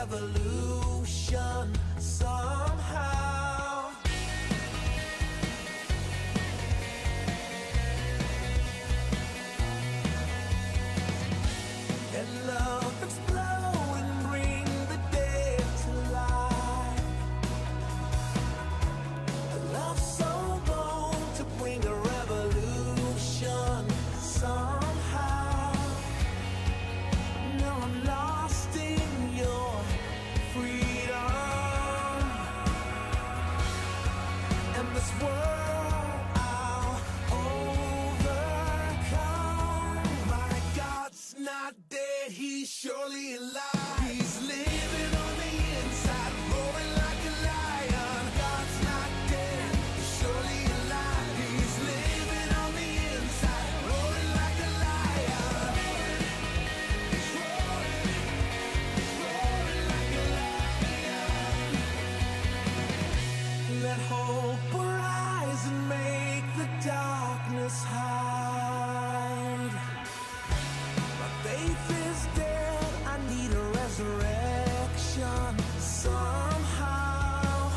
revolution somehow. And love explode and bring the dead to life. A love so bold to bring a revolution somehow. Now I'm lost in your freedom, and this world I'll overcome. My God's not dead, he's surely alive. He's living on the inside, roaring like a lion. God's not dead, he's surely alive. He's living on the inside, roaring like a lion. He's roaring like a lion. Let hope arise and make the darkness hide. My faith is dead, I need a resurrection somehow.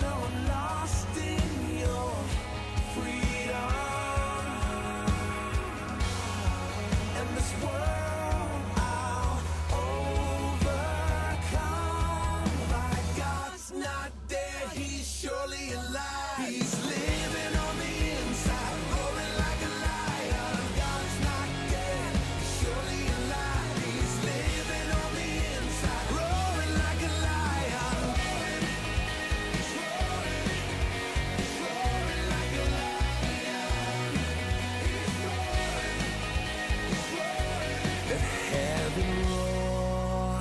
Now I'm lost in your freedom, and this world I'll overcome. My God's not dead, he's surely alive. He's living on the inside, roaring like a lion. God's not dead, he's surely alive. He's living on the inside, roaring like a lion. He's roaring like a lion. He's roaring. Let heaven roar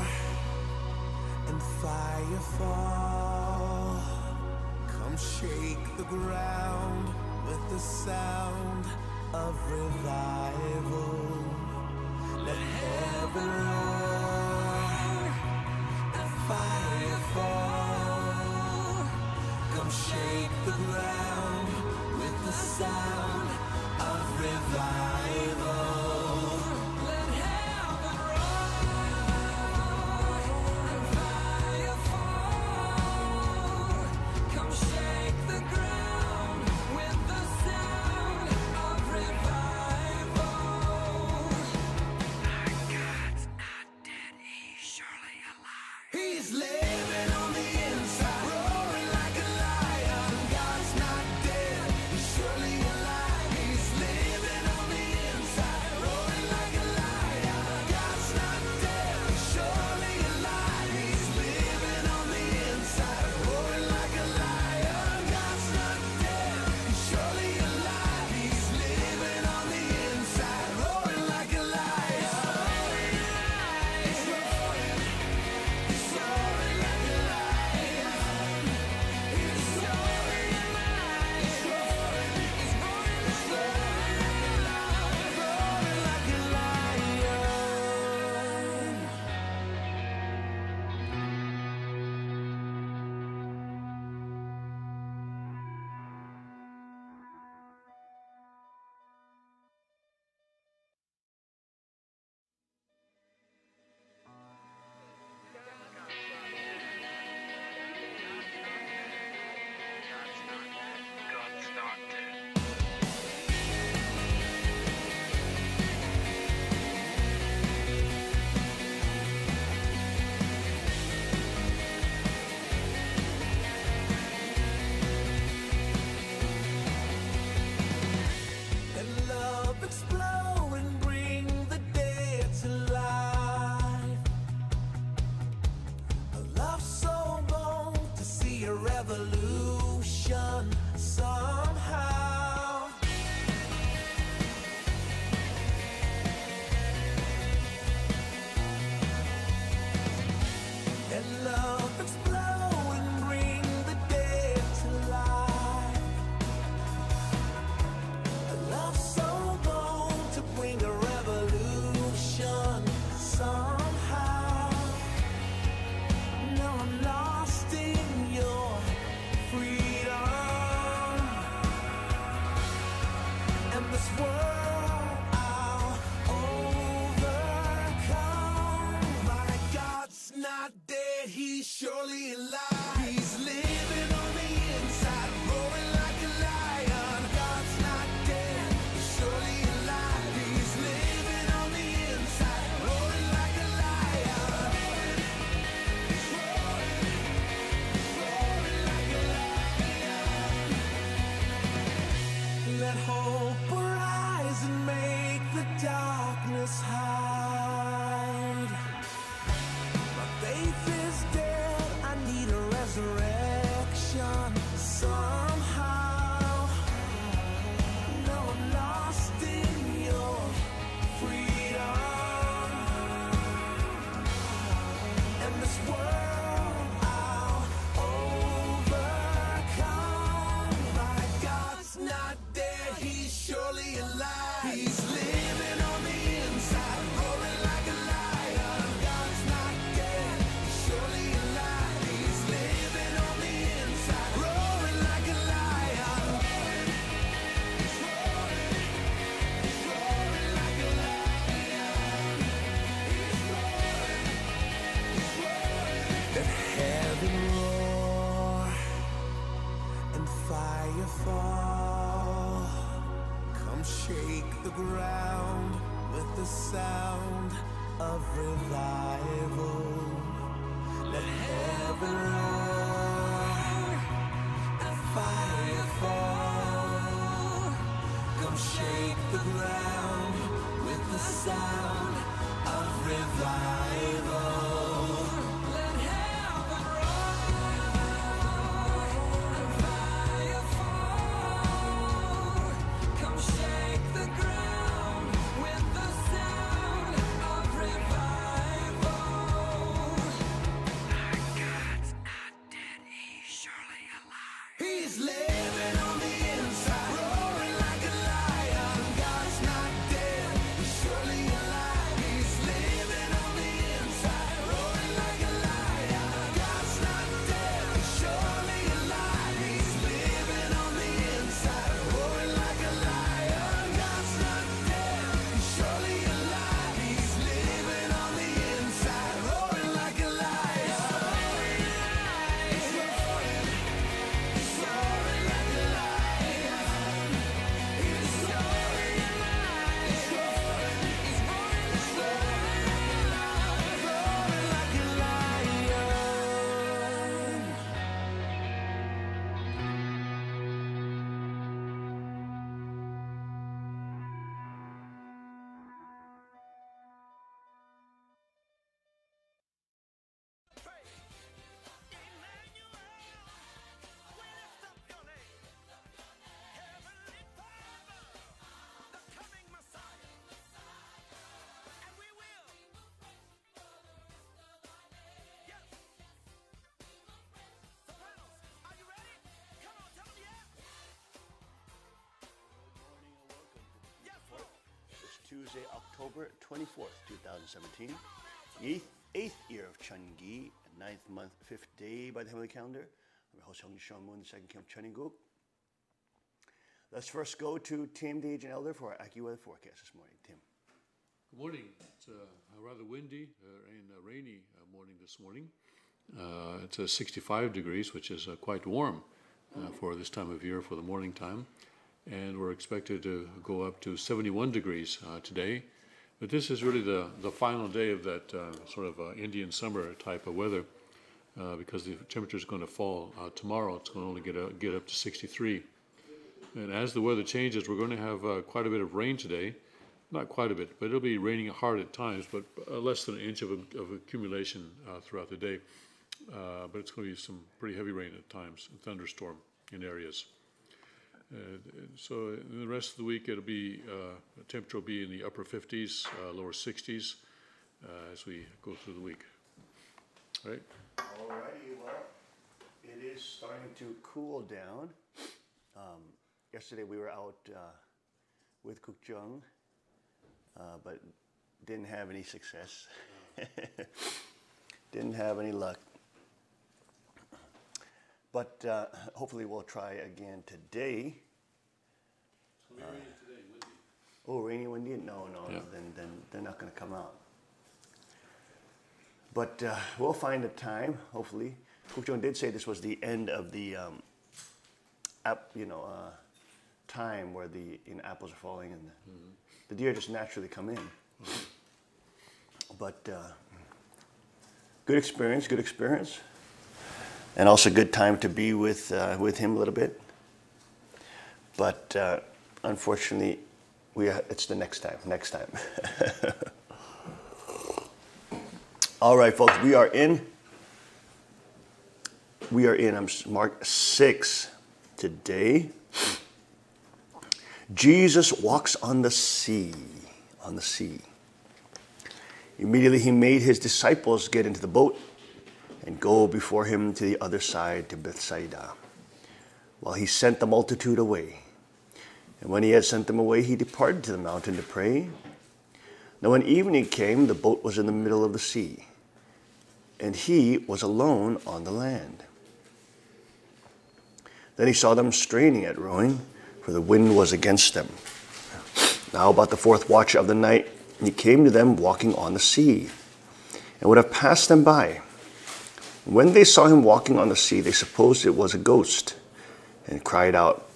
and fire fall. Come shake the ground with the sound of revival. Let heaven roar and fire fall. Come shake the ground with the sound of revival. Let heaven roar and fire fall. Come shake the ground with the sound of revival. My God's not dead, he's surely alive. He's living on the inside, roaring like a lion. God's not dead, he's surely alive. He's living on the inside, roaring like a lion. God's not dead, he's surely alive. He's living on the inside, roaring like a lion. God's not dead, he's surely alive. He's living on the inside, roaring like a lion. He's roaring surely alive. He's living on the inside, roaring like a lion. God's not dead, he's surely alive. He's living on the inside, roaring like a lion. He's roaring like a lion. Let hope arise and make the darkness hide. My faith is dead, I need a resurrection somehow. No, I'm lost in your freedom. And this world I'll overcome. My God's not dead, he's surely alive. He's living on the inside, roaring like a lion. God's not dead, he's surely alive. He's living on the inside, roaring like a lion. He's roaring like a lion. He's roaring. Let heaven roar and fire fall. Come shake the ground with the sound of revival. Let heaven roar and fire fall. Come shake the ground with the sound of revival. Let heaven roar and fire fall. Come shake the ground with the sound of revival. God's not dead, he's surely alive. He's living on the inside, roaring like a lion. God's not dead, he's surely alive. He's living on the inside, roaring like a lion. God's not dead, he's surely alive. He's living on the inside, roaring like a lion. God's not dead, he's surely alive. He's living on the inside, roaring like a lion. He's roaring like a lion. He's roaring alive. He's roaring like a lion. It's Tuesday, October 24th, 2017. The eighth year of Chungi, 9th month, 5th day by the heavenly calendar. I'm your host, Hung Sean Moon, the second king of Chuninguk. Let's first go to Tim, the agent elder, for our AccuWeather forecast this morning. Tim. Good morning. It's a rather windy and rainy morning this morning. It's 65 degrees, which is quite warm for this time of year for the morning time. And we're expected to go up to 71 degrees today. But this is really the final day of that sort of Indian summer type of weather because the temperature is going to fall. Tomorrow it's going to only get up to 63. And as the weather changes, we're going to have quite a bit of rain today. Not quite a bit, but it'll be raining hard at times, but less than an inch of accumulation throughout the day. But it's going to be some pretty heavy rain at times, a thunderstorm in areas. So in the rest of the week, it'll be the temperature will be in the upper 50s, lower 60s as we go through the week. All right. Alrighty, well, it is starting to cool down. Yesterday we were out with Kukjung, but didn't have any success. Didn't have any luck. But hopefully we'll try again today. It's going to be rainy today, windy. Oh, rainy, windy? No, Yeah. then they're not going to come out. But we'll find a time, hopefully. Cook Joan did say this was the end of the time where the apples are falling and the deer just naturally come in. But good experience, and also good time to be with him a little bit. But unfortunately, it's the next time. All right, folks, we are in Mark 6 today. Jesus walks on the sea. Immediately he made his disciples get into the boat and go before him to the other side to Bethsaida, while he sent the multitude away. And when he had sent them away, he departed to the mountain to pray. Now when evening came, the boat was in the middle of the sea, and he was alone on the land. Then he saw them straining at rowing, for the wind was against them. Now about the fourth watch of the night, he came to them walking on the sea, and would have passed them by. When they saw him walking on the sea, they supposed it was a ghost, and cried out,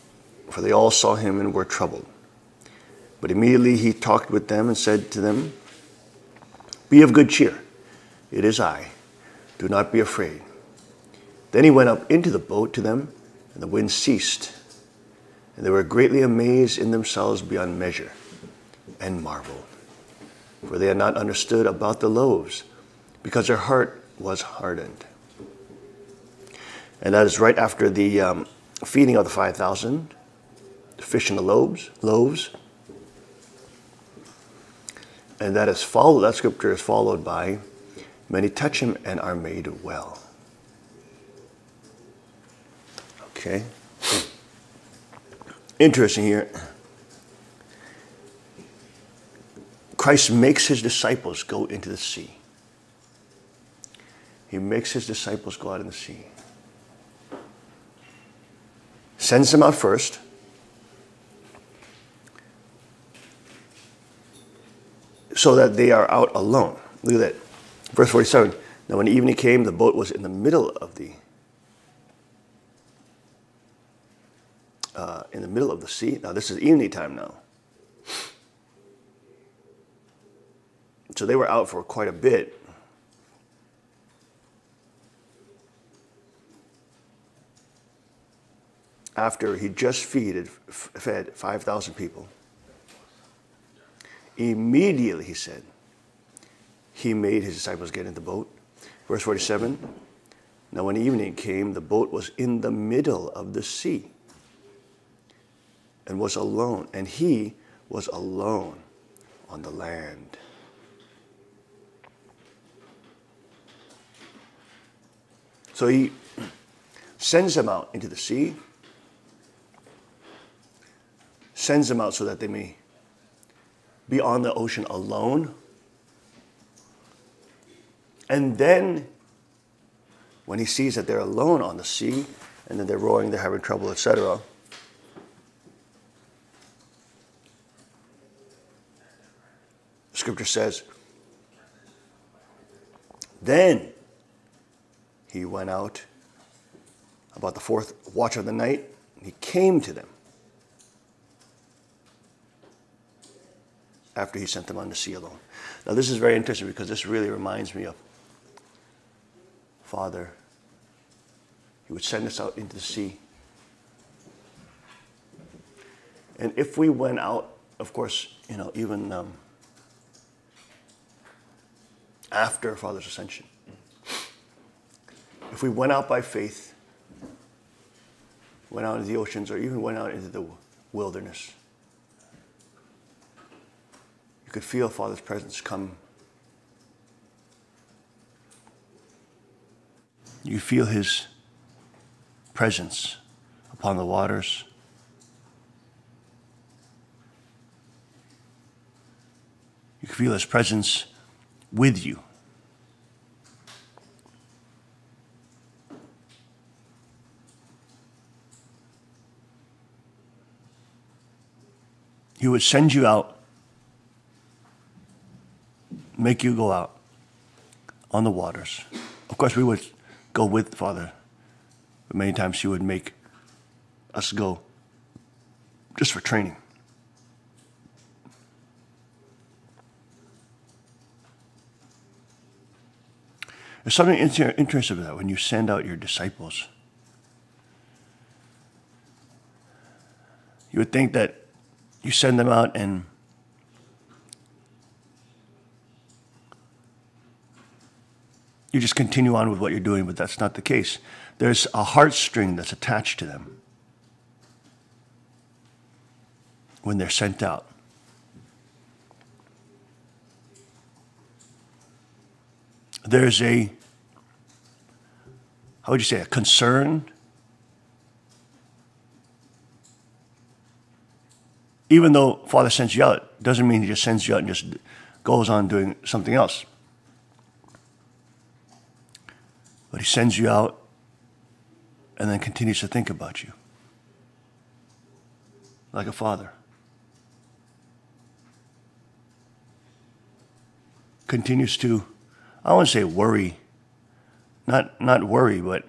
for they all saw him and were troubled. But immediately he talked with them and said to them, "Be of good cheer, it is I. Do not be afraid." Then he went up into the boat to them, and the wind ceased. And they were greatly amazed in themselves beyond measure, and marveled. For they had not understood about the loaves, because their heart was hardened. And that is right after the feeding of the 5,000, the fish and the loaves. And that scripture is followed by, many touch him and are made well. Okay. Interesting here. Christ makes his disciples go into the sea. He makes his disciples go out in the sea. Sends them out first. So that they are out alone. Look at that. Verse 47. Now when evening came, the boat was in the middle of the sea. Now this is evening time now. So they were out for quite a bit. After he just fed 5,000 people. Immediately, he said, he made his disciples get in the boat. Verse 47, now when evening came, the boat was in the middle of the sea and was alone, and he was alone on the land. So he sends them out into the sea, sends them out so that they may be on the ocean alone. And then when he sees that they're alone on the sea, and then they're rowing, they're having trouble, etc., Scripture says, then he went out about the fourth watch of the night, and he came to them after he sent them on the sea alone. Now this is very interesting because this really reminds me of Father. He would send us out into the sea. And if we went out, of course, even after Father's ascension, if we went out by faith, went out into the oceans, or even went out into the wilderness, you could feel Father's presence come. You feel his presence upon the waters. You can feel his presence with you. He would send you out, make you go out on the waters. Of course, we would go with the Father, but many times he would make us go just for training. There's something interesting about that when you send out your disciples. You would think that you send them out and you just continue on with what you're doing, but that's not the case. There's a heartstring that's attached to them when they're sent out. There's a, how would you say, a concern. Even though Father sends you out, doesn't mean he just sends you out and just goes on doing something else. But he sends you out and then continues to think about you. Like a father. Continues to, I wouldn't say worry, not worry, but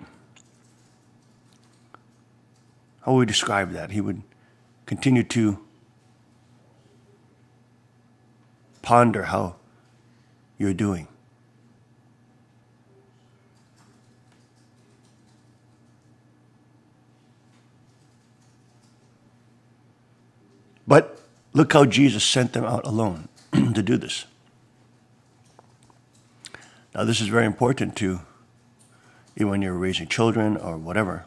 how would we describe that? He would continue to ponder how you're doing. But look how Jesus sent them out alone to do this. Now, this is very important to, even when you're raising children or whatever,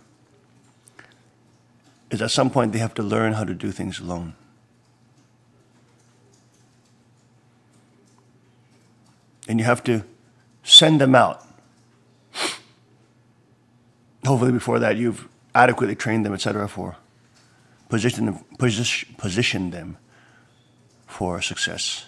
is at some point they have to learn how to do things alone. And you have to send them out. Hopefully before that you've adequately trained them, etc., for position them for success.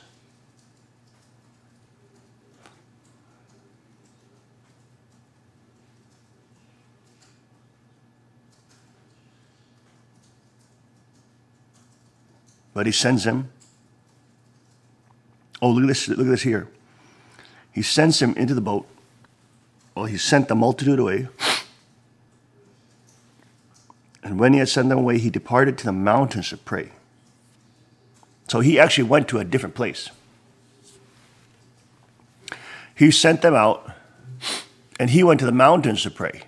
But he sends him. Oh, look at this here. He sends him into the boat. Well, he sent the multitude away. And when he had sent them away, he departed to the mountains to pray. So he actually went to a different place. He sent them out, and he went to the mountains to pray.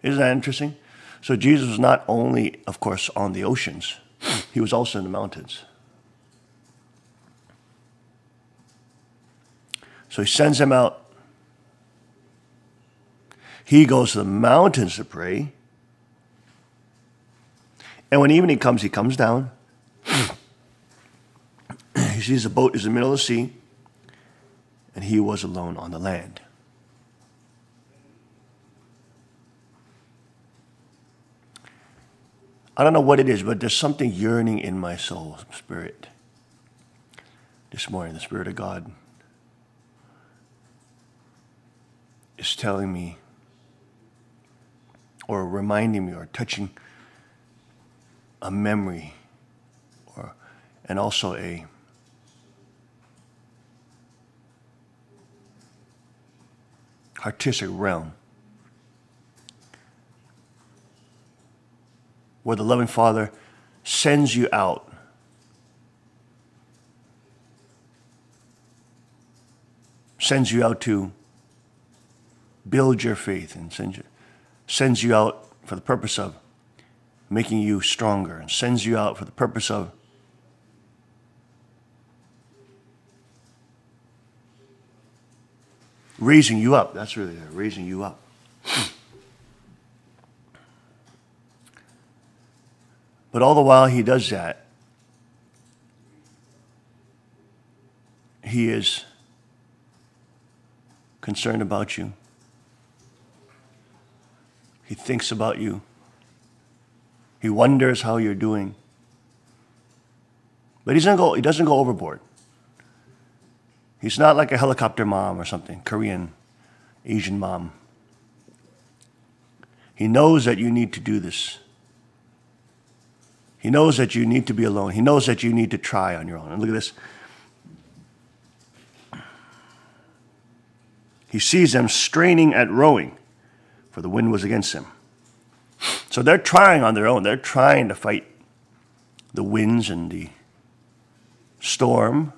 Isn't that interesting? So Jesus was not only, of course, on the oceans, he was also in the mountains. So he sends them out. He goes to the mountains to pray. And when evening comes, he comes down. He sees the boat is in the middle of the sea, and he was alone on the land. I don't know what it is, but there's something yearning in my soul, spirit. This morning, the Spirit of God is telling me, or reminding me, or touching a memory, and also a artistic realm where the loving Father sends you out to build your faith, and sends you out for the purpose of making you stronger, and sends you out for the purpose of raising you up. That's really it, raising you up. But all the while he does that, he is concerned about you. He thinks about you. He wonders how you're doing. But he doesn't go overboard. He's not like a helicopter mom or something, Korean, Asian mom. He knows that you need to do this. He knows that you need to be alone. He knows that you need to try on your own. And look at this. He sees them straining at rowing, for the wind was against them. So they're trying on their own. They're trying to fight the winds and the storm.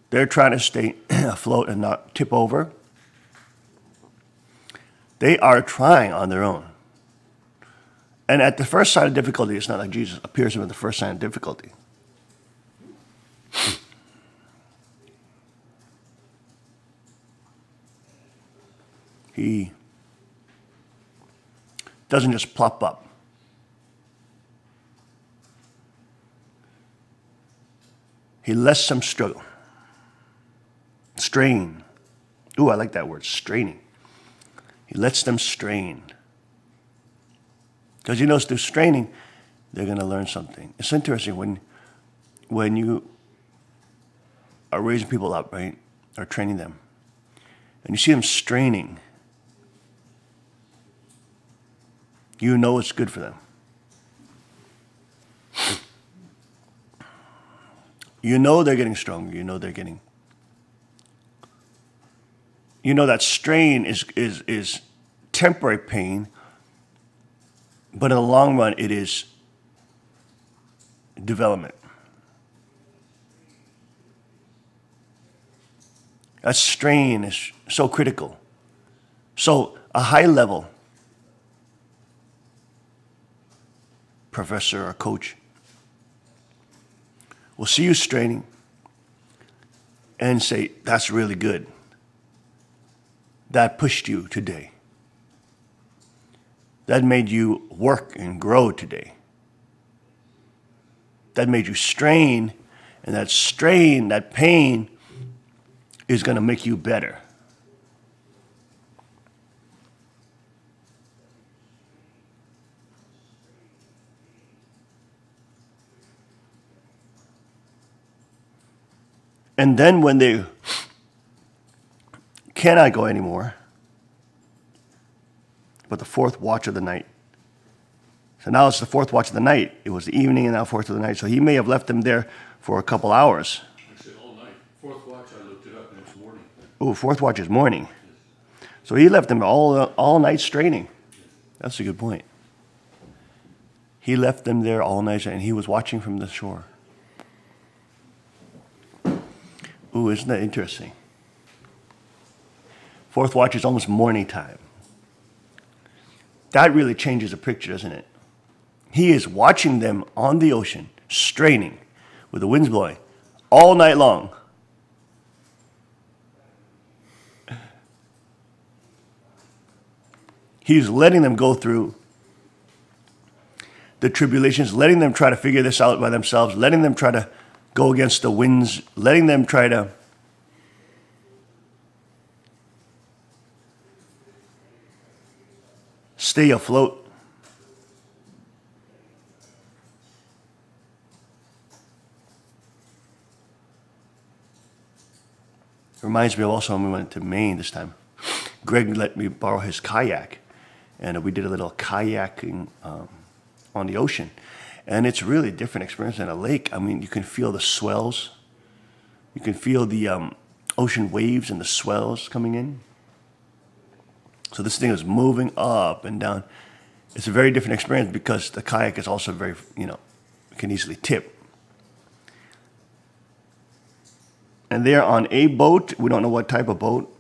They're trying to stay afloat and not tip over. They are trying on their own. And at the first sign of difficulty, it's not like Jesus appears to them at the first sign of difficulty. He doesn't just plop up. He lets them struggle. Strain. Ooh, I like that word, straining. He lets them strain. Because he knows through straining, they're going to learn something. It's interesting when you are raising people up, right, or training them, and you see them straining, you know it's good for them. You know they're getting stronger. You know that strain is temporary pain, but in the long run, it is development. That strain is so critical. So a high level professor or coach will see you straining and say, that's really good. That pushed you today. That made you work and grow today. That made you strain, and that strain, that pain, is going to make you better. And then when they cannot go anymore, but the fourth watch of the night. So now it's the fourth watch of the night. It was the evening and now fourth of the night. So he may have left them there for a couple hours. I said all night. Fourth watch, I looked it up and it's morning. Oh, fourth watch is morning. So he left them all night straining. That's a good point. He left them there all night and he was watching from the shore. Ooh, isn't that interesting? Fourth watch is almost morning time. That really changes the picture, doesn't it? He is watching them on the ocean, straining, with the winds blowing, all night long. He's letting them go through the tribulations, letting them try to figure this out by themselves, letting them try to go against the winds, letting them try to stay afloat. Reminds me of also when we went to Maine this time. Greg let me borrow his kayak, and we did a little kayaking on the ocean. And it's really a different experience than a lake. I mean, you can feel the swells. You can feel the ocean waves and the swells coming in. So this thing is moving up and down. It's a very different experience because the kayak is also very, can easily tip. And they're on a boat. We don't know what type of boat.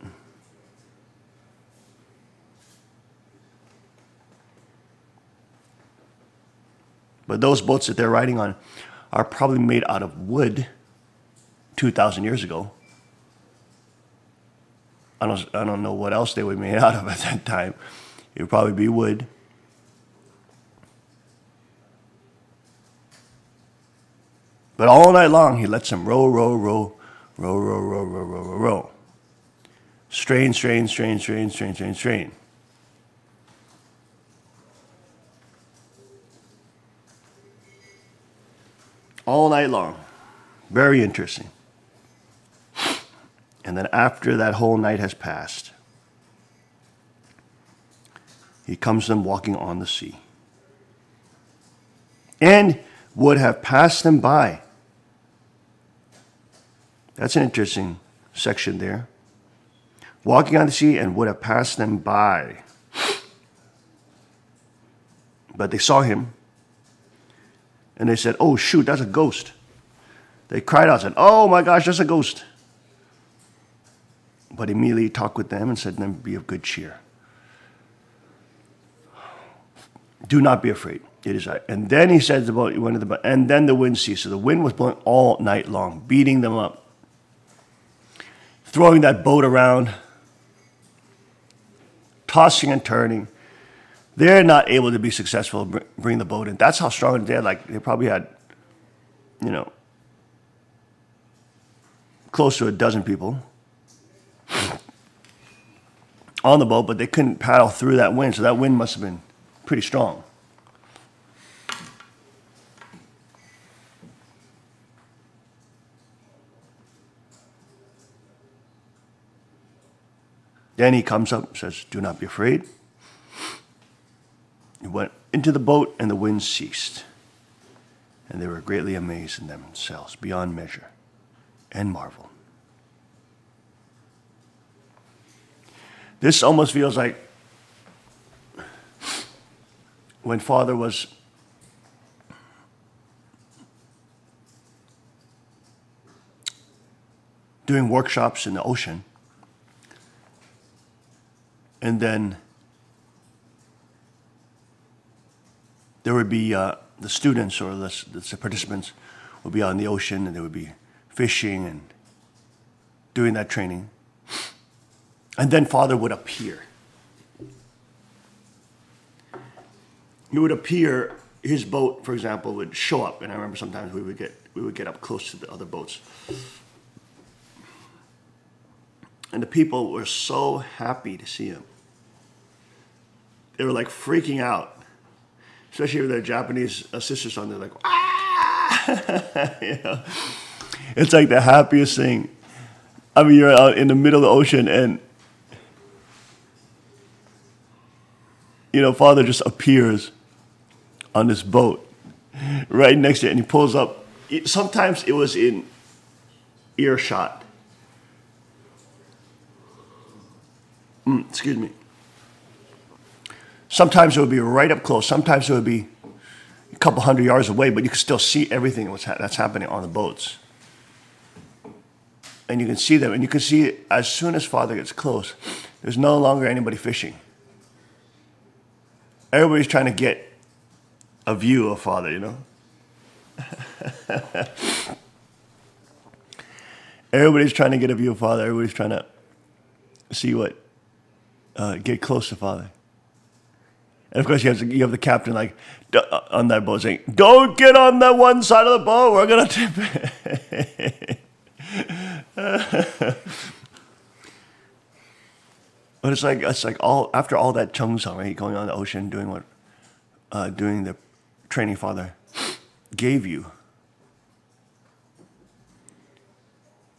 But those boats that they're riding on are probably made out of wood 2,000 years ago. I don't know what else they were made out of at that time. It would probably be wood. But all night long, he lets them row, row, row, row, row, row, row, row, row, row. Strain, strain, strain, strain, strain, strain, strain. All night long. Very interesting. And then after that whole night has passed, he comes to them walking on the sea. And would have passed them by. That's an interesting section there, walking on the sea, and would have passed them by. But they saw him, and they said, "Oh, shoot, that's a ghost." They cried out and said, "Oh my gosh, that's a ghost." But immediately talked with them and said to them, "Be of good cheer. Do not be afraid. It is I." And then he said about and then the wind ceased. So the wind was blowing all night long, beating them up, throwing that boat around, tossing and turning. They're not able to be successful, bring the boat in. That's how strong they had. Like they probably had, close to a dozen people on the boat, but they couldn't paddle through that wind. So that wind must have been pretty strong. Then he comes up and says, "Do not be afraid." He went into the boat, and the wind ceased. And they were greatly amazed in themselves, beyond measure, and marveled. This almost feels like when Father was doing workshops in the ocean, and then there would be the students or the participants would be out in the ocean, and they would be fishing and doing that training. And then Father would appear. He would appear, his boat, for example, would show up, and I remember sometimes we would get up close to the other boats. And the people were so happy to see him. They were like freaking out. Especially with their Japanese sisters on there, like, ah! It's like the happiest thing. I mean, you're out in the middle of the ocean, and Father just appears on this boat right next to it, and he pulls up. Sometimes it was in earshot. Excuse me. Sometimes it would be right up close. Sometimes it would be a couple hundred yards away, but you can still see everything that's happening on the boats. And you can see them. And you can see as soon as Father gets close, there's no longer anybody fishing. Everybody's trying to get a view of Father, Everybody's trying to get a view of Father. Everybody's trying to see get close to Father. And of course, you have the captain on that boat saying, "Don't get on that one side of the boat. We're gonna tip it." But it's like all after all that cheongsam, right? Going on the ocean, doing the training Father gave you,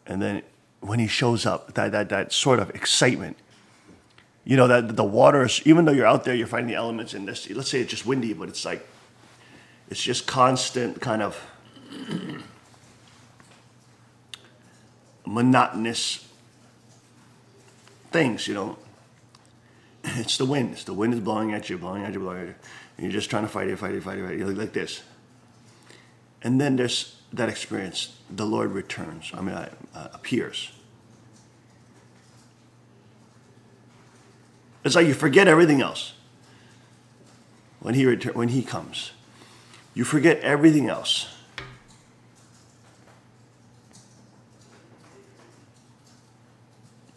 and then when he shows up, that sort of excitement. That the waters, even though you're out there, you're fighting the elements in this. Let's say it's just windy, but it's just constant kind of monotonous things, It's the wind. The wind is blowing at you, blowing at you, blowing at you. And you're just trying to fight it. You're like this. And then there's that experience. The Lord returns. Appears. It's like you forget everything else when he comes. You forget everything else.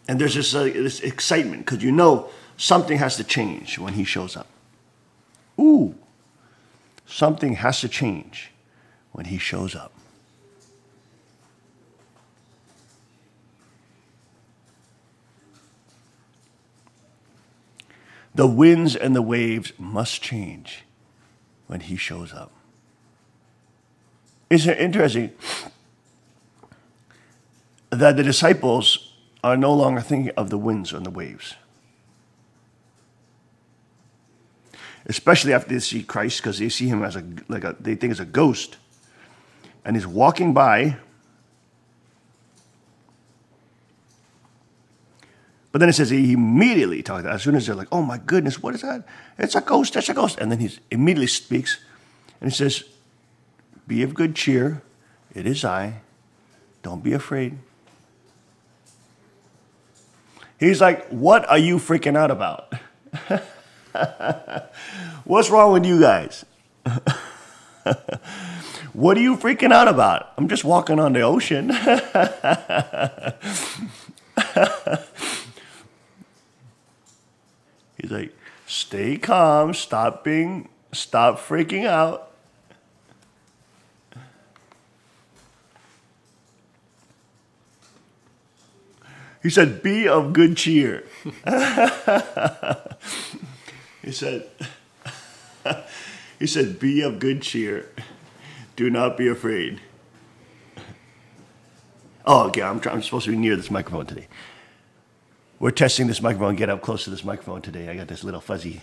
And there's this excitement because something has to change when he shows up. Ooh, something has to change when he shows up. The winds and the waves must change when he shows up. Isn't it interesting that the disciples are no longer thinking of the winds and the waves? Especially after they see Christ, because they see him as they think it's a ghost. And he's walking by, But then it says he immediately talked. As soon as they're like, "Oh my goodness, what is that? It's a ghost. It's a ghost." And then he immediately speaks, and he says, "Be of good cheer. It is I. Don't be afraid." He's like, "What are you freaking out about? What's wrong with you guys? What are you freaking out about? I'm just walking on the ocean." He's like, "Stay calm, stop freaking out." He said, "Be of good cheer." He said, "Be of good cheer. Do not be afraid." Oh, okay, I'm supposed to be near this microphone today. We're testing this microphone, get up close to this microphone today. I got this little fuzzy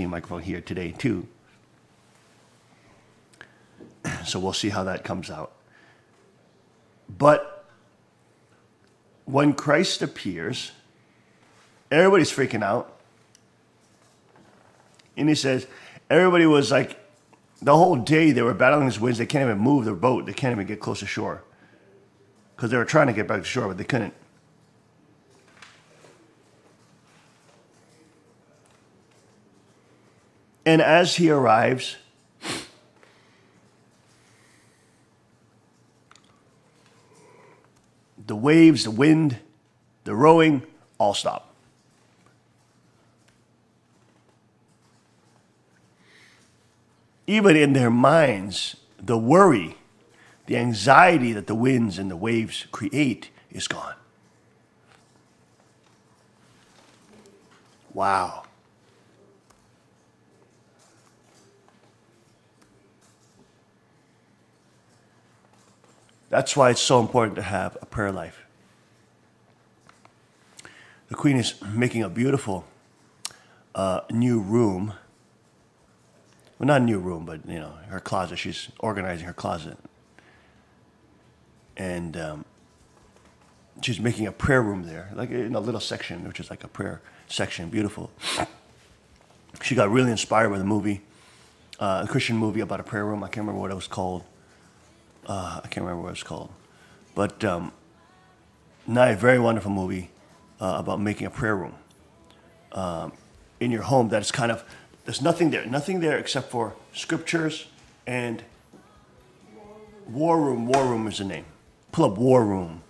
microphone here today too. So we'll see how that comes out. But when Christ appears, everybody's freaking out. And he says, everybody was like, the whole day they were battling these winds. They can't even move their boat. They can't even get close to shore. Because they were trying to get back to shore, but they couldn't. And as he arrives, the waves, the wind, the rowing, all stop. Even in their minds, the worry, the anxiety that the winds and the waves create is gone. Wow. That's why it's so important to have a prayer life. The Queen is making a beautiful new room. Well, not a new room, but her closet. She's organizing her closet, and she's making a prayer room there, like in a little section, which is like a prayer section. Beautiful. She got really inspired by the movie, a Christian movie about a prayer room. I can't remember what it was called. But a very wonderful movie about making a prayer room in your home. That is kind of, there's nothing there except for scriptures and War Room. War Room is the name. Pull up War Room.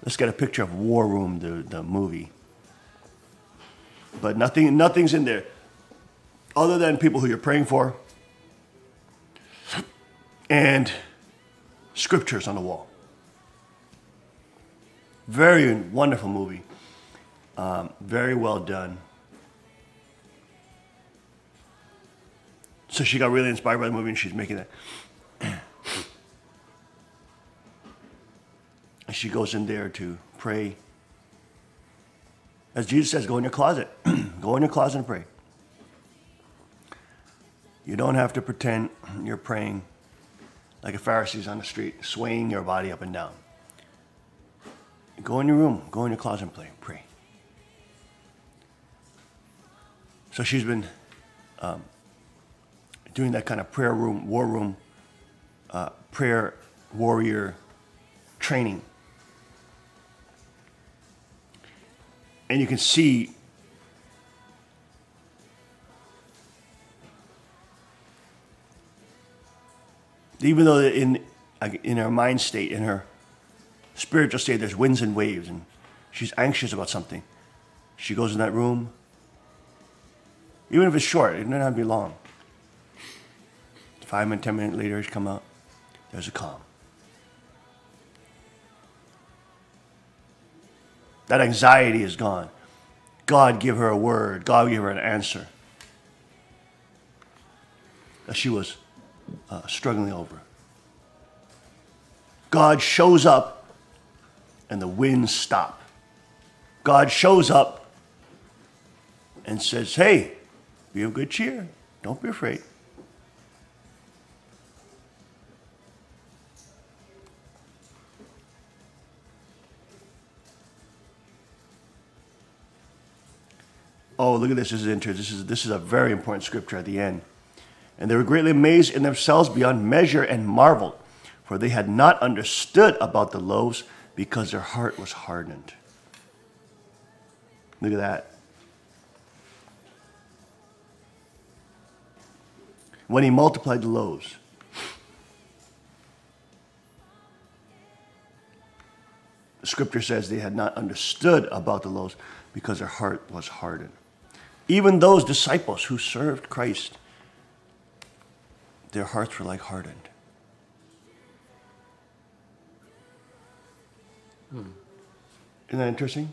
Let's get a picture of War Room, the movie. But nothing's in there other than people who you're praying for and scriptures on the wall. Very wonderful movie. Very well done. So she got really inspired by the movie and she's making that. She goes in there to pray. As Jesus says, go in your closet. Go in your closet and pray. You don't have to pretend you're praying like a Pharisees on the street, swaying your body up and down. Go in your room, go in your closet and pray. So she's been doing that kind of prayer room, war room, prayer warrior training. And you can see even though in her mind state, in her spiritual state, there's winds and waves, and she's anxious about something, she goes in that room. Even if it's short, it doesn't have to be long. 5 minutes, 10 minutes later, she come out. There's a calm. That anxiety is gone. God give her a word. God give her an answer that she was struggling over. God shows up and the winds stop. God shows up and says, hey, be of good cheer. Don't be afraid. Oh, look at this. This is interesting. This is a very important scripture at the end. And they were greatly amazed in themselves beyond measure and marveled, for they had not understood about the loaves because their heart was hardened. Look at that. When he multiplied the loaves, the scripture says they had not understood about the loaves because their heart was hardened. Even those disciples who served Christ, their hearts were like hardened. Isn't that interesting?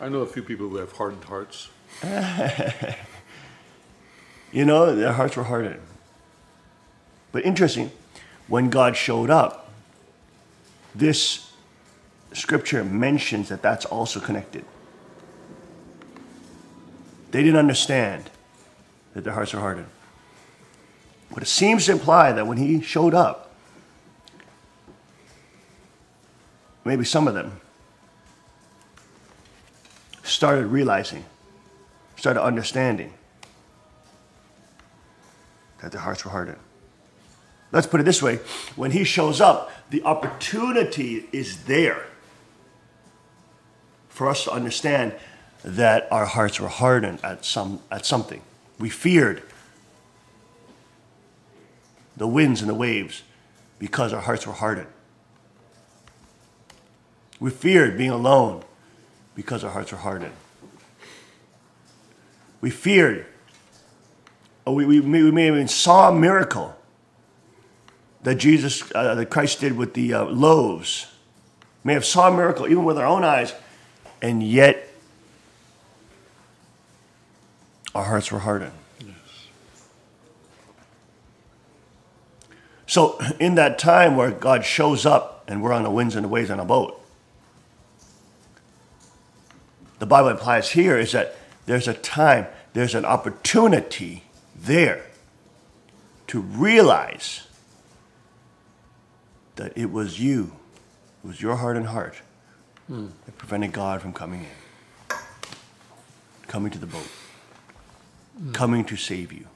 I know a few people who have hardened hearts. You know, their hearts were hardened. But interesting, when God showed up, this scripture mentions that that's also connected. They didn't understand that their hearts are hardened. But it seems to imply that when he showed up, maybe some of them started realizing, started understanding that their hearts were hardened. Let's put it this way. When he shows up, the opportunity is there for us to understand that our hearts were hardened at something. We feared the winds and the waves because our hearts were hardened. We feared being alone because our hearts were hardened. We feared, or we may have even saw a miracle that that Christ did with the loaves. May have saw a miracle even with our own eyes, and yet our hearts were hardened. Yes. So in that time where God shows up and we're on the winds and the waves on a boat, the Bible implies here is that there's a time, there's an opportunity there to realize that it was you, it was your heart and heart that prevented God from coming in, coming to the boat, coming to save you.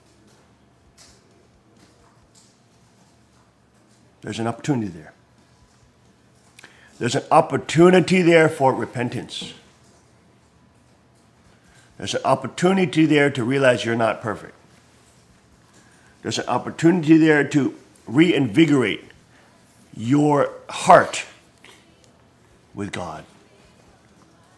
There's an opportunity there. There's an opportunity there for repentance. There's an opportunity there to realize you're not perfect. There's an opportunity there to reinvigorate your heart with God,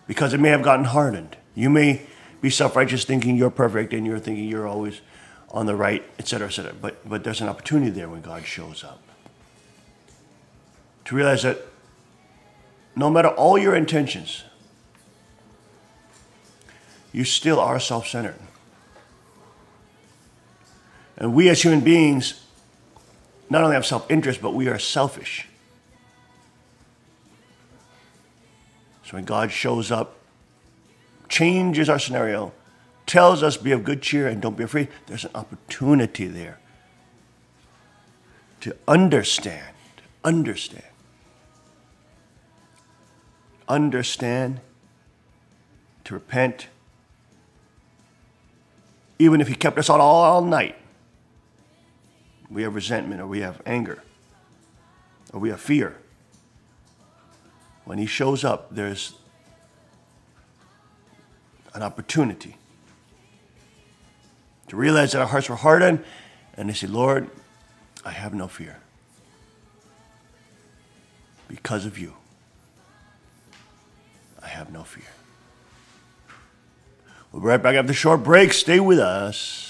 because it may have gotten hardened. You may be self-righteous thinking you're perfect and you're thinking you're always on the right, etc., etc. But there's an opportunity there when God shows up to realize that no matter all your intentions, you still are self-centered. And we as human beings not only have self-interest, but we are selfish. So when God shows up, changes our scenario, tells us be of good cheer and don't be afraid, there's an opportunity there to understand, to repent. Even if he kept us out all night, we have resentment, or we have anger, or we have fear. When he shows up, there's an opportunity to realize that our hearts were hardened, and they say, Lord, I have no fear because of you. I have no fear. We'll be right back after a short break. Stay with us.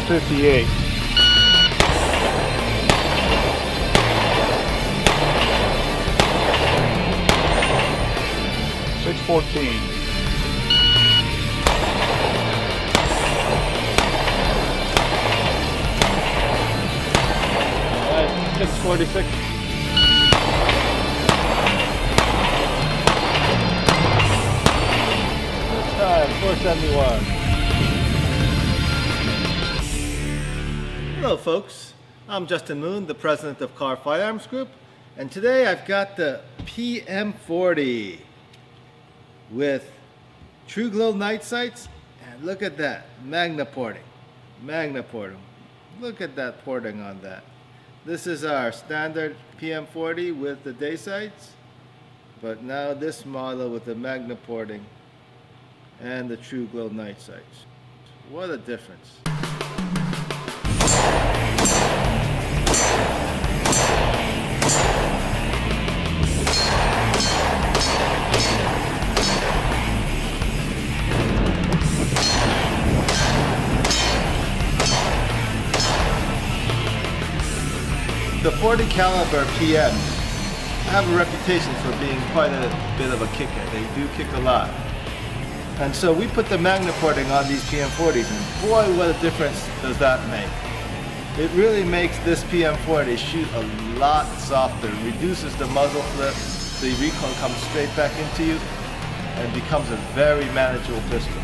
558. 614. 646. 471. Hello folks, I'm Justin Moon, the president of Carr Firearms Group, and today I've got the PM40 with True Glow night sights, and look at that, Magna porting. Look at that porting on that. This is our standard PM40 with the day sights, but now this model with the Magna porting and the True Glow night sights. What a difference. The 40 caliber PMs have a reputation for being quite a bit of a kicker. They do kick a lot. And so we put the Magna porting on these PM40s, and boy, what a difference does that make. It really makes this PM40 shoot a lot softer, reduces the muzzle flip, the recoil comes straight back into you, and becomes a very manageable pistol.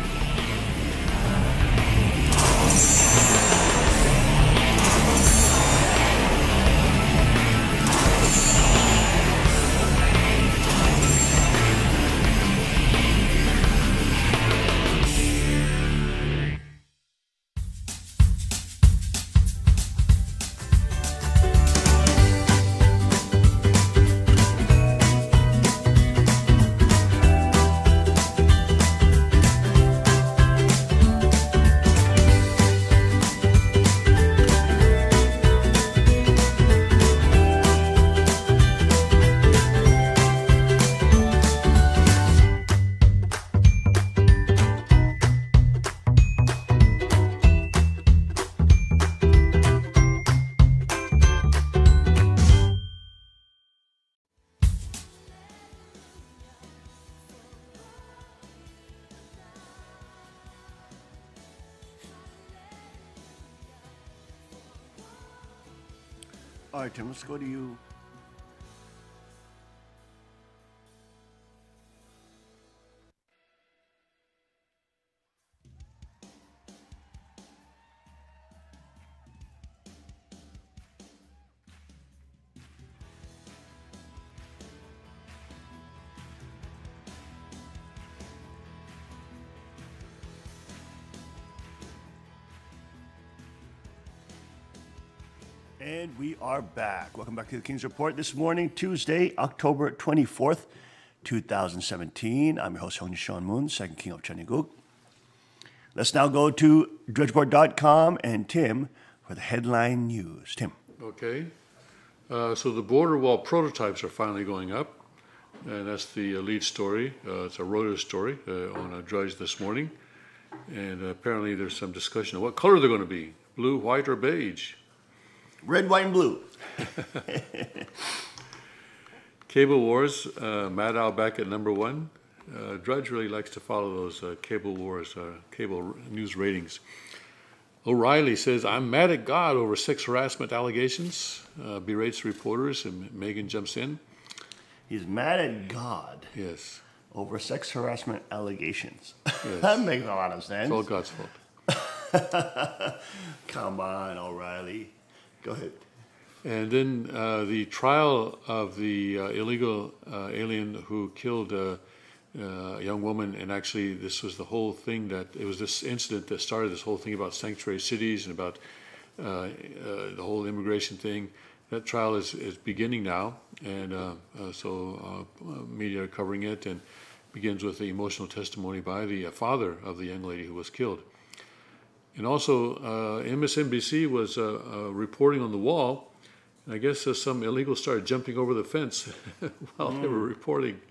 All right, Tim, let's go to you. And we are back. Welcome back to the King's Report this morning, Tuesday, October 24th, 2017. I'm your host, Sean Moon, second king of Chaniguk. Let's now go to dredgeboard.com and Tim for the headline news. Tim. Okay. So the border wall prototypes are finally going up, and that's the lead story. It's a Reuters story on a Drudge this morning. And apparently there's some discussion of what color they're going to be, blue, white, or beige. Red, white, and blue. Cable Wars, Maddow back at number one. Drudge really likes to follow those Cable Wars, cable news ratings. O'Reilly says, I'm mad at God over sex harassment allegations. Berates reporters, and Megan jumps in. He's mad at God. Yes. Over sex harassment allegations. Yes. That makes a lot of sense. It's all God's fault. Come on, O'Reilly. Go ahead. And then the trial of the illegal alien who killed a young woman, and actually this was the whole thing that, it was this incident that started this whole thing about sanctuary cities and about the whole immigration thing. That trial is beginning now, and so media are covering it, and begins with the emotional testimony by the father of the young lady who was killed. And also, MSNBC was reporting on the wall, and I guess some illegals started jumping over the fence while they were reporting.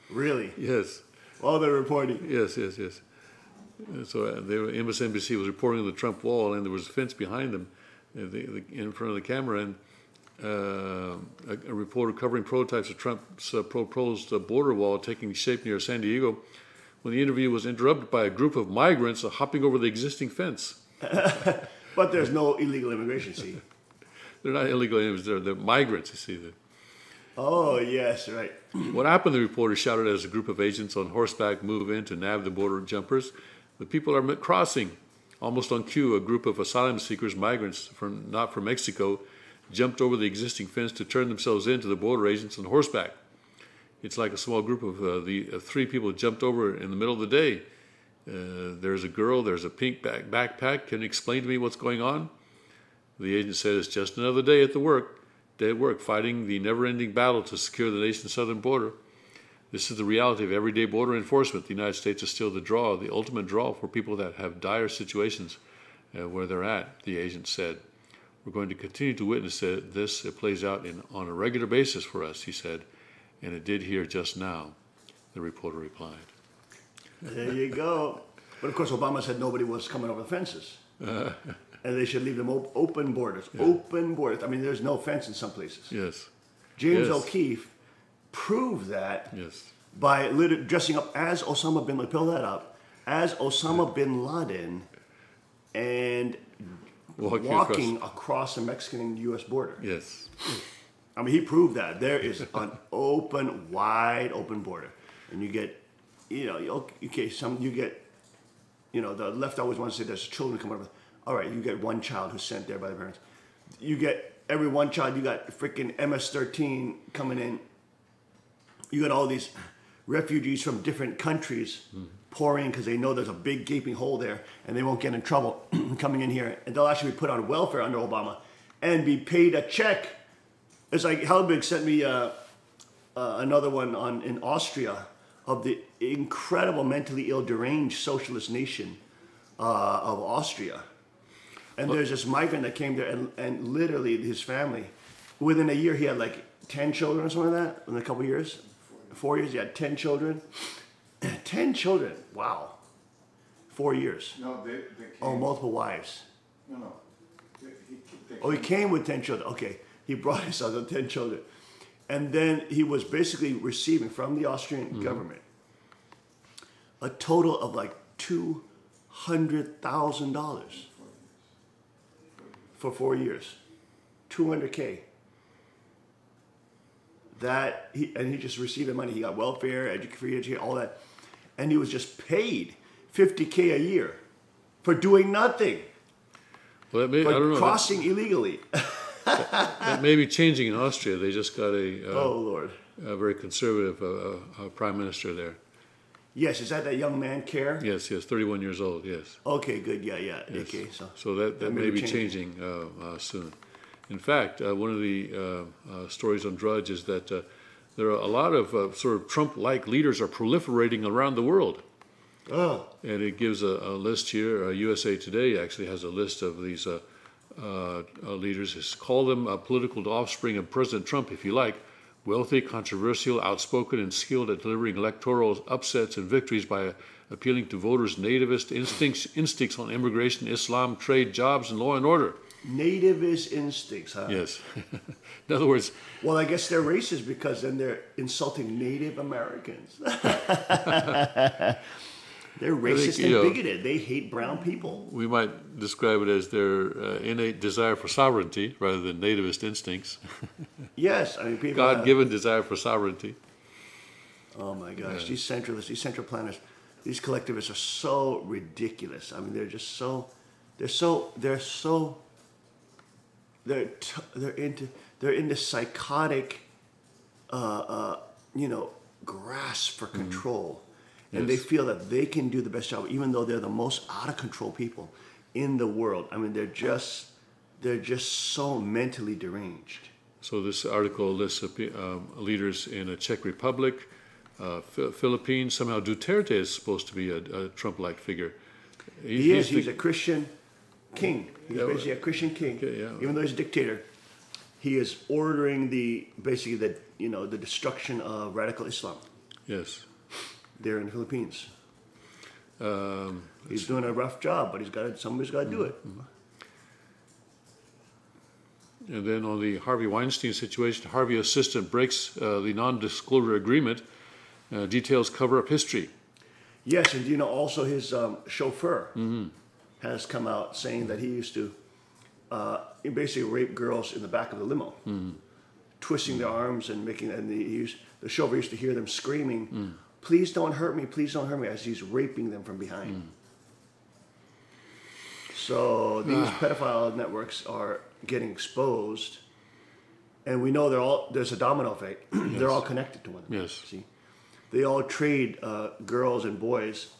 Really? Yes. While they're reporting. Yes. So MSNBC was reporting on the Trump wall, and there was a fence behind them, in front of the camera, and a reporter covering prototypes of Trump's proposed border wall taking shape near San Diego, when the interview was interrupted by a group of migrants hopping over the existing fence. But there's no illegal immigration, see? They're not illegal immigrants, they're migrants, you see. Oh, yes, right. What happened, the reporter shouted as a group of agents on horseback move in to nab the border jumpers. The people are crossing. Almost on cue, a group of asylum seekers, migrants not from Mexico, jumped over the existing fence to turn themselves in to the border agents on horseback. It's like a small group of three people jumped over in the middle of the day. There's a girl, there's a pink backpack. Can you explain to me what's going on? The agent said, it's just another day at work, fighting the never-ending battle to secure the nation's southern border. This is the reality of everyday border enforcement. The United States is still the ultimate draw for people that have dire situations where they're at, the agent said. We're going to continue to witness this. It plays out on a regular basis for us, he said. And it did here just now, the reporter replied. There you go. But of course, Obama said nobody was coming over the fences. And they should leave them open borders. Yeah. Open borders. I mean, there's no fence in some places. Yes. James O'Keefe proved that by dressing up as Osama bin Laden, pull that up, as Osama bin Laden, and walking across the Mexican-U.S. border. Yes. I mean, he proved that. There is an wide open border. And you get, the left always wants to say there's children coming over. All right, you get one child who's sent there by the parents. You get every one child, you got freaking MS-13 coming in. You got all these refugees from different countries pouring because they know there's a big gaping hole there and they won't get in trouble coming in here. And they'll actually be put on welfare under Obama and be paid a check. It's like Helbig sent me another one in Austria of the incredible mentally ill, deranged socialist nation of Austria. And there's this migrant that came there and literally his family, within a year he had like 10 children or something like that. In a couple of years, 4 years, he had 10 children. 10 children, wow. 4 years. No, they came. Oh, multiple wives. No. He came with 10 children. Okay. He brought his other 10 children. And then he was basically receiving from the Austrian government a total of like $200,000 for 4 years. $200K. He just received the money. He got welfare, free education, all that. And he was just paid $50K a year for doing nothing. Well, I don't know. Crossing illegally. That may be changing in Austria. They just got a very conservative prime minister there. Yes, is that young man, Kerr? Yes, 31 years old, yes. Okay, good, yeah. Yes. Okay, so that may be changing soon. In fact, one of the stories on Drudge is that there are a lot of sort of Trump-like leaders are proliferating around the world. Oh. And it gives a list here. USA Today actually has a list of these leaders. It's called them political offspring of President Trump, if you like. Wealthy, controversial, outspoken, and skilled at delivering electoral upsets and victories by appealing to voters' nativist instincts on immigration, Islam, trade, jobs, and law and order. Nativist instincts, huh? Yes. In other words... Well, I guess they're racist because then they're insulting Native Americans. They're racist and bigoted. They hate brown people. We might describe it as their innate desire for sovereignty rather than nativist instincts. Yes. I mean, people God-given desire for sovereignty. Oh, my gosh. These centralists, these central planners, these collectivists are so ridiculous. I mean, they're just so... They're into psychotic, grasp for control. And they feel that they can do the best job, even though they're the most out of control people in the world. I mean, they're just so mentally deranged. So this article lists leaders in the Czech Republic, Philippines. Somehow Duterte is supposed to be a Trump-like figure. He's a Christian king. He's basically a Christian king. Okay, yeah. Even though he's a dictator, he is ordering the destruction of radical Islam. Yes. There in the Philippines. He's doing a rough job, but somebody's got to do it. And then on the Harvey Weinstein situation, Harvey assistant breaks the non-disclosure agreement, details cover-up history. Yes, and also his chauffeur has come out saying that he used to basically rape girls in the back of the limo, twisting their arms and the chauffeur used to hear them screaming, please don't hurt me, as he's raping them from behind. So these pedophile networks are getting exposed, and we know there's a domino effect. They're all connected to one another. Yes. See, they all trade girls and boys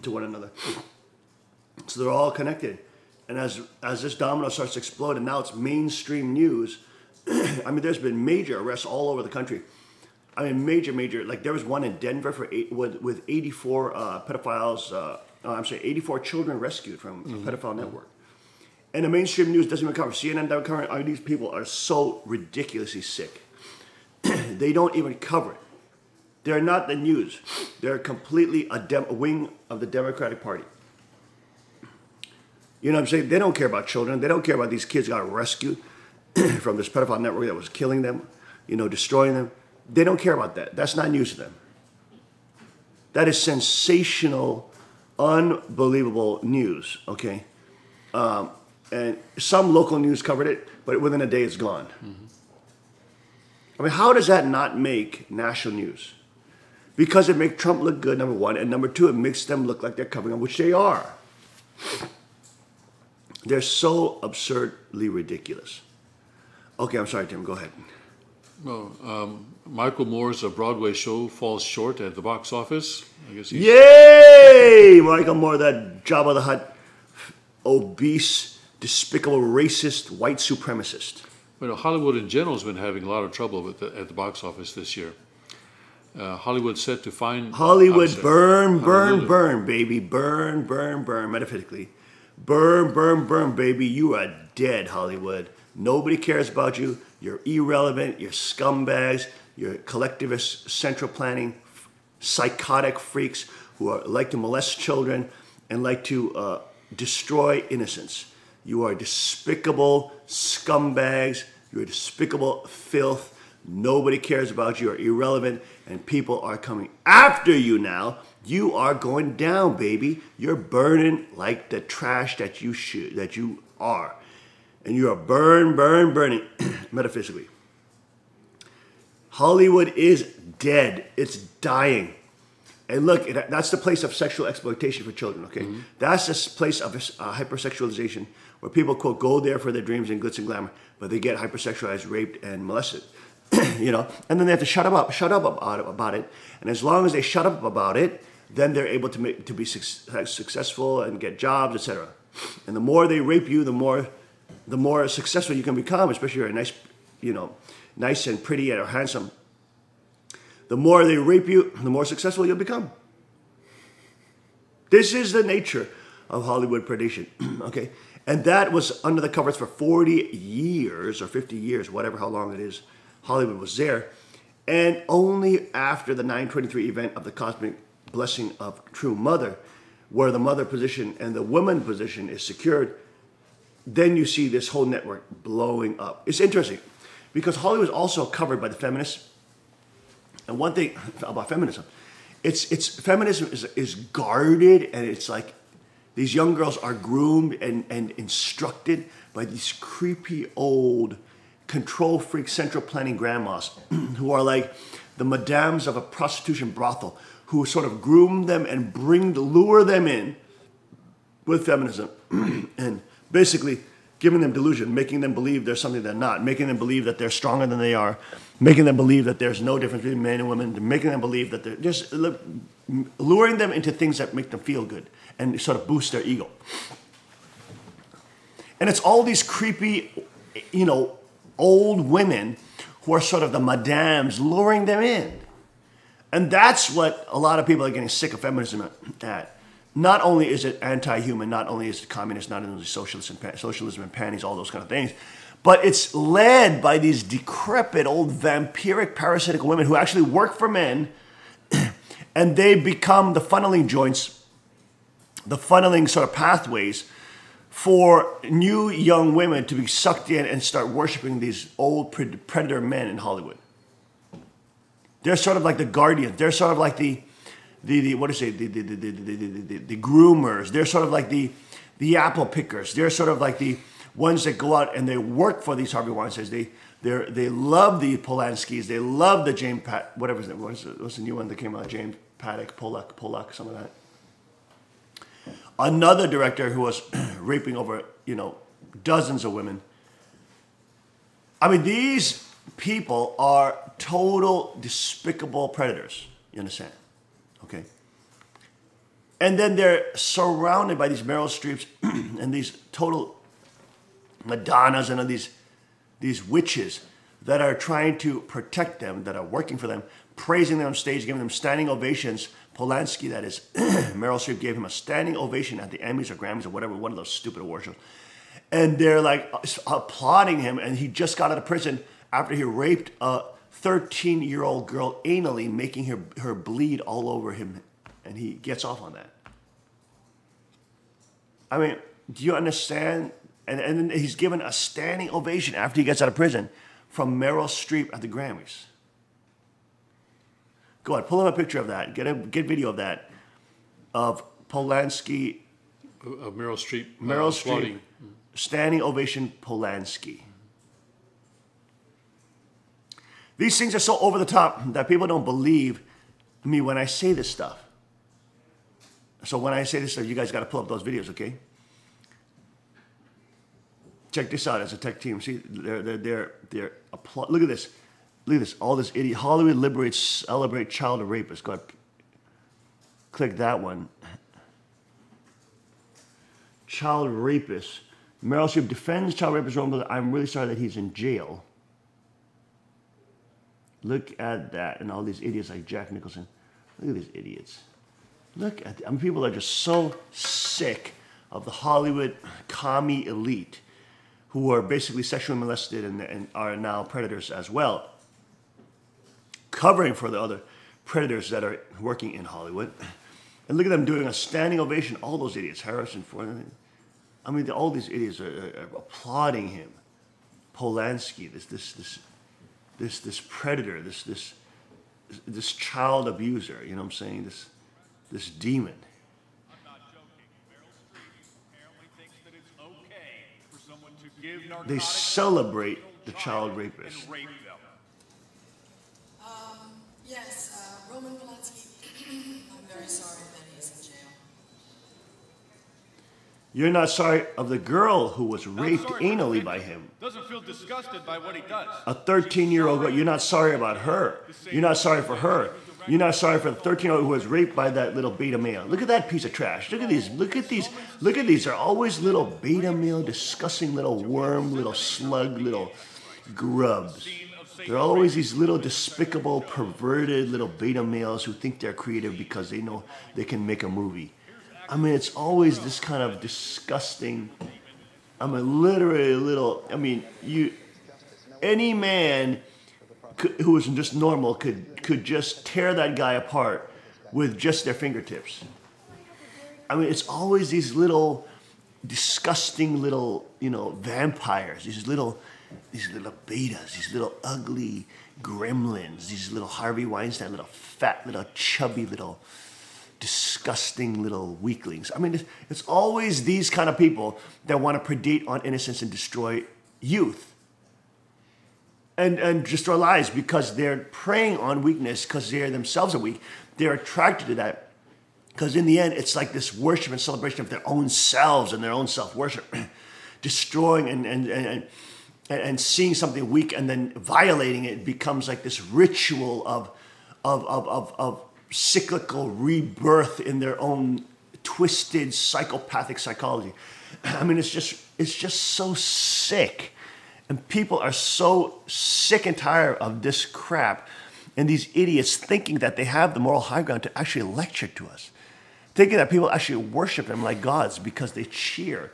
to one another. So they're all connected. And as this domino starts to explode, and now it's mainstream news, I mean, there's been major arrests all over the country. I mean, major. Like there was one in Denver with 84 pedophiles. 84 children rescued from a pedophile network. And the mainstream news doesn't even cover. CNN doesn't cover it. I mean, these people are so ridiculously sick. They don't even cover it. They're not the news. They're completely a wing of the Democratic Party. You know what I'm saying? They don't care about children. They don't care about these kids got rescued from this pedophile network that was killing them, destroying them. They don't care about that. That's not news to them. That is sensational, unbelievable news, okay? And some local news covered it, but within a day it's gone. I mean, how does that not make national news? Because it makes Trump look good, number one, and number two, it makes them look like they're covering up, which they are. They're so absurdly ridiculous. Okay, I'm sorry, Tim, go ahead. Well, Michael Moore's Broadway show falls short at the box office. I guess he's... Yay! Michael Moore, that Jabba the Hutt, obese, despicable, racist, white supremacist. Well, Hollywood in general has been having a lot of trouble at the box office this year. Hollywood's set to find... Hollywood, burn, baby. Burn, metaphysically. Burn, baby. You are dead, Hollywood. Nobody cares about you. You're irrelevant. You're scumbags. You're collectivist, central planning, psychotic freaks who like to molest children and like to destroy innocence. You are despicable scumbags. You are despicable filth. Nobody cares about you. You're irrelevant, and people are coming after you now. You are going down, baby. You're burning like the trash that you are. And you are burning metaphysically. Hollywood is dead. It's dying. And look, that's the place of sexual exploitation for children, okay? That's this place of hypersexualization where people, quote, go there for their dreams and glitz and glamour, but they get hypersexualized, raped, and molested, And then they have to shut up about it. And as long as they shut up about it, then they're able to be successful and get jobs, etc. And the more they rape you, the more successful you can become, especially if you're nice and pretty or handsome. The more they rape you, the more successful you'll become. This is the nature of Hollywood predation, okay? And that was under the covers for 40 years or 50 years, whatever, how long it is. Hollywood was there. And only after the 9/23 event of the cosmic blessing of True Mother, where the mother position and the woman position is secured, then you see this whole network blowing up. It's interesting because Hollywood is also covered by the feminists. And one thing about feminism, feminism is guarded, and it's like these young girls are groomed and instructed by these creepy old control freak central planning grandmas who are like the madames of a prostitution brothel who sort of groom them and lure them in with feminism and basically giving them delusion, making them believe there's something they're not, making them believe that they're stronger than they are, making them believe that there's no difference between men and women, making them believe that they're just luring them into things that make them feel good and sort of boost their ego. And it's all these creepy, old women who are sort of the madames luring them in. And that's what a lot of people are getting sick of feminism at. Not only is it anti-human, not only is it communist, not only is it socialism and panties, all those kind of things, but it's led by these decrepit old vampiric parasitic women who actually work for men and they become the funneling joints the funneling sort of pathways for new young women to be sucked in and start worshiping these old predator men in Hollywood. They're sort of like the guardians. They're sort of like the what do you say, the groomers. They're sort of like the apple pickers. They're sort of like the ones that go out and they work for these Harvey Weinsteins. They love the Polanskis. They love the James whatever his name was. What's the new one that came out? James Paddock, Polak, some of that. Another director who was raping over, dozens of women. I mean, these people are total despicable predators. You understand? Okay. And then they're surrounded by these Meryl Streeps and these total Madonnas and these witches that are trying to protect them, that are working for them, praising them on stage, giving them standing ovations. Polanski, that is, Meryl Streep gave him a standing ovation at the Emmys or Grammys or whatever, one of those stupid award shows. And they're like applauding him, and he just got out of prison after he raped a 13-year-old girl anally, making her bleed all over him, and he gets off on that. I mean, do you understand? And then he's given a standing ovation after he gets out of prison from Meryl Streep at the Grammys. Go ahead, pull up a picture of that. Get video of that, of Polanski. Of Meryl Streep. Meryl Streep, applauding. standing ovation Polanski. These things are so over the top that people don't believe me when I say this stuff. So when I say this stuff, you guys got to pull up those videos, okay? Check this out as a tech team. See, they're look at this. Look at this. All this idiot. Hollywood celebrate child rapists. Go ahead. Click that one. Child rapist. Meryl Streep defends child rapist wrong, but I'm really sorry that he's in jail. Look at that. And all these idiots like Jack Nicholson. Look at these idiots. Look at people are just so sick of the Hollywood commie elite who are basically sexually molested and are now predators as well, covering for the other predators that are working in Hollywood. And look at them doing a standing ovation, all those idiots, Harrison Ford. I mean, all these idiots are applauding him. Polanski, this predator, this child abuser, you know what I'm saying? This demon. I'm not joking. Meryl Streep apparently thinks that it's okay for someone to give narcotics. They celebrate the child rapist. And rape them. Yes, Roman Polanski. I'm very sorry that he's in jail. You're not sorry of the girl who was Not raped sorry for the anally victim. by him. Doesn't feel disgusted by what he does. A 13-year-old girl. You're not sorry about her. You're not sorry for her. You're not sorry for the 13-year-old who was raped by that little beta male. Look at that piece of trash. Look at these. Look at these. Look at these. They're always little beta male, disgusting little worm, little slug, little grubs. They're always these little despicable, perverted little beta males who think they're creative because they know they can make a movie. I mean, it's always this kind of disgusting. I mean, literally little. I mean, any man who was just normal could just tear that guy apart with just their fingertips. I mean, it's always these little disgusting little, vampires, these little betas, these little ugly gremlins, these little Harvey Weinstein, little fat, little chubby, little disgusting little weaklings. I mean, it's always these kind of people that want to predate on innocence and destroy youth. And destroy lives because they're preying on weakness because they themselves are weak. They're attracted to that because in the end, it's like this worship and celebration of their own selves and their own self-worship, destroying and seeing something weak and then violating it becomes like this ritual of cyclical rebirth in their own twisted psychopathic psychology. I mean, it's just so sick. And people are so sick and tired of this crap and these idiots thinking that they have the moral high ground to actually lecture to us. Thinking that people actually worship them like gods because they cheer,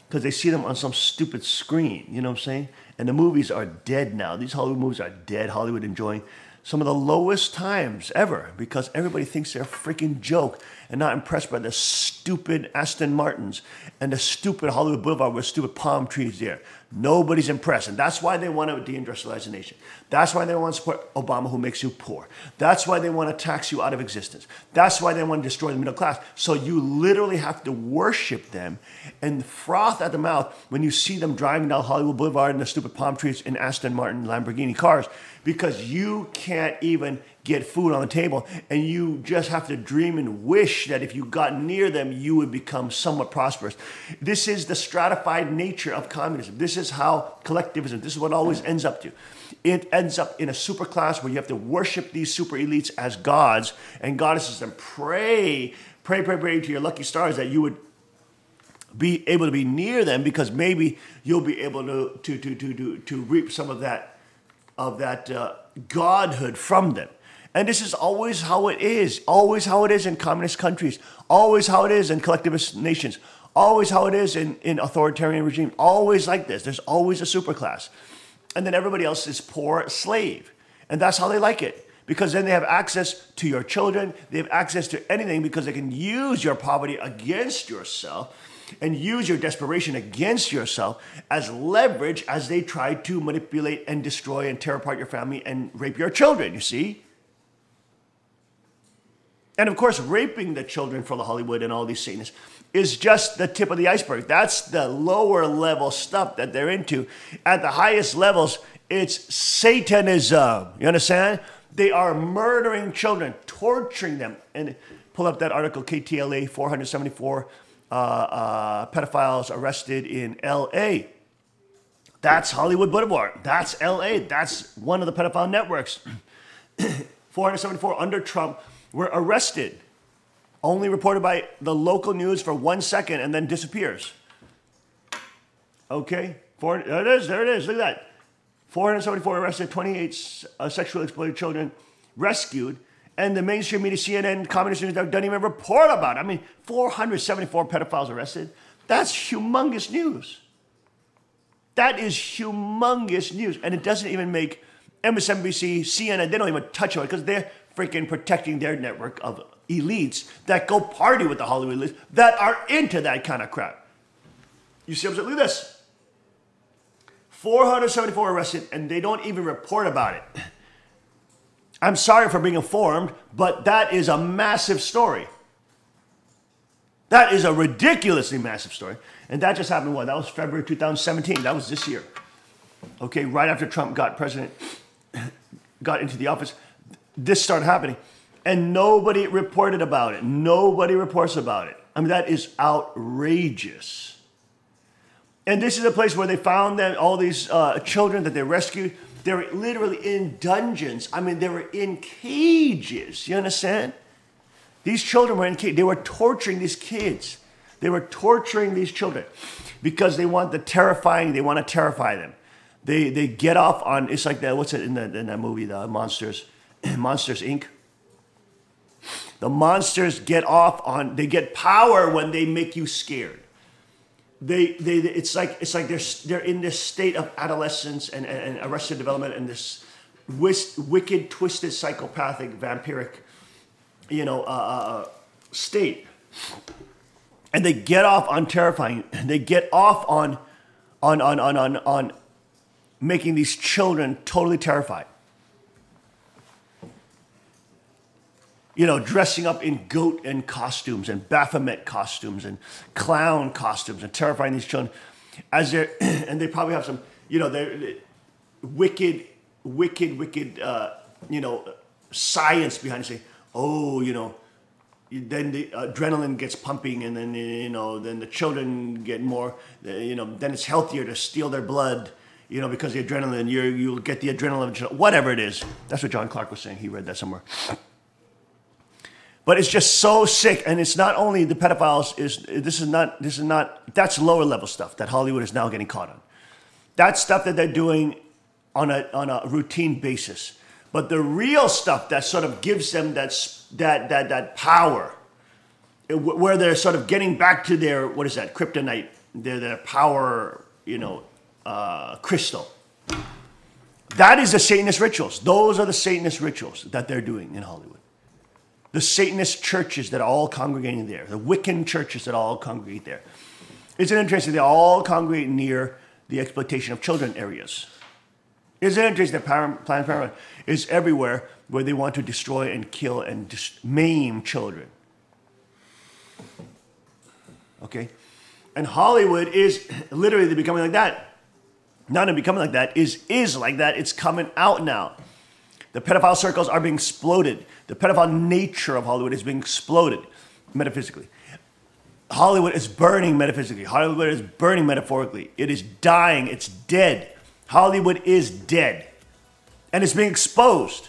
because they see them on some stupid screen, you know what I'm saying? And the movies are dead now. These Hollywood movies are dead. Hollywood enjoying some of the lowest times ever because everybody thinks they're a freaking joke and not impressed by the stupid Aston Martins and the stupid Hollywood Boulevard with stupid palm trees there. Nobody's impressed. And that's why they want to deindustrialize the nation. That's why they want to support Obama, who makes you poor. That's why they want to tax you out of existence. That's why they want to destroy the middle class. So you literally have to worship them and froth at the mouth when you see them driving down Hollywood Boulevard in the stupid palm trees in Aston Martin Lamborghini cars because you can't even get food on the table and you just have to dream and wish that if you got near them, you would become somewhat prosperous. This is the stratified nature of communism. This is how collectivism, this is what it always ends up to. It ends up in a super class where you have to worship these super elites as gods and goddesses and pray to your lucky stars that you would be able to be near them because maybe you'll be able to reap some of that godhood from them. And this is always how it is in communist countries, always how it is in collectivist nations, always how it is in authoritarian regimes, always like this. There's always a superclass. And then everybody else is poor slave. And that's how they like it. Because then they have access to your children, they have access to anything because they can use your poverty against yourself and use your desperation against yourself as leverage as they try to manipulate and destroy and tear apart your family and rape your children, you see? And of course, raping the children for the Hollywood and all these Satanists is just the tip of the iceberg. That's the lower level stuff that they're into. At the highest levels, it's Satanism. You understand? They are murdering children, torturing them. And pull up that article, KTLA, 474 pedophiles arrested in L.A. That's Hollywood Boulevard. That's L.A. That's one of the pedophile networks. 474 under Trump were arrested. Only reported by the local news for 1 second and then disappears. Okay, there it is, look at that. 474 arrested, 28 sexually exploited children rescued, and the mainstream media, CNN, Communist News, doesn't even report about it. I mean, 474 pedophiles arrested. That's humongous news. That is humongous news, and it doesn't even make MSNBC, CNN, they don't even touch on it because they're freaking protecting their network of elites that go party with the Hollywood elites that are into that kind of crap. You see what I'm saying? Look at this. 474 arrested, and they don't even report about it. I'm sorry for being informed, but that is a massive story. That is a ridiculously massive story. And that just happened, what? That was February 2017. That was this year. Okay, right after Trump got into the office, this started happening. And nobody reported about it. Nobody reports about it. I mean, that is outrageous. And this is a place where they found that all these children that they rescued, they were literally in dungeons. I mean, they were in cages. You understand? These children were in cages. They were torturing these kids. They were torturing these children because they want to terrify them. They get off on, it's like that, what's it in that movie, the Monsters, Monsters, Inc.? The monsters get off on, they get power when they make you scared. It's like they're in this state of adolescence and arrested development and this wicked, twisted, psychopathic, vampiric, state. And they get off on terrifying. They get off on making these children totally terrified. Dressing up in goat and costumes and Baphomet costumes and clown costumes and terrifying these children and they probably have some, they're wicked, science behind it. Say, then the adrenaline gets pumping and then, then the children get more, then it's healthier to steal their blood, because the adrenaline, you'll get the adrenaline, whatever it is. That's what John Clark was saying. He read that somewhere. But it's just so sick, and it's not only the pedophiles. This is not. That's lower level stuff that Hollywood is now getting caught on. That's stuff that they're doing on a routine basis. But the real stuff that sort of gives them that power, where they're sort of getting back to their kryptonite, their power, crystal. That is the Satanist rituals. Those are the Satanist rituals that they're doing in Hollywood. The Satanist churches that are all congregating there. The Wiccan churches that all congregate there. Isn't it interesting? They all congregate near the exploitation of children areas. Isn't it interesting that Planned Parenthood is everywhere where they want to destroy and kill and maim children? Okay? And Hollywood is literally becoming like that. Not in becoming like that, is like that. It's coming out now. The pedophile circles are being exploded. The pedophile nature of Hollywood is being exploded metaphysically. Hollywood is burning metaphysically. Hollywood is burning metaphorically. It is dying. It's dead. Hollywood is dead. And it's being exposed.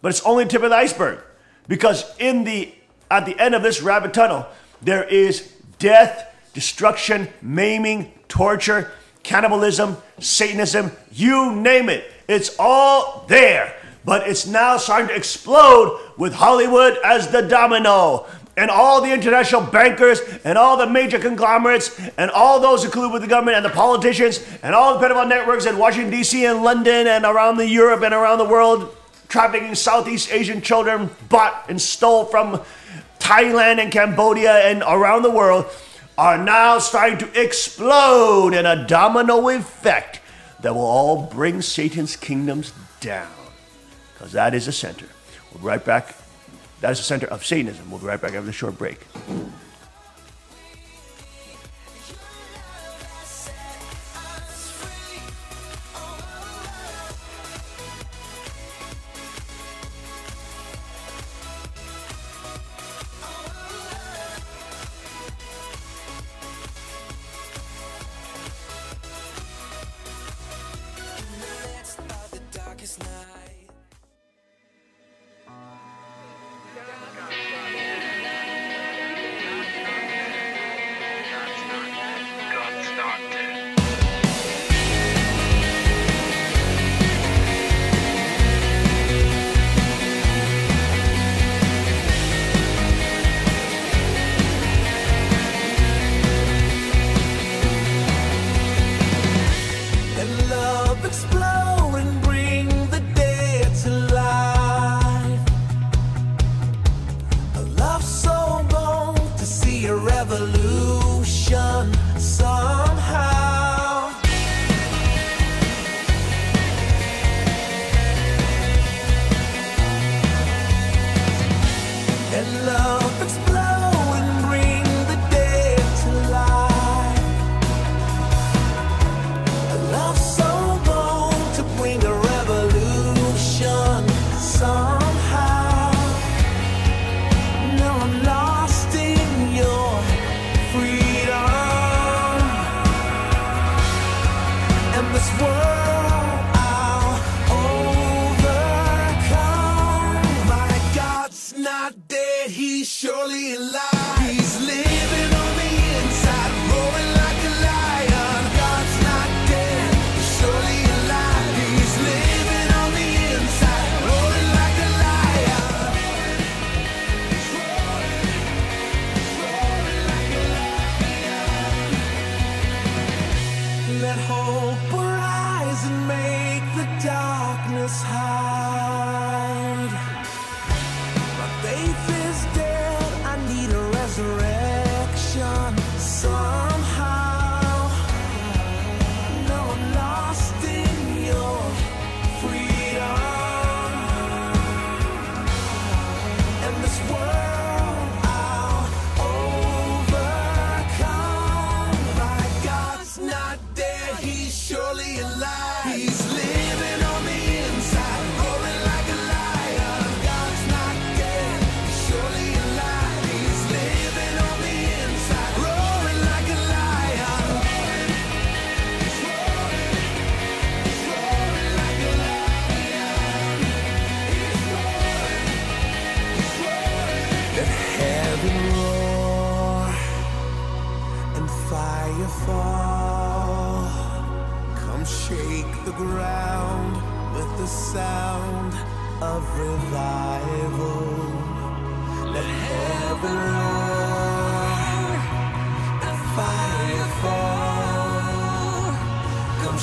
But it's only the tip of the iceberg. Because at the end of this rabbit tunnel, there is death, destruction, maiming, torture, cannibalism, Satanism, you name it. It's all there. But it's now starting to explode with Hollywood as the domino. And all the international bankers and all the major conglomerates and all those who collude with the government and the politicians and all the pedophile networks in Washington, D.C. and London and around the Europe and around the world, trafficking Southeast Asian children, bought and stole from Thailand and Cambodia and around the world, are now starting to explode in a domino effect that will all bring Satan's kingdoms down. Because that is the center. We'll be right back. That is the center of Satanism. We'll be right back after the short break.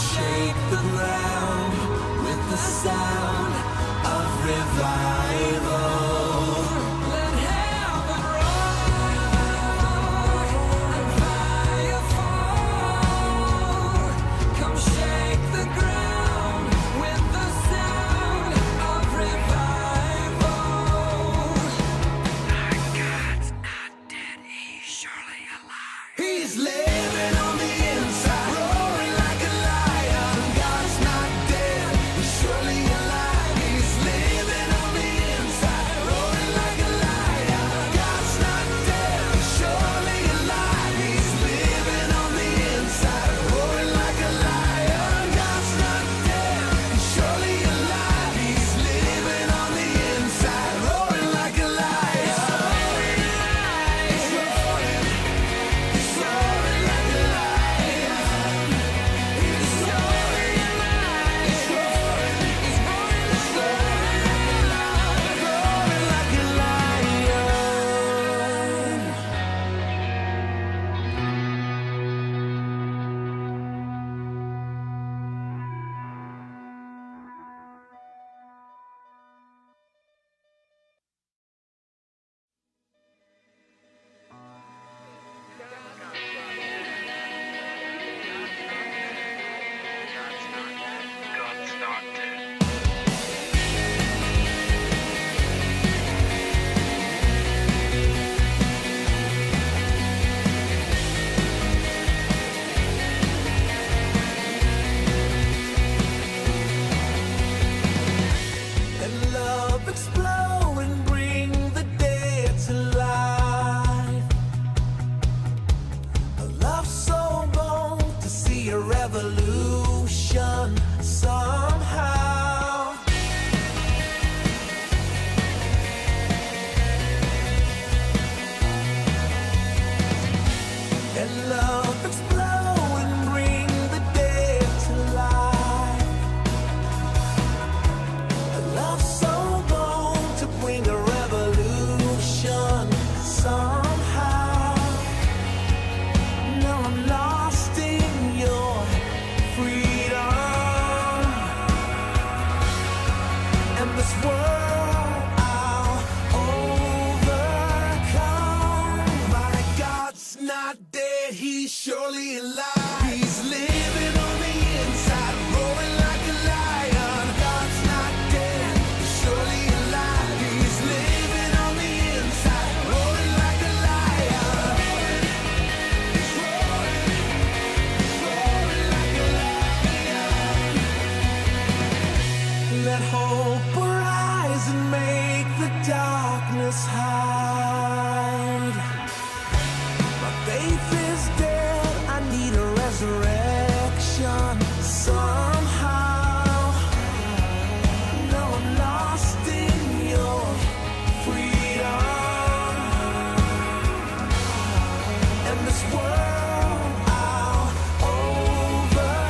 Shake the ground with the living on the inside, roaring like a lion. God's not dead, he's surely alive. He's living on the inside, roaring like a lion. God's not dead, he's surely alive. He's living on the inside, roaring like a lion. God's not dead, he's surely alive. He's living on the inside, roaring like a lion. And love explode and bring the dead to life. A love so bold to see a revolution somehow. And love explode and bring the dead to life. A love so bold to bring a revolution somehow. Now I'm lost in your freedom, and this world I'll overcome. My God's not dead, he's surely alive. He's living on the inside, roaring like a lion. God's not dead, he's surely alive. He's living on the inside, roaring like a lion. He's roaring like a lion. Let hope arise and make the darkness hide. My faith is dead, I need a resurrection somehow. Now I'm lost in your freedom, and this world I'll overcome.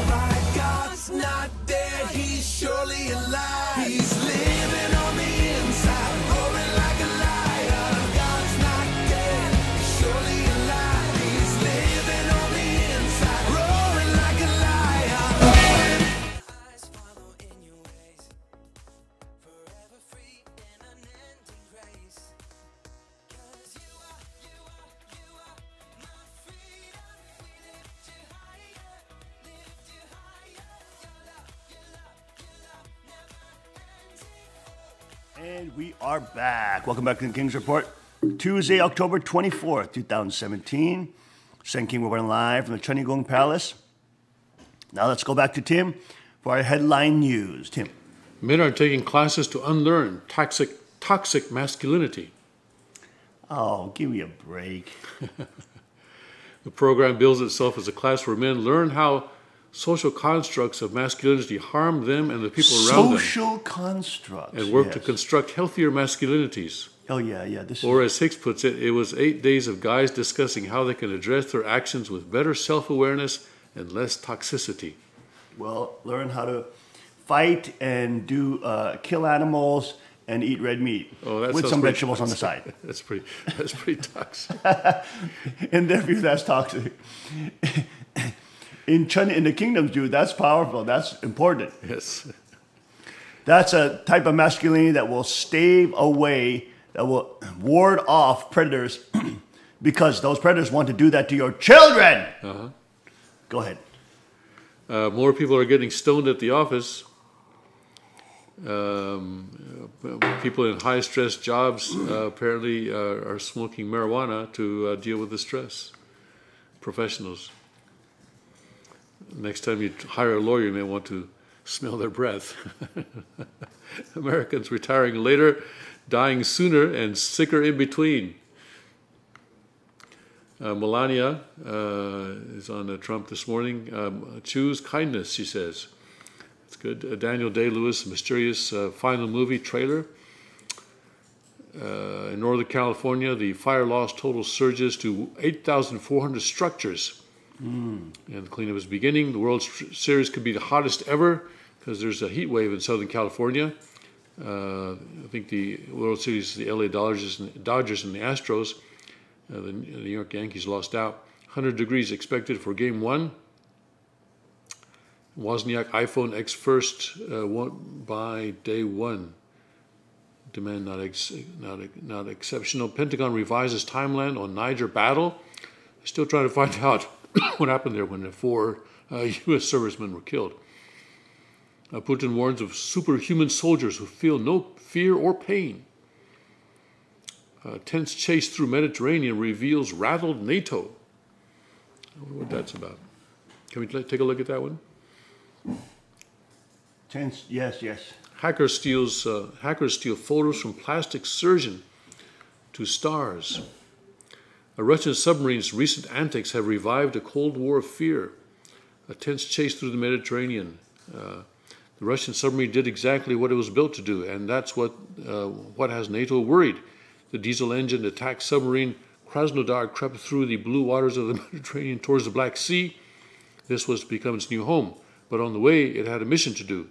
My God's not dead, he's surely alive. He's living on the inside, roaring like a lion. God's not dead, he's surely alive. He's living on the inside, roaring like a lion. Eyes follow in your ways, forever free in unending grace. 'Cause you are my freedom. We lift you higher, lift you higher. Your love never ending. And we are back. Welcome back to the King's Report. Tuesday, October 24th, 2017. Sen King reporting live from the Chunigong Palace. Now let's go back to Tim for our headline news. Tim. Men are taking classes to unlearn toxic masculinity. Oh, give me a break. The program bills itself as a class where men learn how social constructs of masculinity harm them and the people around them, Social constructs. and work to yes. construct healthier masculinities. Oh, yeah. This Or is, as Hicks puts it, it was 8 days of guys discussing how they can address their actions with better self-awareness and less toxicity. well, learn how to fight and do kill animals and eat red meat Oh, that with sounds some pretty vegetables on the toxic. side. That's pretty toxic. In their view, that's toxic. In the kingdoms, dude, that's powerful. That's important. Yes. That's a type of masculinity that will stave away, that will ward off predators because those predators want to do that to your children. Uh-huh. Go ahead. More people are getting stoned at the office. People in high-stress jobs apparently are smoking marijuana to deal with the stress. Professionals. Next time you hire a lawyer, you may want to smell their breath. Americans retiring later, dying sooner, and sicker in between. Melania is on Trump this morning. Choose kindness, she says. It's good. Daniel Day-Lewis, mysterious final movie trailer. In Northern California, the fire loss total surges to 8,400 structures. And the cleanup is beginning. The World Series could be the hottest ever because there's a heat wave in Southern California. I think the World Series, the LA Dodgers and the Astros. The New York Yankees lost out. 100 degrees expected for Game 1. Wozniak iPhone X first by day 1. Demand not exceptional. Pentagon revises timeline on Niger battle. Still trying to find out what happened there when the 4 U.S. servicemen were killed. Putin warns of superhuman soldiers who feel no fear or pain. Tense chase through Mediterranean reveals rattled NATO. I wonder what that's about. Can we take a look at that one? Tense, yes. Hackers steal photos from plastic surgeon to stars. A Russian submarine's recent antics have revived a Cold War of fear. A tense chase through the Mediterranean. The Russian submarine did exactly what it was built to do, and that's what has NATO worried. The diesel engine attack submarine Krasnodar crept through the blue waters of the Mediterranean towards the Black Sea. This was to become its new home, but on the way it had a mission to do.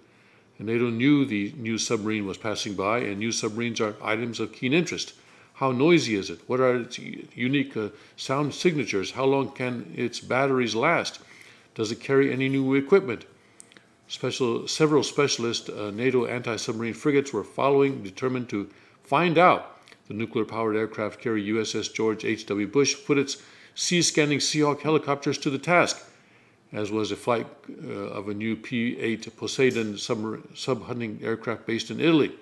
And NATO knew the new submarine was passing by, and new submarines are items of keen interest. How noisy is it? What are its unique sound signatures? How long can its batteries last? Does it carry any new equipment? Several specialist NATO anti-submarine frigates were following, determined to find out. The nuclear-powered aircraft carrier USS George H.W. Bush put its sea-scanning Seahawk helicopters to the task, as was a flight of a new P-8 Poseidon subhunting aircraft based in Italy.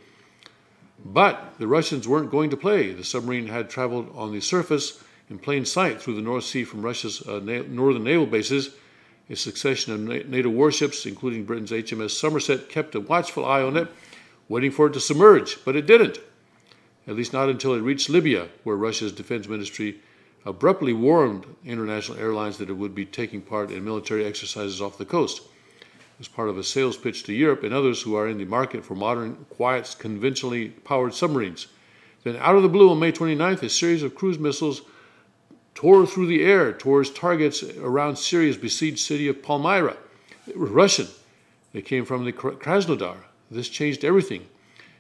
But the Russians weren't going to play. The submarine had traveled on the surface in plain sight through the North Sea from Russia's northern naval bases. A succession of NATO warships, including Britain's HMS Somerset, kept a watchful eye on it, waiting for it to submerge, but it didn't. At least not until it reached Libya, where Russia's defense ministry abruptly warned international airlines that it would be taking part in military exercises off the coast. It was part of a sales pitch to Europe and others who are in the market for modern, quiet, conventionally powered submarines. Then out of the blue on May 29th, a series of cruise missiles tore through the air towards targets around Syria's besieged city of Palmyra. They were Russian. They came from the Krasnodar. This changed everything.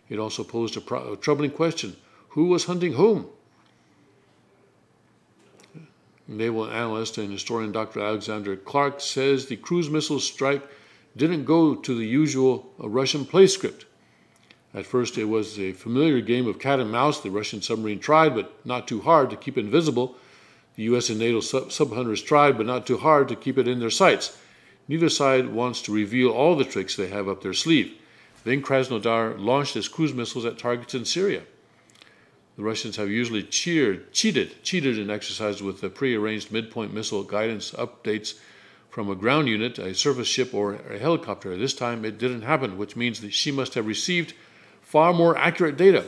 It also posed a troubling question. Who was hunting whom? Naval analyst and historian Dr. Alexander Clark says the cruise missile strike didn't go to the usual Russian play script. At first, it was a familiar game of cat and mouse. The Russian submarine tried, but not too hard, to keep it invisible. The U.S. and NATO subhunters tried, but not too hard, to keep it in their sights. Neither side wants to reveal all the tricks they have up their sleeve. Then Krasnodar launched its cruise missiles at targets in Syria. The Russians have usually cheated in exercises with the prearranged midpoint missile guidance updates from a ground unit, a surface ship, or a helicopter. This time it didn't happen, which means that she must have received far more accurate data.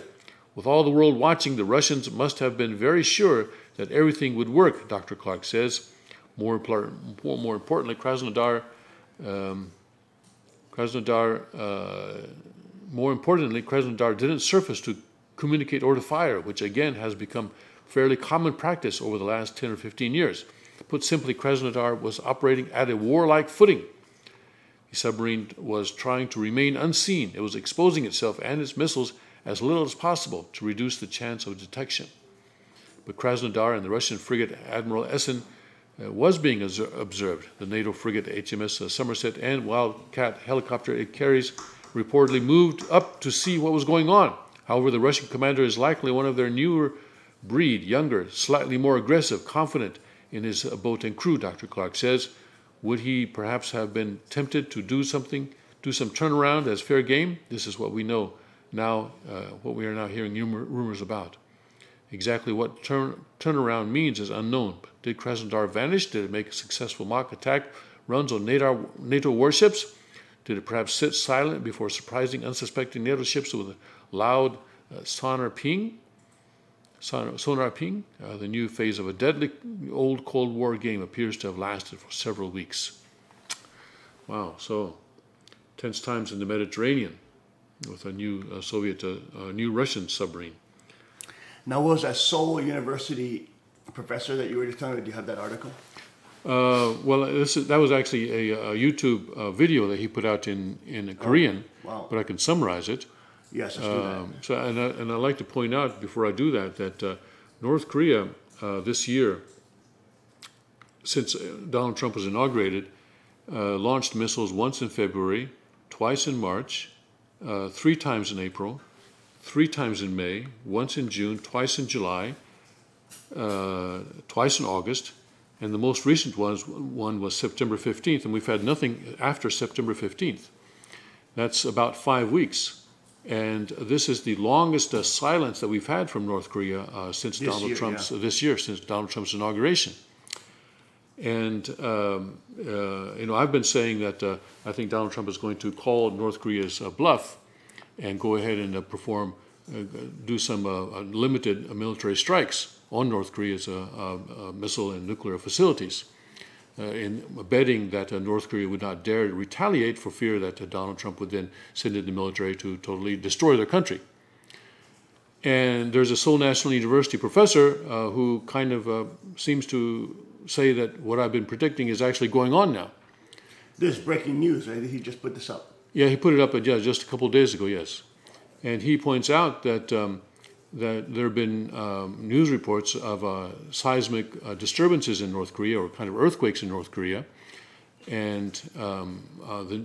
With all the world watching, the Russians must have been very sure that everything would work, Dr. Clark says. More importantly, Krasnodar didn't surface to communicate or to fire, which again has become fairly common practice over the last 10 or 15 years. Put simply, Krasnodar was operating at a warlike footing. The submarine was trying to remain unseen. It was exposing itself and its missiles as little as possible to reduce the chance of detection. But Krasnodar and the Russian frigate Admiral Essen was being observed. The NATO frigate HMS Somerset and Wildcat helicopter it carries reportedly moved up to see what was going on. However, the Russian commander is likely one of their newer breed, younger, slightly more aggressive, confident in his boat and crew, Dr. Clark says. Would he perhaps have been tempted to do something do some turnaround as fair game? This is what we know now, what we are now hearing rumors about. Exactly what turnaround means is unknown. Did Krasnodar vanish? Did it make a successful mock attack runs on NATO warships? Did it perhaps sit silent before surprising unsuspecting NATO ships with a loud sonar ping? The new phase of a deadly old Cold War game appears to have lasted for several weeks. Wow, so tense times in the Mediterranean with a new new Russian submarine. Now, was that Seoul University professor that you were just telling me? Do you have that article? Well, that was actually a YouTube video that he put out in Korean, wow. But I can summarize it. Yes, let's do that. So, and I'd like to point out before I do that North Korea this year, since Donald Trump was inaugurated, launched missiles once in February, twice in March, 3 times in April, 3 times in May, once in June, twice in July, twice in August, and the most recent one was September 15th, and we've had nothing after September 15th. That's about 5 weeks. And this is the longest silence that we've had from North Korea since Donald Trump's inauguration. And I've been saying that I think Donald Trump is going to call North Korea's bluff and go ahead and do some limited military strikes on North Korea's missile and nuclear facilities, in betting that North Korea would not dare to retaliate for fear that Donald Trump would then send in the military to totally destroy their country. And there's a Seoul National University professor who kind of seems to say that what I've been predicting is actually going on now. This is breaking news, right? He just put this up. Yeah, he put it up just a couple of days ago, yes. And he points out that that there have been news reports of seismic disturbances in North Korea, or kind of earthquakes in North Korea. And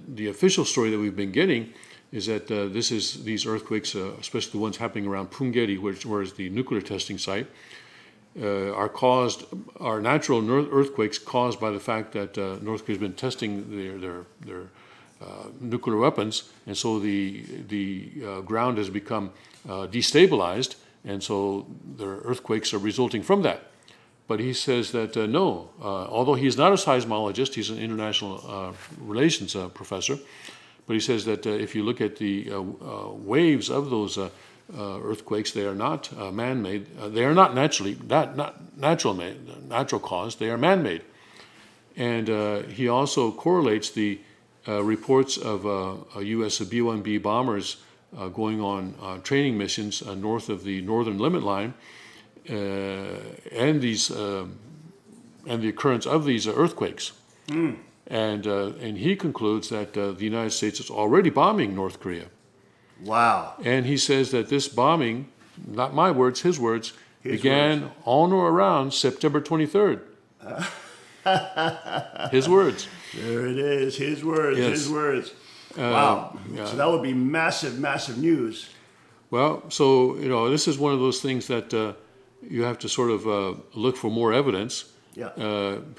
the official story that we've been getting is that these earthquakes, especially the ones happening around Punggye, where is the nuclear testing site, are natural earthquakes caused by the fact that North Korea has been testing their nuclear weapons, and so the ground has become destabilized, and so the earthquakes are resulting from that. But he says that no, although he's not a seismologist, he's an international relations professor, but he says that if you look at the waves of those earthquakes, they are not man-made. They are not natural caused. They are man-made. And he also correlates the reports of U.S. B-1B bombers going on training missions north of the northern limit line, and the occurrence of these earthquakes. Mm. And he concludes that the United States is already bombing North Korea. Wow. And he says that this bombing, not my words, his words, began on or around September 23rd. His words. There it is. His words. Yes. His words. Wow. Yeah. So that would be massive, massive news. Well, so, this is one of those things that you have to sort of look for more evidence. Yeah.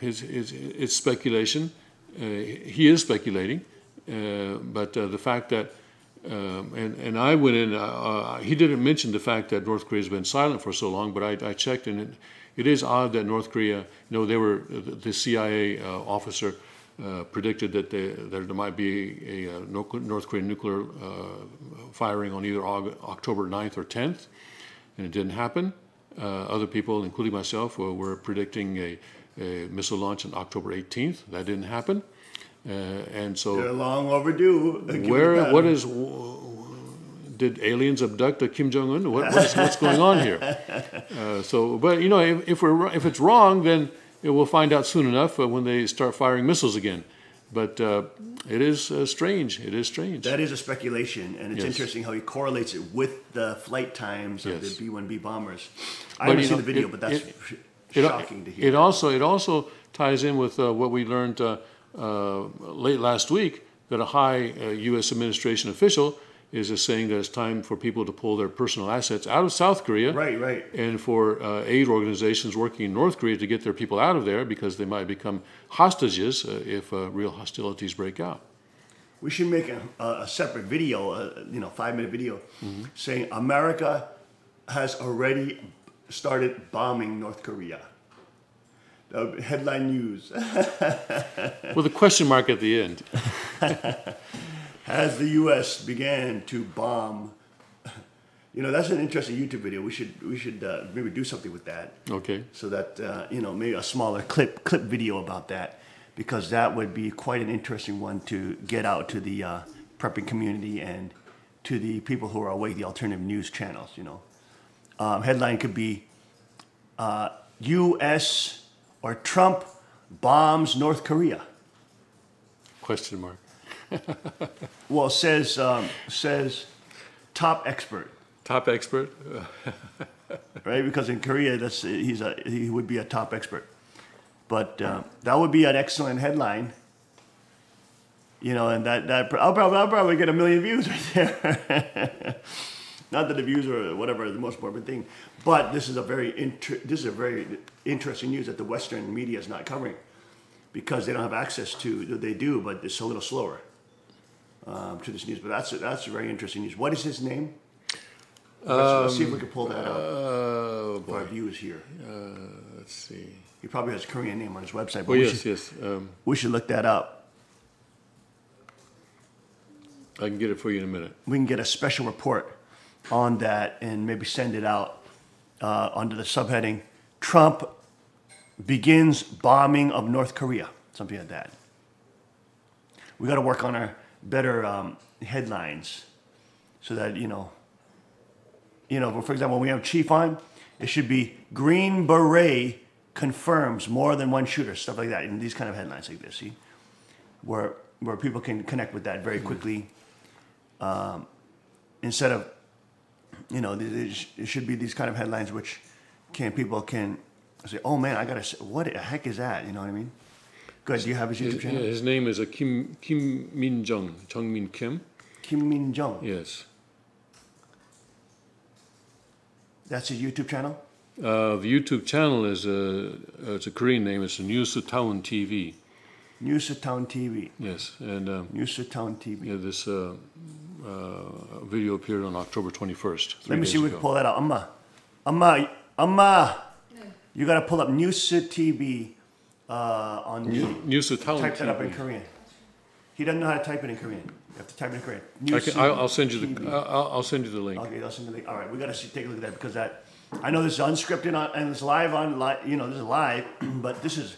It's speculation. He is speculating. But the fact that, and I went in, he didn't mention the fact that North Korea has been silent for so long, but I checked, and it is odd that North Korea, the CIA officer predicted that there might be a North Korean nuclear firing on either October 9th or 10th, and it didn't happen. Other people, including myself, were predicting a missile launch on October 18th. That didn't happen. And so they're long overdue. Did aliens abduct Kim Jong-un? What's going on here? But if it's wrong, then we'll find out soon enough when they start firing missiles again. But it is strange. It is strange. That is a speculation, and it's interesting how he correlates it with the flight times of the B-1B bombers. I haven't seen the video, but that's shocking to hear. It also ties in with what we learned late last week, that a high U.S. administration official is saying that it's time for people to pull their personal assets out of South Korea. Right. And for aid organizations working in North Korea to get their people out of there, because they might become hostages if real hostilities break out. We should make a separate video, 5-minute video, saying America has already started bombing North Korea. Headline news. With a question mark at the end. As the U.S. began to bomb, that's an interesting YouTube video. We should maybe do something with that. Okay. So that maybe a smaller clip video about that, because that would be quite an interesting one to get out to the prepping community and to the people who are awake, the alternative news channels. Headline could be U.S. or Trump bombs North Korea. Question mark. Well, says top expert. Top expert. Right, because in Korea, he would be a top expert. But that would be an excellent headline. And that I'll probably get 1 million views right there. Not that the views are whatever the most important thing, but this is a very interesting news that the Western media is not covering, because they don't have access to. They do, but it's a little slower to this news. But that's very interesting news. What is his name? Let's see if we can pull that up for our viewers here. Let's see. He probably has a Korean name on his website. But yes. We should look that up. I can get it for you in a minute. We can get a special report on that and maybe send it out under the subheading, Trump begins bombing of North Korea, something like that. We got to work on our better headlines so that, for example, when we have Chief on, it should be Green Beret confirms more than one shooter, stuff like that, and these kind of headlines like this, see? Where people can connect with that very quickly. Instead of, it should be these kind of headlines which people can say, oh man, what the heck is that? You know what I mean? Good. Do you have his YouTube channel? His name is Kim Min Jung, Jungmin Kim. Kim Min Jung. Yes. That's his YouTube channel? The YouTube channel is it's a Korean name. It's Newstown TV. Newstown TV. Yes, and Newstown TV. Yeah, this video appeared on October 21st. Let me see if we can pull that out. Amma, you got to pull up News TV on the. Newstown Type TV. that up in Korean. He doesn't know how to type it in Korean. You have to type it in Korean. I'll send you the. I'll send you the link. Okay, I'll send you the link. All right, we got to take a look at that, because I know this is unscripted and it's live this is live, but this is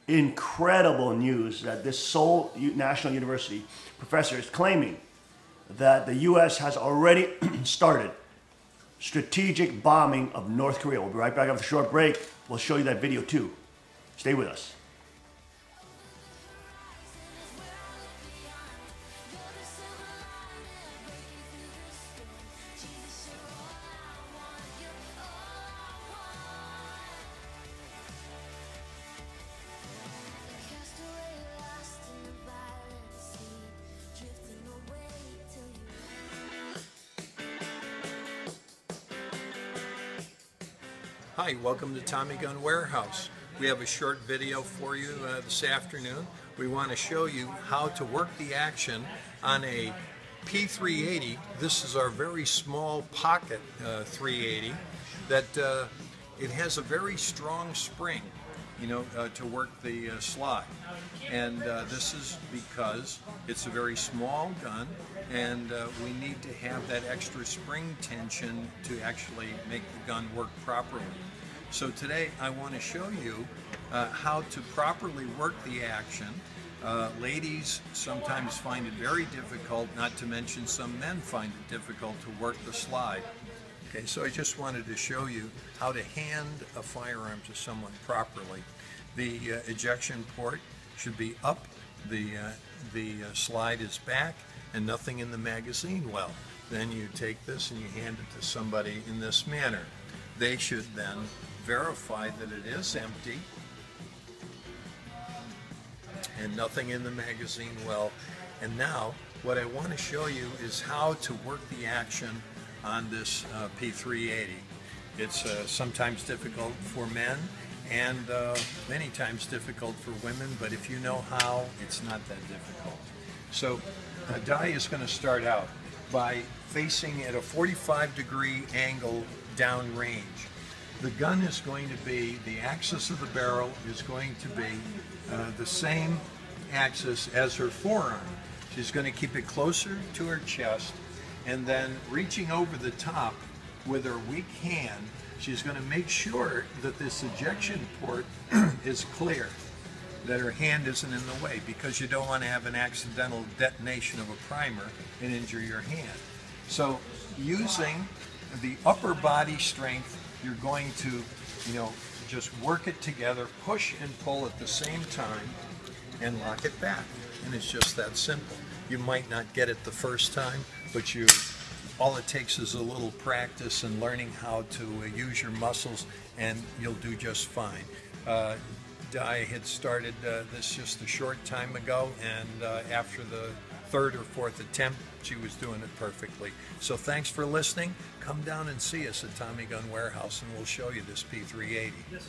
incredible news that this Seoul National University professor is claiming that the U.S. has already started strategic bombing of North Korea. We'll be right back after a short break. We'll show you that video too. Stay with us. Hi, welcome to Tommy Gun Warehouse. We have a short video for you this afternoon. We want to show you how to work the action on a P380. This is our very small pocket 380 that it has a very strong spring, to work the slide. And this is because it's a very small gun, and we need to have that extra spring tension to actually make the gun work properly. So today I want to show you how to properly work the action. Ladies sometimes find it very difficult, not to mention some men find it difficult to work the slide. Okay, so I just wanted to show you how to hand a firearm to someone properly. The ejection port should be up, the slide is back, and nothing in the magazine well. Then you take this and you hand it to somebody in this manner. They should then verify that it is empty and nothing in the magazine well. And now what I want to show you is how to work the action on this P380. It's sometimes difficult for men and many times difficult for women, but if you know how, it's not that difficult. So Dai is going to start out by facing at a 45-degree angle downrange. The gun is going to be, the axis of the barrel is going to be the same axis as her forearm. She's going to keep it closer to her chest, and then reaching over the top with her weak hand, she's going to make sure that this ejection port is clear, that her hand isn't in the way, because you don't want to have an accidental detonation of a primer and injure your hand. So using the upper body strength, you're going to, just work it together, push and pull at the same time, and lock it back. And it's just that simple. You might not get it the first time, but all it takes is a little practice and learning how to use your muscles, and you'll do just fine. Dai had started this just a short time ago, and after the third or fourth attempt, she was doing it perfectly. So thanks for listening. Come down and see us at Tommy Gun Warehouse, and we'll show you this P380. Yes, sir.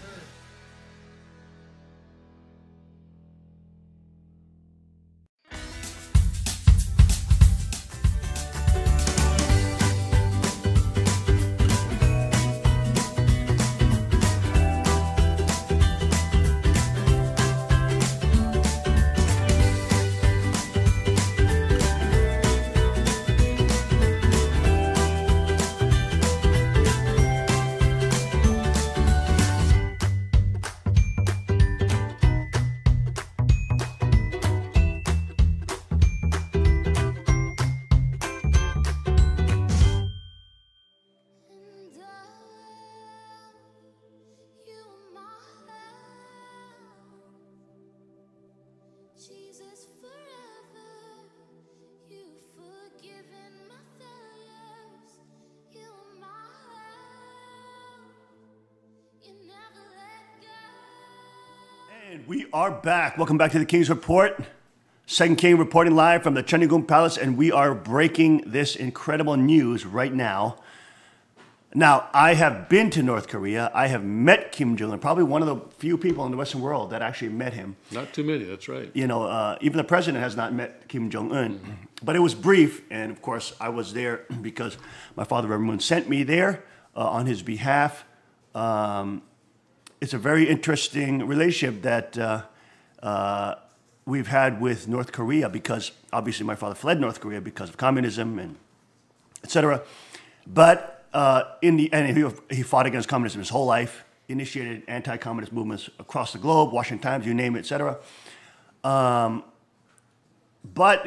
Jesus, forever, you've forgiven my failures. You are my help. You never let go. And we are back. Welcome back to the King's Report. Second King reporting live from the Cheonryung Palace, and we are breaking this incredible news right now. Now, I have been to North Korea. I have met Kim Jong-un, probably one of the few people in the Western world that actually met him. Not too many, that's right. Even the president has not met Kim Jong-un. But it was brief, and of course, I was there because my father, Reverend Moon, sent me there on his behalf. It's a very interesting relationship that we've had with North Korea, because obviously my father fled North Korea because of communism and etc. But he fought against communism his whole life, initiated anti-communist movements across the globe, Washington Times, you name it, etc. But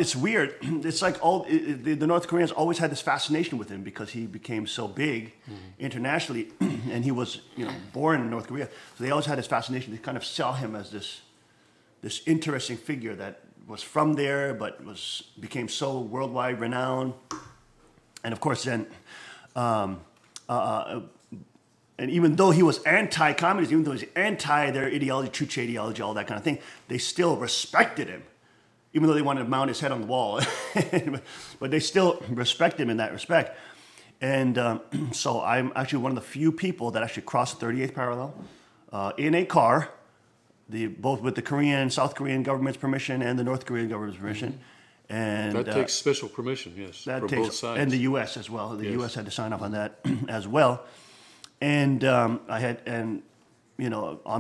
it's weird. It's like the North Koreans always had this fascination with him because he became so big internationally, and he was born in North Korea. So they always had this fascination. They kind of saw him as this interesting figure that was from there, but became so worldwide renowned. And of course, then. And even though he was anti-communist, even though he was anti their ideology, Chuche ideology, all that kind of thing, they still respected him, even though they wanted to mount his head on the wall. But they still respect him in that respect. And so I'm actually one of the few people that actually crossed the 38th parallel in a car, both with the Korean, South Korean government's permission and the North Korean government's permission. And that takes special permission, yes, for both sides. And the U.S. as well. The U.S. had to sign off on that as well. And on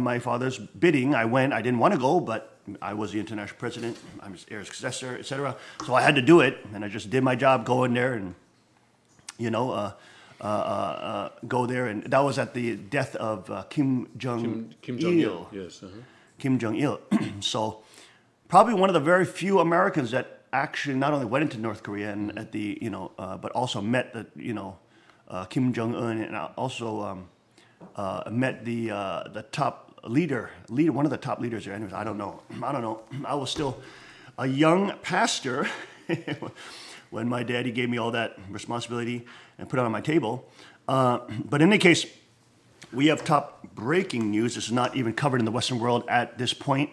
my father's bidding, I went. I didn't want to go, but I was the international president. I'm his heir successor, etc. So I had to do it, and I just did my job, go in there and, go there. And that was at the death of Kim Jong-il. Yes. Kim Jong-il. So probably one of the very few Americans that actually not only went into North Korea and but also met Kim Jong-un, and also met the top leader, one of the top leaders there. Anyways, I don't know. I was still a young pastor when my daddy gave me all that responsibility and put it on my table. But in any case, we have top breaking news. This is not even covered in the Western world at this point.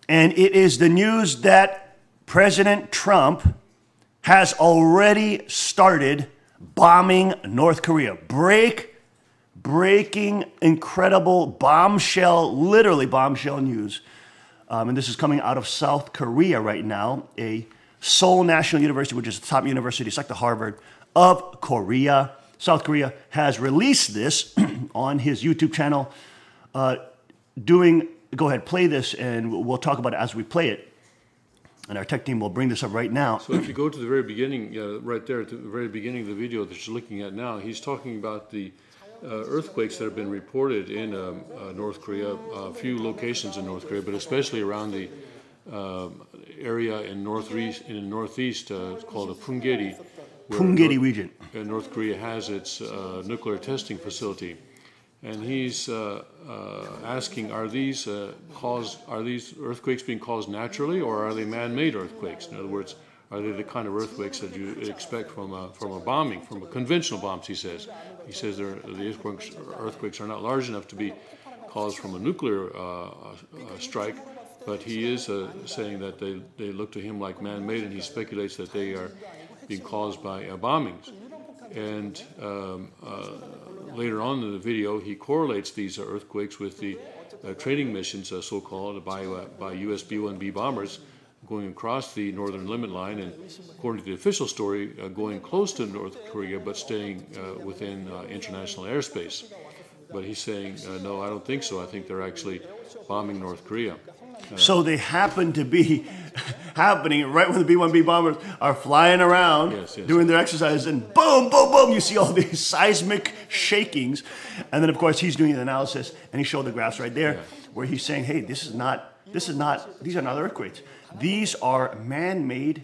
And it is the news that President Trump has already started bombing North Korea. Breaking, incredible bombshell, literally bombshell news. And this is coming out of South Korea right now, a Seoul National University, which is the top university. It's like the Harvard of Korea. South Korea has released this on his YouTube channel. Go ahead, play this, and we'll talk about it as we play it. And our tech team will bring this up right now. So if you go to the very beginning, right there at the very beginning of the video that you're looking at now, he's talking about the earthquakes that have been reported in North Korea, a few locations in North Korea, but especially around the area in northeast called the Punggye-ri. Punggye-ri region. North Korea has its nuclear testing facility. And he's asking, are these earthquakes being caused naturally, or are they man-made earthquakes? In other words, are they the kind of earthquakes that you expect from a bombing, from a conventional bombs? He says the earthquakes are not large enough to be caused from a nuclear strike, but he is saying that they look to him like man-made, and he speculates that they are being caused by bombings. And later on in the video, he correlates these earthquakes with the training missions, so-called, by U.S. B-1B bombers going across the northern limit line, and according to the official story, going close to North Korea, but staying within international airspace. But he's saying, no, I don't think so. I think they're actually bombing North Korea. So they happen to be happening right when the B-1B bombers are flying around, doing their exercises, and boom, boom, boom, you see all these seismic shakings. And then, of course, he's doing the analysis, and he showed the graphs right there, where he's saying, hey, these are not earthquakes. These are man-made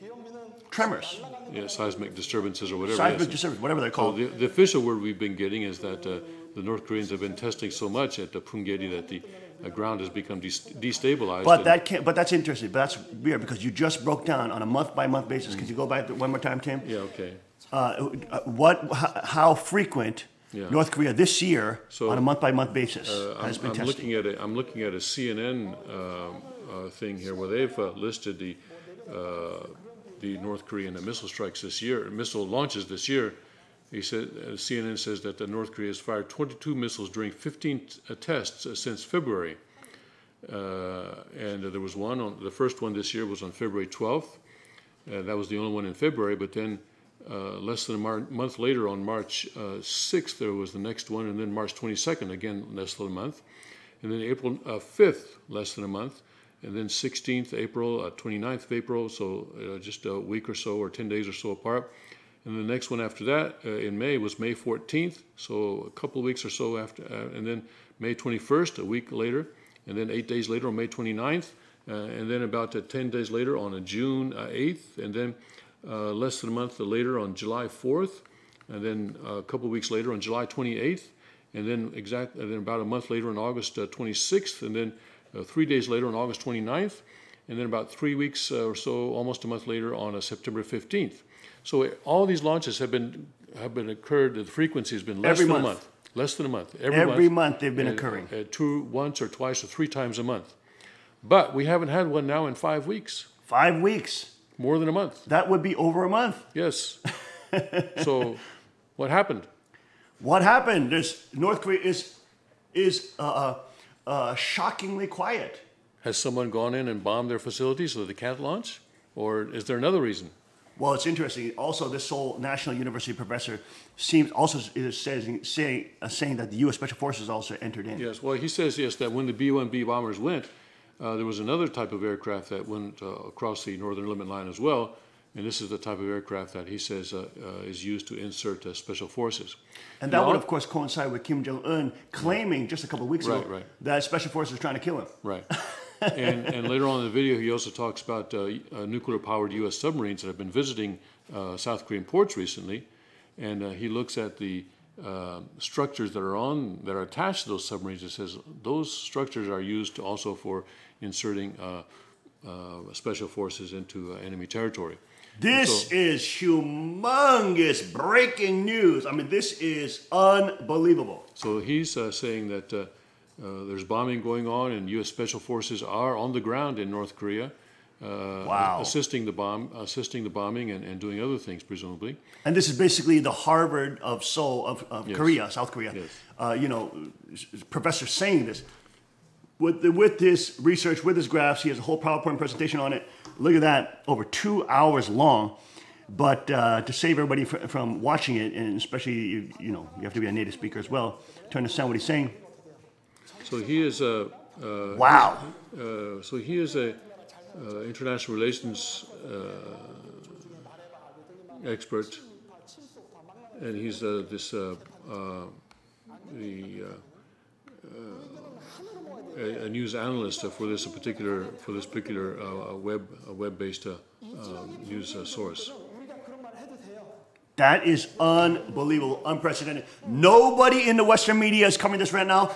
tremors. Yeah, seismic disturbances or whatever. Seismic disturbances, whatever they're called. So the official word we've been getting is that the North Koreans have been testing so much at the Punggye-ri that the ground has become destabilized. But that's interesting. But that's weird because you just broke down on a month-by-month basis. Could you go back one more time, Tim? Yeah. Okay. How frequent North Korea this year on a month-by-month basis has been testing? I'm looking at a CNN thing here where they've listed the North Korean missile strikes this year, missile launches this year. He said, CNN says that the North Korea has fired 22 missiles during 15 tests since February. And there was the first one this year was on February 12th. That was the only one in February, but then less than a month later, on March 6th, there was the next one, and then March 22nd, again, less than a month. And then April 5th, less than a month. And then 16th April, 29th of April, so just a week or so, or 10 days or so apart. And the next one after that, in May, was May 14th, so a couple of weeks or so after, and then May 21st, a week later, and then 8 days later on May 29th, and then about 10 days later on June 8th, and then less than a month later on July 4th, and then a couple of weeks later on July 28th, and then about a month later on August 26th, and then 3 days later on August 29th, and then about 3 weeks or so, almost a month later on September 15th. So all these launches have been occurred. The frequency has been less than a month. Less than a month. Every month they've been occurring. Once or twice or 3 times a month. But we haven't had one now in 5 weeks. 5 weeks. More than a month. That would be over a month. Yes. So what happened? What happened? North Korea is shockingly quiet. Has someone gone in and bombed their facilities so that they can't launch? Or is there another reason? Well, it's interesting. Also, this Seoul National University professor saying that the U.S. Special Forces also entered in. Yes. Well, he says that when the B-1B bombers went, there was another type of aircraft that went across the northern limit line as well, and this is the type of aircraft that he says is used to insert special forces. And that would, of course, coincide with Kim Jong-un claiming just a couple of weeks ago that special forces are trying to kill him. Right. And later on in the video, he also talks about nuclear-powered U.S. submarines that have been visiting South Korean ports recently, and he looks at the structures that are attached to those submarines. And says those structures are used also for inserting special forces into enemy territory. This is humongous breaking news. I mean, this is unbelievable. So he's saying that. There's bombing going on, and U.S. Special Forces are on the ground in North Korea, assisting the bombing and doing other things, presumably. And this is basically the Harvard of Seoul of Korea, South Korea. Yes. Professor saying this. with this research, with his graphs, he has a whole PowerPoint presentation on it. Look at that, over 2 hours long. But to save everybody from watching it, and especially you have to be a native speaker as well to understand what he's saying. So he is a wow. So he is a international relations expert, and he's a news analyst for this particular web-based news source. That is unbelievable, unprecedented. Nobody in the Western media is covering this right now.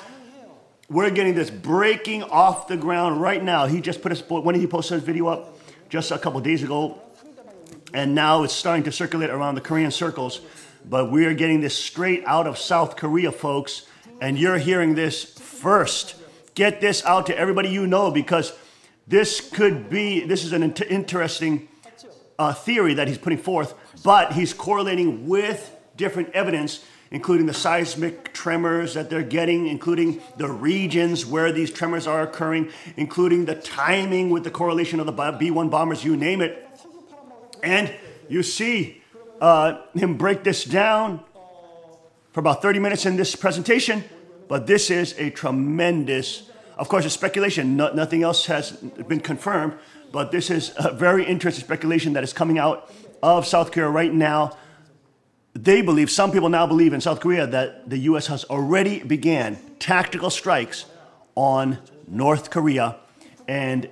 We're getting this breaking off the ground right now. He just when did he post his video up? Just a couple days ago. And now it's starting to circulate around the Korean circles. But we are getting this straight out of South Korea, folks. And you're hearing this first. Get this out to everybody you know, because this is an interesting theory that he's putting forth, but he's correlating with different evidence, including the seismic tremors that they're getting, including the regions where these tremors are occurring, including the timing with the correlation of the B-1 bombers, you name it. And you see him break this down for about 30 minutes in this presentation, but this is a tremendous, of course, it's speculation. Nothing else has been confirmed, but this is a very interesting speculation that is coming out of South Korea right now. They believe, some people now believe in South Korea, that the U.S. has already began tactical strikes on North Korea and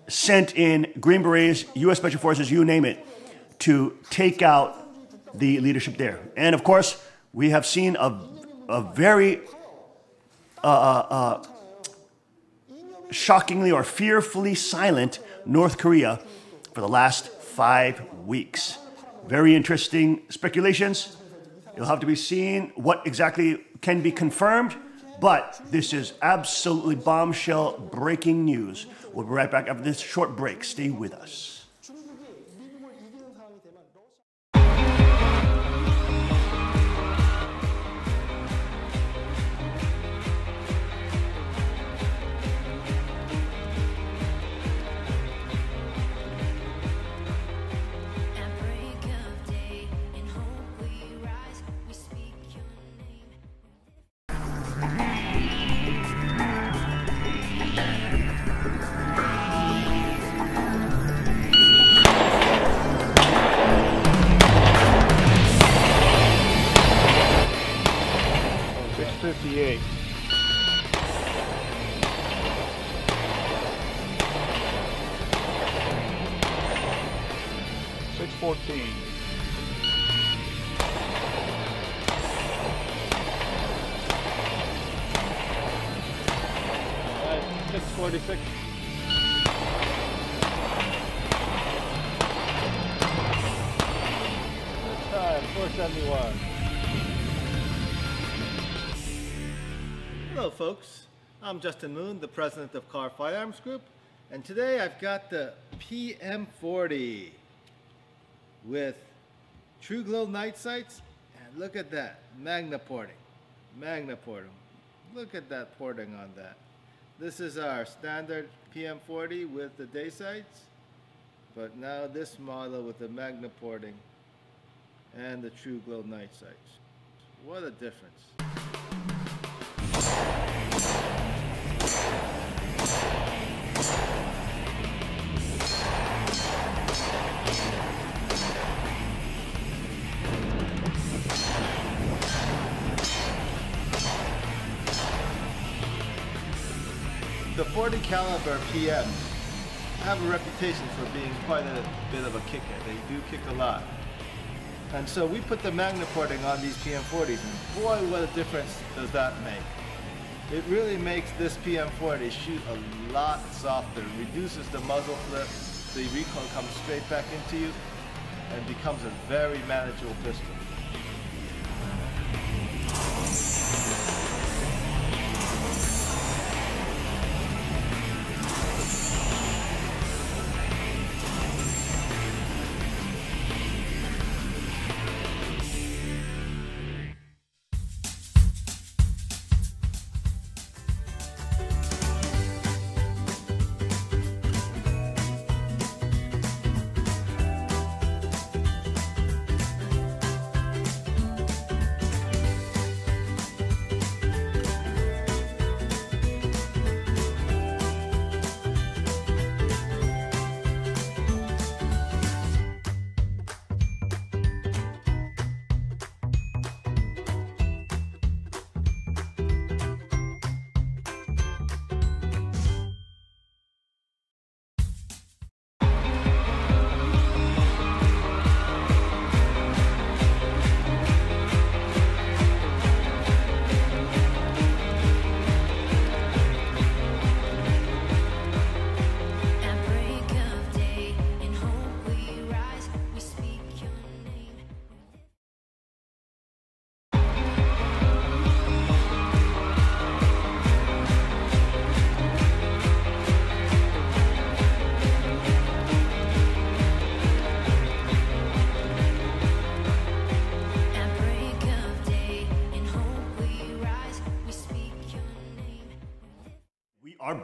sent in Green Berets, U.S. Special Forces, you name it, to take out the leadership there. And of course, we have seen a very shockingly or fearfully silent North Korea for the last 5 weeks. Very interesting speculations. It'll have to be seen what exactly can be confirmed, but this is absolutely bombshell breaking news. We'll be right back after this short break. Stay with us. Hello folks, I'm Justin Moon, the president of Carr Firearms Group, and today I've got the PM40 with True Glow night sights, and look at that, Magna porting. Look at that porting on that. This is our standard PM40 with the day sights, but now this model with the Magna porting and the True Glow night sights. What a difference. The .40 caliber PMs have a reputation for being quite a bit of a kicker. They do kick a lot. And so we put the Magna porting on these PM40s, and boy, what a difference does that make. It really makes this PM40 shoot a lot softer, reduces the muzzle flip, the recoil comes straight back into you, and becomes a very manageable pistol.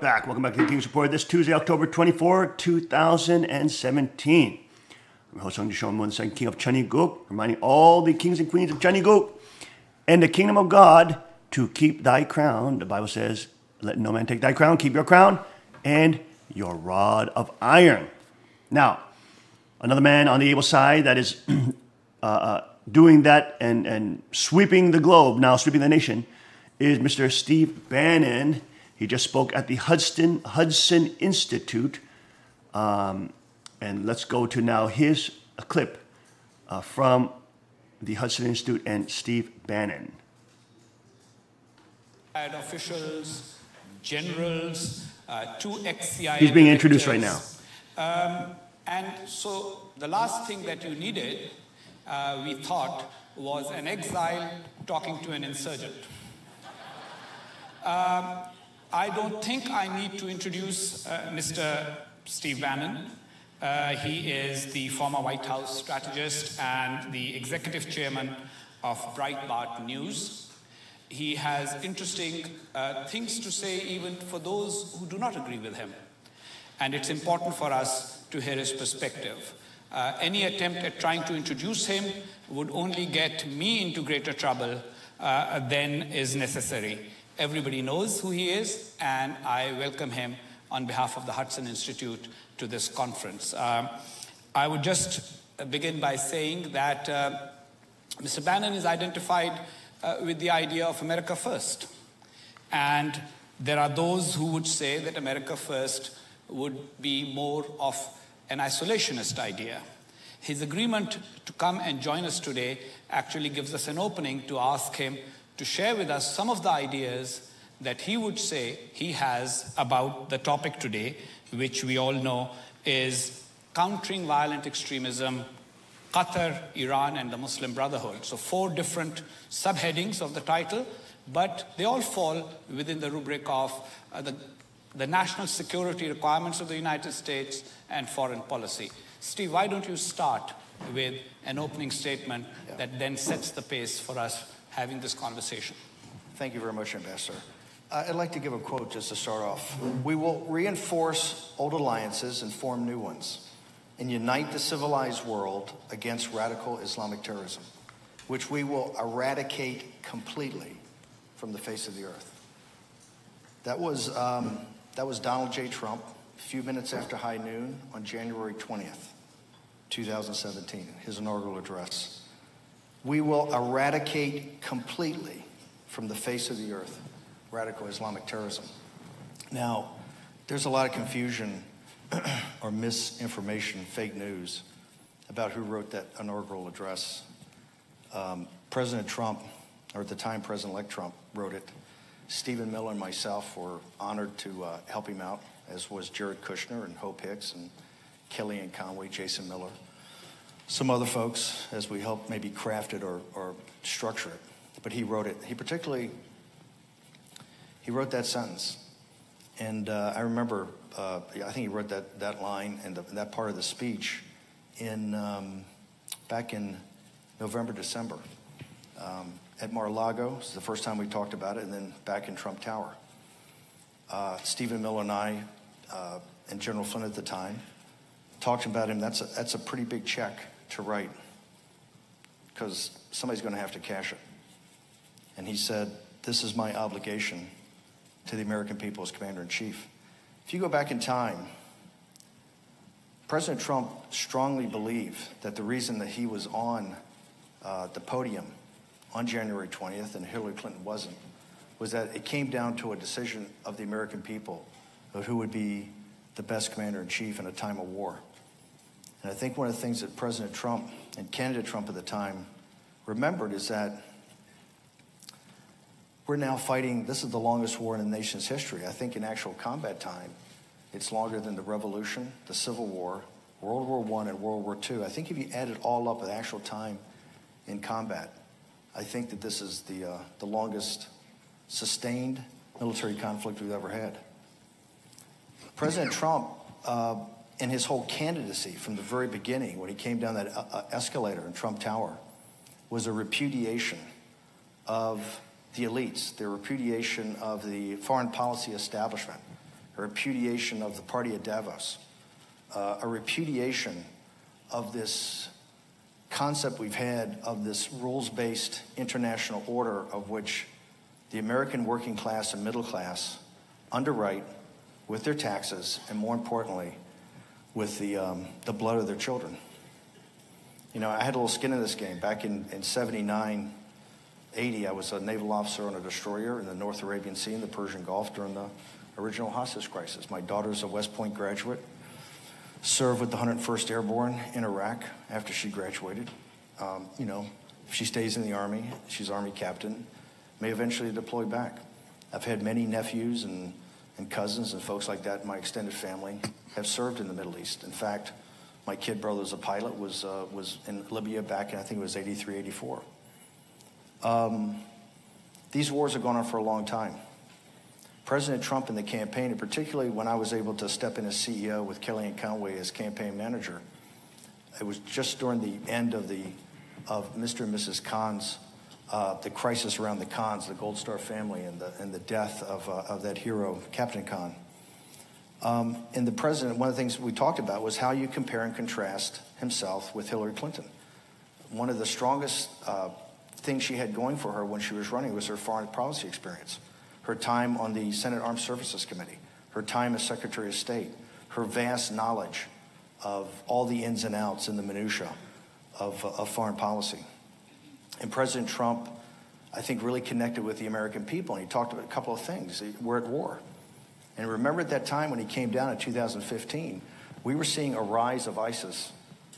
back. Welcome back to the King's Report this Tuesday, October 24, 2017. I'm your host, Hung Sean Moon, the second king of Cheongguk, reminding all the kings and queens of Cheongguk and the kingdom of God to keep thy crown. The Bible says, let no man take thy crown, keep your crown and your rod of iron. Now, another man on the able side that is doing that and sweeping the globe, now sweeping the nation, is Mr. Steve Bannon. He just spoke at the Hudson Institute. And let's go to now his clip from the Hudson Institute and Steve Bannon. Officials, generals, two ex-CIA He's being introduced right now. And so the last thing that you needed, we thought, was an exile talking to an insurgent. I don't think I need to introduce Mr. Steve Bannon. He is the former White House strategist and the executive chairman of Breitbart News. He has interesting things to say even for those who do not agree with him. And it's important for us to hear his perspective. Any attempt at trying to introduce him would only get me into greater trouble than is necessary. Everybody knows who he is, and I welcome him on behalf of the Hudson Institute to this conference. I would just begin by saying that Mr. Bannon is identified with the idea of America First. And there are those who would say that America First would be more of an isolationist idea. His agreement to come and join us today actually gives us an opening to ask him to share with us some of the ideas that he would say he has about the topic today, which we all know is countering violent extremism, Qatar, Iran, and the Muslim Brotherhood. So 4 different subheadings of the title, but they all fall within the rubric of the national security requirements of the United States and foreign policy. Steve, why don't you start with an opening statement that then sets the pace for us having this conversation? Thank you very much, Ambassador. I'd like to give a quote just to start off. We will reinforce old alliances and form new ones and unite the civilized world against radical Islamic terrorism, which we will eradicate completely from the face of the earth. That was Donald J. Trump a few minutes after high noon on January 20th, 2017, his inaugural address. We will eradicate completely from the face of the earth radical Islamic terrorism. Now, there's a lot of confusion or misinformation, fake news, about who wrote that inaugural address. President Trump, or at the time President-elect Trump, wrote it. Stephen Miller and myself were honored to help him out, as was Jared Kushner and Hope Hicks and Kellyanne Conway, Jason Miller. Some other folks, as we helped maybe craft it or structure it. But he wrote it. He wrote that sentence. And I remember, I think he wrote that line and that part of the speech back in November, December. At Mar-a-Lago, this is the first time we talked about it, and then back in Trump Tower. Stephen Miller and I, and General Flynn at the time, talked about him. That's a pretty big check to write, because somebody's going to have to cash it. And he said, this is my obligation to the American people as Commander-in-Chief. If you go back in time, President Trump strongly believed that the reason that he was on the podium on January 20th and Hillary Clinton wasn't, was that it came down to a decision of the American people of who would be the best Commander-in-Chief in a time of war. And I think one of the things that President Trump and candidate Trump at the time remembered is that we're now fighting, this is the longest war in the nation's history. I think in actual combat time, it's longer than the Revolution, the Civil War, World War I, and World War II. I think if you add it all up with actual time in combat, I think that this is the longest sustained military conflict we've ever had. President Trump, in his whole candidacy from the very beginning, when he came down that escalator in Trump Tower, was a repudiation of the elites, the repudiation of the foreign policy establishment, a repudiation of the Party of Davos, a repudiation of this concept we've had of this rules-based international order of which the American working class and middle class underwrite with their taxes and, more importantly, with the blood of their children. You know, I had a little skin in this game. Back in 79, 80, I was a naval officer on a destroyer in the North Arabian Sea and the Persian Gulf during the original hostage crisis. My daughter's a West Point graduate, served with the 101st Airborne in Iraq after she graduated. You know, if she stays in the Army, she's Army captain, may eventually deploy back. I've had many nephews and cousins and folks like that in my extended family have served in the Middle East. In fact, my kid brother was a pilot, was in Libya back in, I think it was 83, 84. These wars have gone on for a long time. President Trump in the campaign, and particularly when I was able to step in as CEO with Kellyanne Conway as campaign manager, it was just during the end of Mr. and Mrs. Khan's, the crisis around the Khans, the Gold Star family, and the death of that hero, Captain Khan. And the president, one of the things we talked about was how you compare and contrast himself with Hillary Clinton. One of the strongest things she had going for her when she was running was her foreign policy experience. Her time on the Senate Armed Services Committee, her time as Secretary of State, her vast knowledge of all the ins and outs and the minutiae of foreign policy. And President Trump, I think, really connected with the American people, and he talked about a couple of things. We're at war. And remember at that time when he came down in 2015, we were seeing a rise of ISIS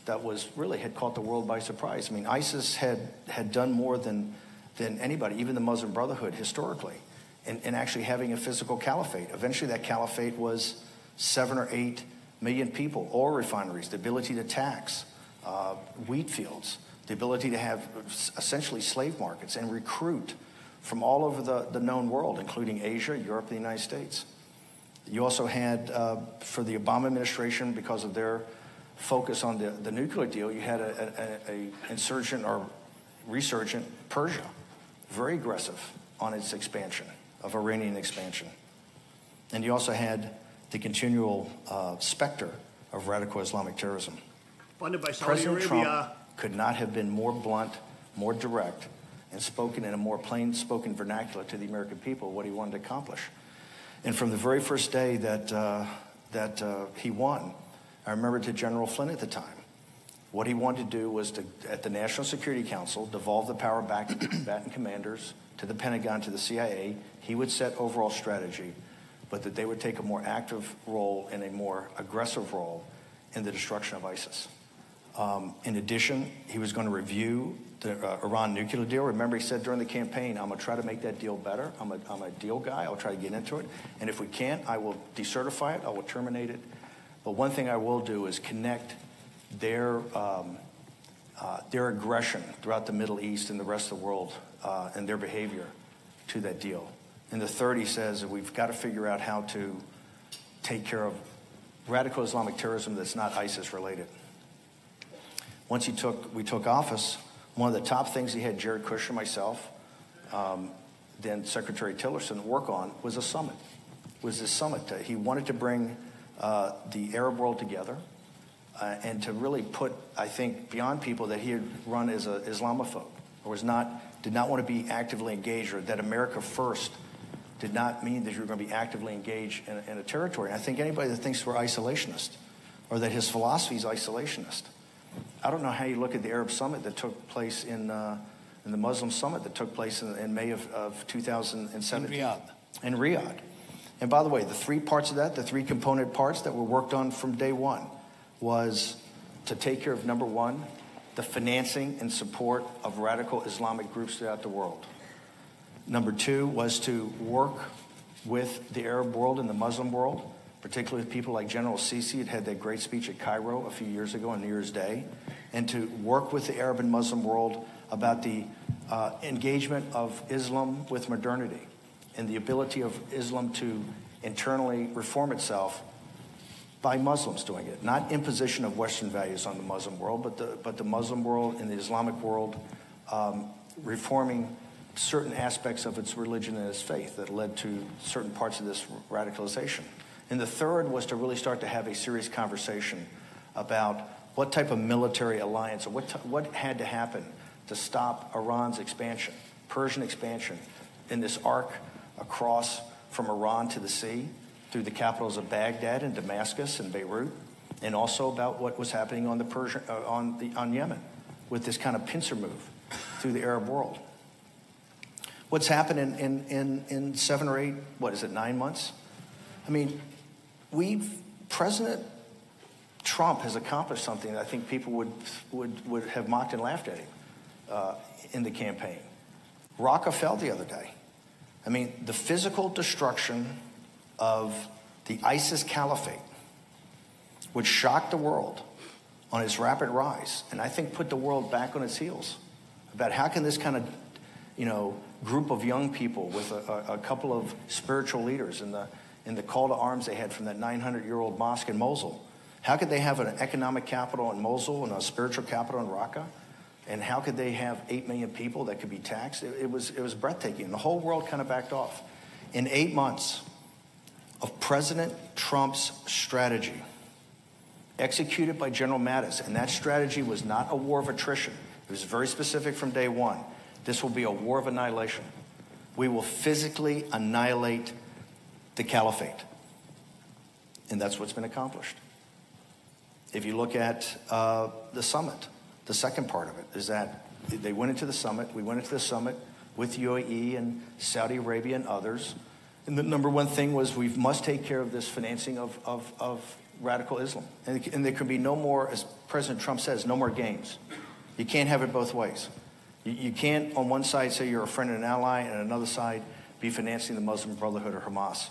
that was really had caught the world by surprise. I mean, ISIS had done more than anybody, even the Muslim Brotherhood historically, in actually having a physical caliphate. Eventually that caliphate was 7 or 8 million people, oil refineries, the ability to tax wheat fields, the ability to have essentially slave markets and recruit from all over the known world, including Asia, Europe, and the United States. You also had, for the Obama administration, because of their focus on the nuclear deal, you had a insurgent or resurgent Persia, very aggressive on its expansion, of Iranian expansion. And you also had the continual specter of radical Islamic terrorism. Funded by Saudi President Arabia. Trump could not have been more blunt, more direct, and spoken in a more plain-spoken vernacular to the American people what he wanted to accomplish. And from the very first day that he won, I remember to General Flynn at the time, what he wanted to do was to, at the National Security Council, devolve the power back to the combatant commanders, to the Pentagon, to the CIA. He would set overall strategy, but that they would take a more active role and a more aggressive role in the destruction of ISIS. In addition, he was going to review the Iran nuclear deal. Remember, he said during the campaign, I'm going to try to make that deal better. I'm a deal guy. I'll try to get into it. And if we can't, I will decertify it. I will terminate it. But one thing I will do is connect their aggression throughout the Middle East and the rest of the world and their behavior to that deal. And the third, he says, that we've got to figure out how to take care of radical Islamic terrorism that's not ISIS related. Once we took office, one of the top things he had Jared Kushner, myself, then Secretary Tillerson work on was a summit. Was this summit? He wanted to bring the Arab world together and to really put, I think, beyond people that he had run as an Islamophobe or did not want to be actively engaged, or that America first did not mean that you were going to be actively engaged in a territory. And I think anybody that thinks we're isolationist or that his philosophy is isolationist, I don't know how you look at the Arab summit that took place in the Muslim summit that took place in May of 2017. In Riyadh. And by the way, the three parts of that, the three component parts that were worked on from day one was to take care of, number one, the financing and support of radical Islamic groups throughout the world. Number two was to work with the Arab world and the Muslim world, particularly with people like General Sisi had that great speech at Cairo a few years ago on New Year's Day, and to work with the Arab and Muslim world about the engagement of Islam with modernity and the ability of Islam to internally reform itself by Muslims doing it. Not imposition of Western values on the Muslim world, but the Muslim world and the Islamic world reforming certain aspects of its religion and its faith that led to certain parts of this radicalization. And the third was to really start to have a serious conversation about what type of military alliance or what had to happen to stop Iran's expansion, Persian expansion, in this arc across from Iran to the sea through the capitals of Baghdad and Damascus and Beirut, and also about what was happening on on Yemen with this kind of pincer move through the Arab world. What's happened in 7 or 8, 9 months? I mean, President Trump has accomplished something that I think people would have mocked and laughed at him in the campaign. Raqqa fell the other day. I mean, the physical destruction of the ISIS caliphate, which shocked the world on its rapid rise, and I think put the world back on its heels about how can this kind of, group of young people with a couple of spiritual leaders in the call to arms they had from that 900-year-old mosque in Mosul, how could they have an economic capital in Mosul and a spiritual capital in Raqqa? And how could they have 8 million people that could be taxed? It was breathtaking. The whole world kind of backed off. In 8 months of President Trump's strategy, executed by General Mattis, and that strategy was not a war of attrition. It was very specific from day one. This will be a war of annihilation. We will physically annihilate the caliphate. And that's what's been accomplished. If you look at the summit, the second part of it is that they went into the summit. We went into the summit with UAE and Saudi Arabia and others. And the number one thing was we must take care of this financing of radical Islam. And there can be no more, as President Trump says, no more games. You can't have it both ways. You can't on one side say you're a friend and an ally, and on another side be financing the Muslim Brotherhood or Hamas.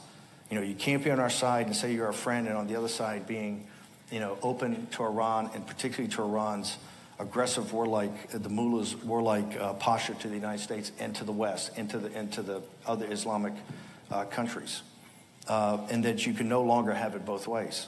You can't be on our side and say you're a friend, and on the other side being, open to Iran, and particularly to Iran's aggressive warlike, the mullahs warlike posture to the United States and to the West, into the other Islamic countries, and that you can no longer have it both ways.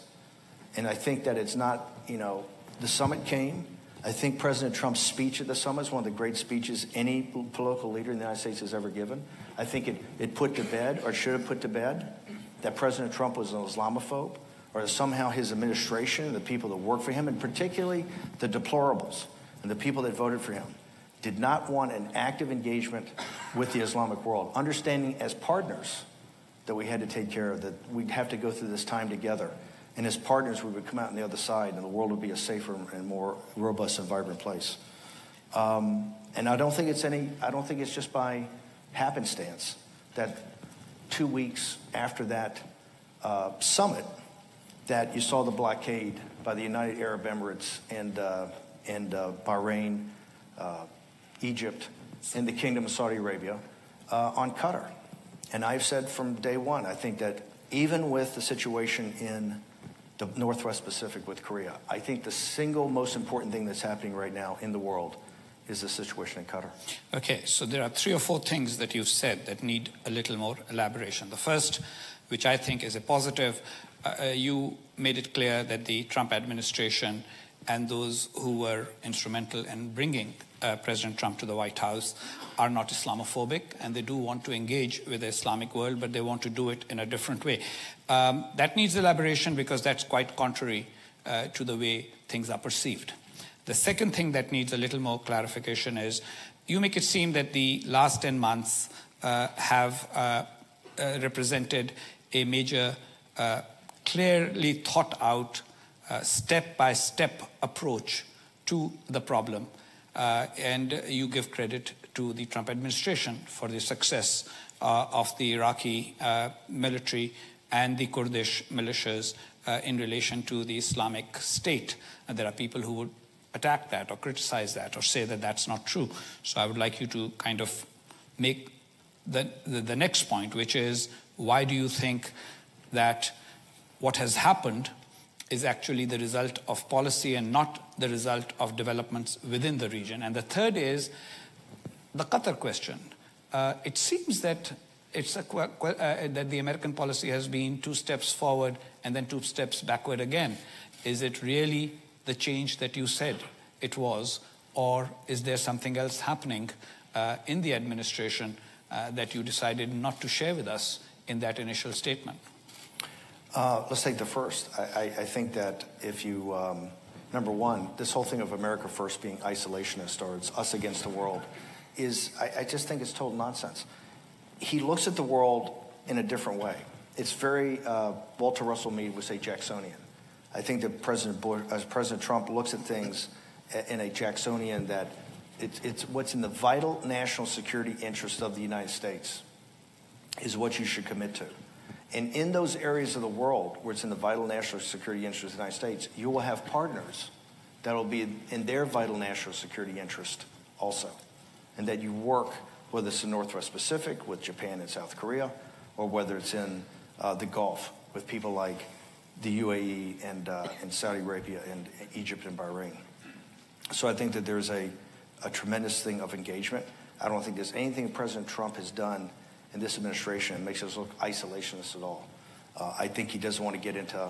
And I think that it's not, the summit came. I think President Trump's speech at the summit is one of the great speeches any political leader in the United States has ever given. I think it put to bed, or should have put to bed, that President Trump was an Islamophobe, or that somehow his administration, the people that work for him, and particularly the deplorables and the people that voted for him, did not want an active engagement with the Islamic world, understanding as partners that we had to take care of, that we'd have to go through this time together. And as partners, we would come out on the other side, and the world would be a safer and more robust and vibrant place. And I don't think it's just by happenstance that 2 weeks after that summit, that you saw the blockade by the United Arab Emirates and Bahrain, Egypt, and the Kingdom of Saudi Arabia on Qatar. And I've said from day one, I think that even with the situation in the Northwest Pacific with Korea, I think the single most important thing that's happening right now in the world is the situation in Qatar. Okay, so there are 3 or 4 things that you've said that need a little more elaboration. The first, which I think is a positive, you made it clear that the Trump administration and those who were instrumental in bringing President Trump to the White House are not Islamophobic, and they do want to engage with the Islamic world, but they want to do it in a different way. That needs elaboration because that's quite contrary to the way things are perceived. The second thing that needs a little more clarification is you make it seem that the last 10 months have represented a major, clearly thought out, step-by-step approach to the problem. And you give credit to the Trump administration for the success of the Iraqi military and the Kurdish militias in relation to the Islamic State. And there are people who would attack that or criticize that or say that that's not true. So I would like you to kind of make the next point, which is, why do you think that what has happened is actually the result of policy and not the result of developments within the region? And the third is the Qatar question. It seems that that the American policy has been 2 steps forward and then 2 steps backward again. Is it really the change that you said it was, or is there something else happening in the administration that you decided not to share with us in that initial statement? Let's take the first. I think that if you, number one, this whole thing of America first being isolationist or it's us against the world is, I just think it's total nonsense. He looks at the world in a different way. It's very, Walter Russell Mead would say Jacksonian. I think that President Trump looks at things in a Jacksonian that it's what's in the vital national security interest of the United States is what you should commit to. And in those areas of the world where it's in the vital national security interest of the United States, you will have partners that will be in their vital national security interest also. And that you work, whether it's the Northwest Pacific with Japan and South Korea, or whether it's in the Gulf with people like the UAE and Saudi Arabia and Egypt and Bahrain. So I think that there's a tremendous thing of engagement. I don't think there's anything President Trump has done in this administration that makes us look isolationist at all. I think he doesn't want to get into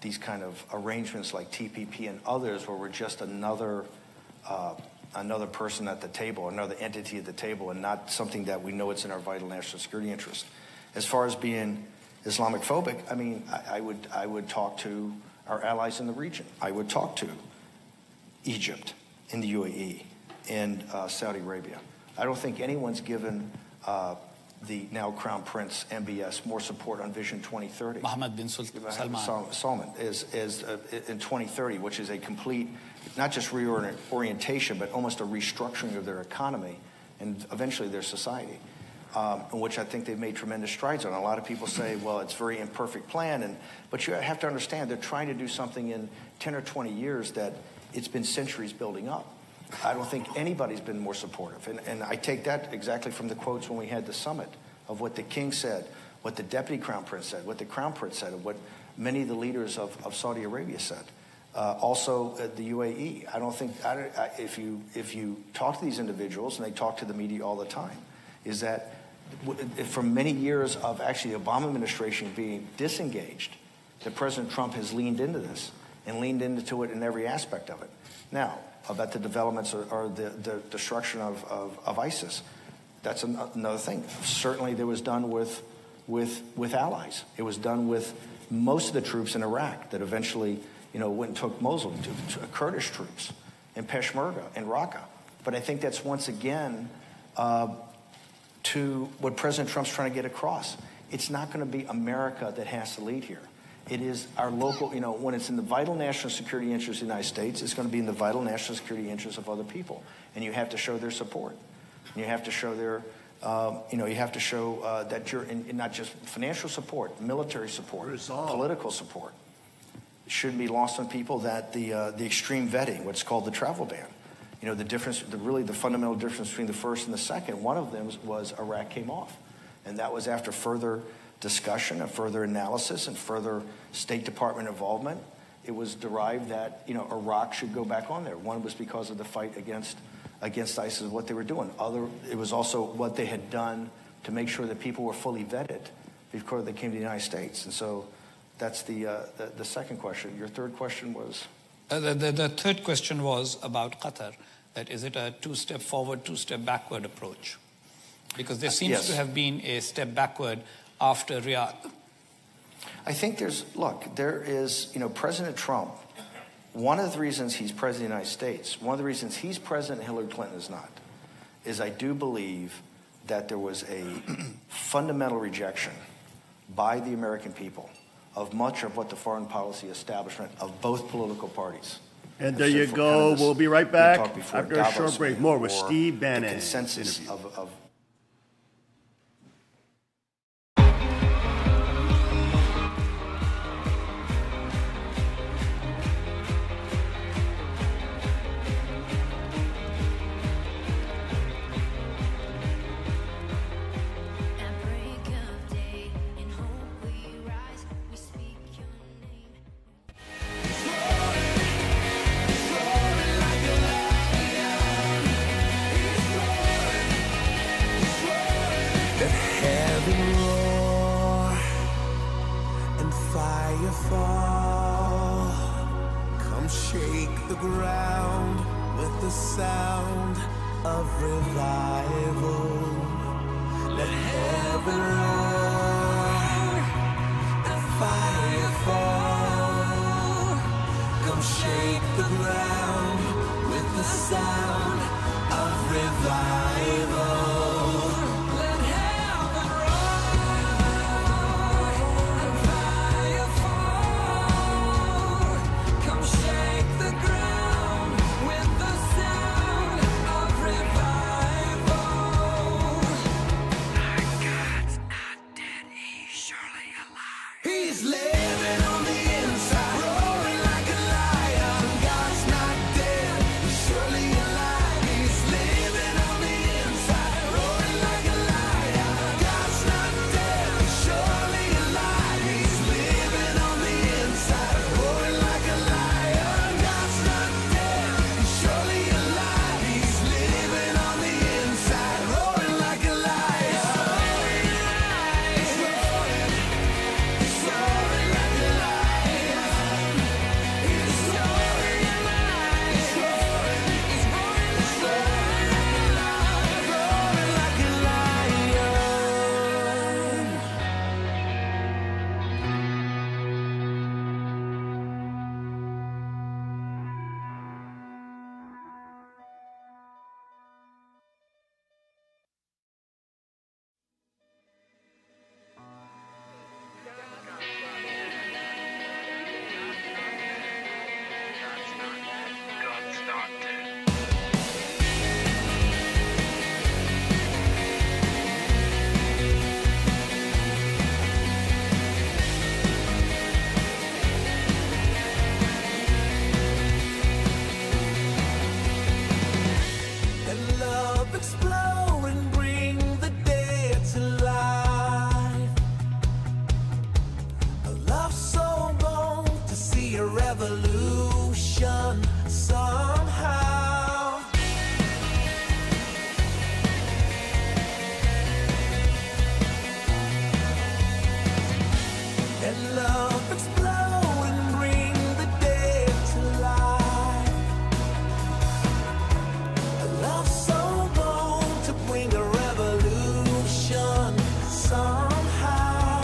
these kind of arrangements like TPP and others where we're just another person at the table, another entity at the table, and not something that we know it's in our vital national security interest. As far as being Islamic phobic, I mean, I would talk to our allies in the region. I would talk to Egypt, in the UAE, and Saudi Arabia. I don't think anyone's given the now Crown Prince MBS more support on Vision 2030. Mohammed bin Salman is in 2030, which is a complete, not just reorientation, but almost a restructuring of their economy and eventually their society, in which I think they've made tremendous strides on. A lot of people say, well, it's a very imperfect plan, but you have to understand they're trying to do something in 10 or 20 years that it's been centuries building up. I don't think anybody's been more supportive. And I take that exactly from the quotes when we had the summit of what the king said, what the deputy crown prince said, what the crown prince said, and what many of the leaders of Saudi Arabia said. Also, the UAE. I don't think, if you talk to these individuals, and they talk to the media all the time, is that from many years of actually the Obama administration being disengaged, that President Trump has leaned into this and leaned into it in every aspect of it. Now, about the developments or the destruction of ISIS, that's another thing. Certainly, there was done with allies. It was done with most of the troops in Iraq that eventually, went and took Mosul, to Kurdish troops, and Peshmerga and Raqqa. But I think that's once again to what President Trump's trying to get across. It's not going to be America that has to lead here. It is our local, when it's in the vital national security interest of the United States, it's going to be in the vital national security interest of other people. And you have to show their support. And you have to show their, you have to show that you're in not just financial support, military support, political support. It shouldn't be lost on people that the extreme vetting, what's called the travel ban. The difference, really the fundamental difference between the first and the second, one of them was Iraq came off. And that was after further discussion and further analysis and further State Department involvement. It was derived that Iraq should go back on there. One was because of the fight against ISIS, what they were doing. It was also what they had done to make sure that people were fully vetted before they came to the United States. And so that's the second question. Your third question was? The third question was about Qatar. That is it a two-step forward, two-step backward approach? Because there seems to have been a step backward after Riyadh. I think there is, President Trump, one of the reasons he's president of the United States, one of the reasons he's president and Hillary Clinton is not, is I do believe that there was a fundamental rejection by the American people of much of what the foreign policy establishment of both political parties. And there you go. We'll be right back after a short break. More with Steve Bannon. The consensus of Fire come shake the ground with the sound of revival. Let heaven roar and fire fall. Come shake the ground with the sound of revival. Our God's not dead, he's surely alive. He's living on the inside, roaring like a lion. God's not dead, he's surely alive. He's living on the inside, roaring like a lion. God's not dead, he's surely alive. He's living on the inside, roaring like a lion. God's not dead, he's surely alive. He's living on the inside, roaring like a lion. He's roaring like a lion. He's roaring alive. He's roaring like a lion. Let love explode and bring the dead to life. A love so long to see a revolution somehow. Let love explode and bring the dead to life. A love so long to bring a revolution somehow.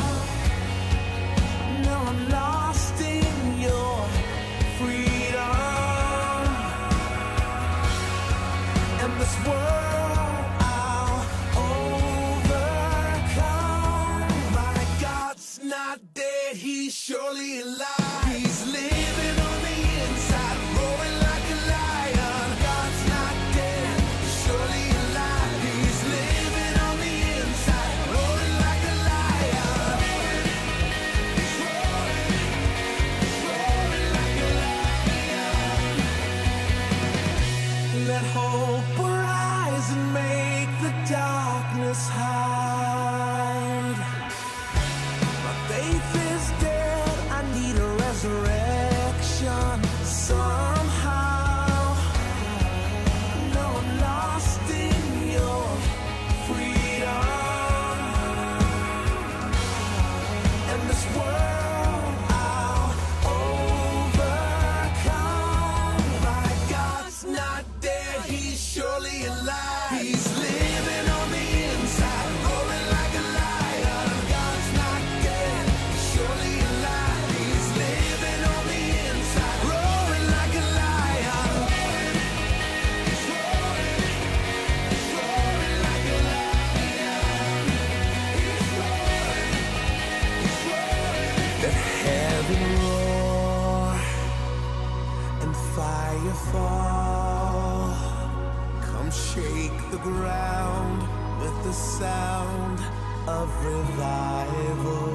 Now I'm lost in your freedom. And this world I'll overcome. My God's not dead, he's surely alive. He's living on the inside, roaring like a lion. God's not dead, he's surely alive. He's living on the inside, roaring like a lion. He's roaring like a lion. Let hope arise and make the darkness hide. My faith is dead, I need a resurrection somehow. No, I'm lost in your freedom. And this world I'll overcome. My God's not dead, he's surely alive. He's living on the inside, roaring like a lion. God's not dead, he's surely alive. He's living on the inside, roaring like a lion. He's roaring like a lion. He's roaring. Let heaven roar and fire fall. Come shake the ground with the sound of revival.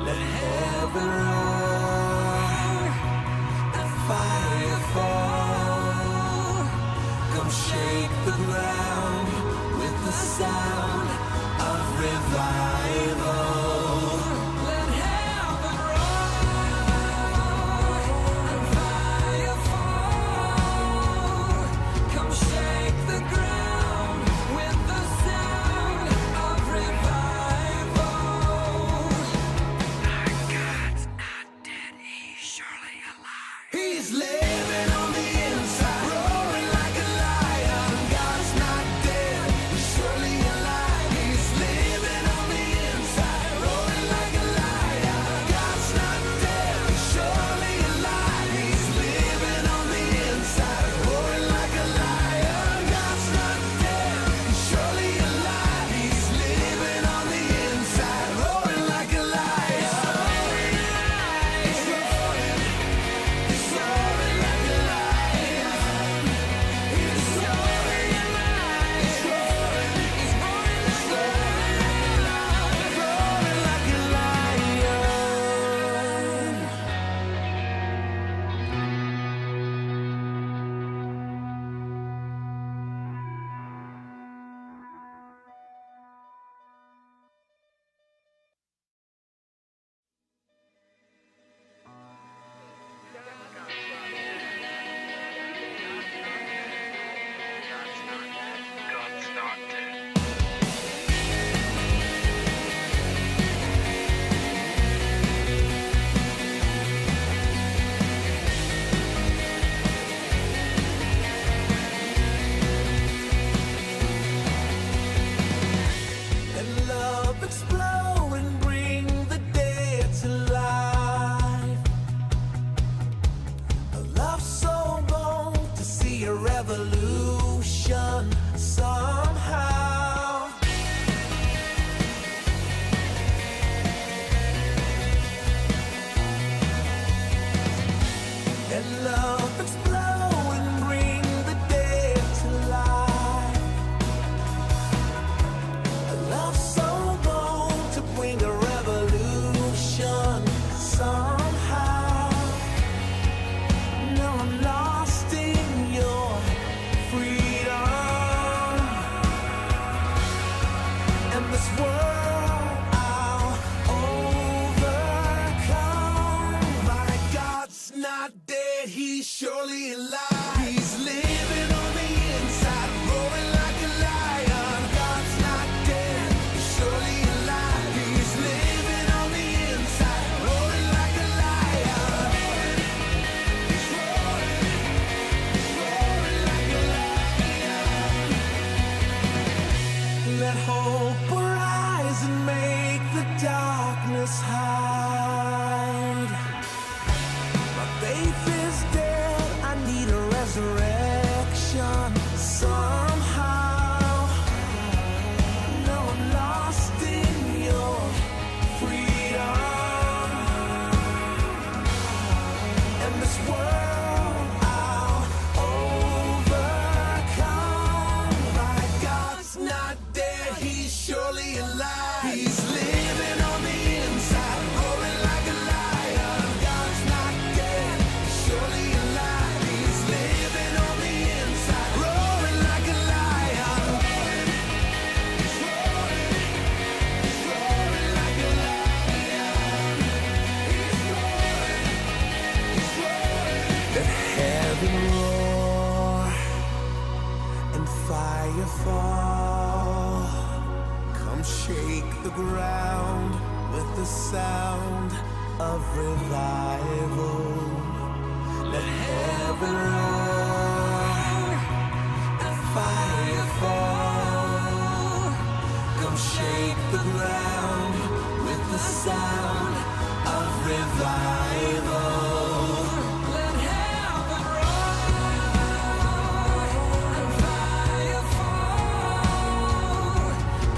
Let heaven roar and fire fall. Come shake the ground with the sound of revival. Let heaven roar and fire fall. Come shake the ground with the sound of revival. Our God's not dead, he's surely alive. He's living on the inside, roaring like a lion. God's not dead, he's surely alive. He's living on the inside, roaring like a lion. God's not dead, he's surely alive. He's not dead, he's surely alive. He's living on the inside, roaring like a lion. God's not dead, he's surely alive. He's living on the inside, roaring like a lion. He's roaring like a lion. Let hope arise and make the darkness hide. My faith is dead, I need a resurrection somehow. No, I'm lost in your freedom. And this world I'll overcome. My God's not dead, he's surely alive. He's living on the inside, roaring like a lion. God's not dead, he's surely alive. He's living on the inside, roaring like a lion. He's roaring like a lion. He's roaring. Let heaven roar and fire fall. Come shake the ground with the sound of revival. Let heaven roar and fire fall. Come shake the ground with the sound of revival. Let heaven roar and fire fall.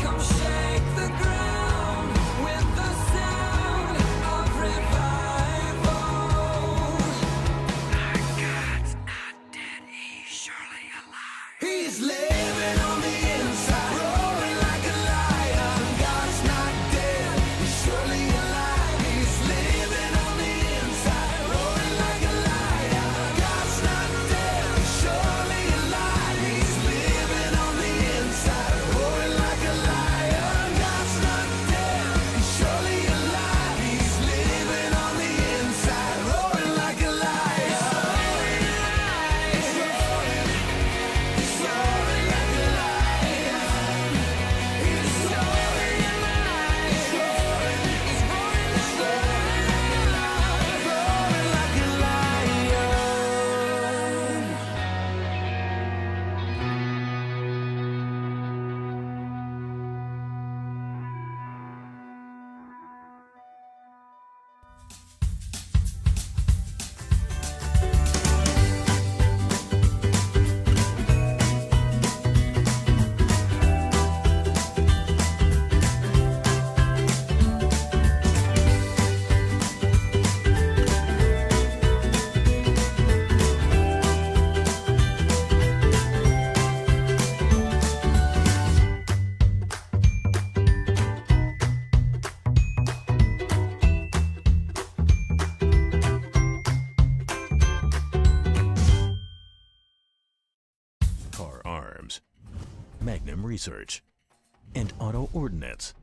Come shake the ground with the sound of revival. God's not dead, he's surely alive. He's living on the inside, roaring like a lion. God's not dead, he's surely alive. He's living on the inside, roaring like a lion. God's not dead, he's surely alive. He's living on the inside, roaring like a lion. God's not dead, he's surely alive. He's living on the inside, roaring like a lion. He's roaring like a lion. He's roaring like a lion. Car Arms, Magnum Research, and Auto Ordnance.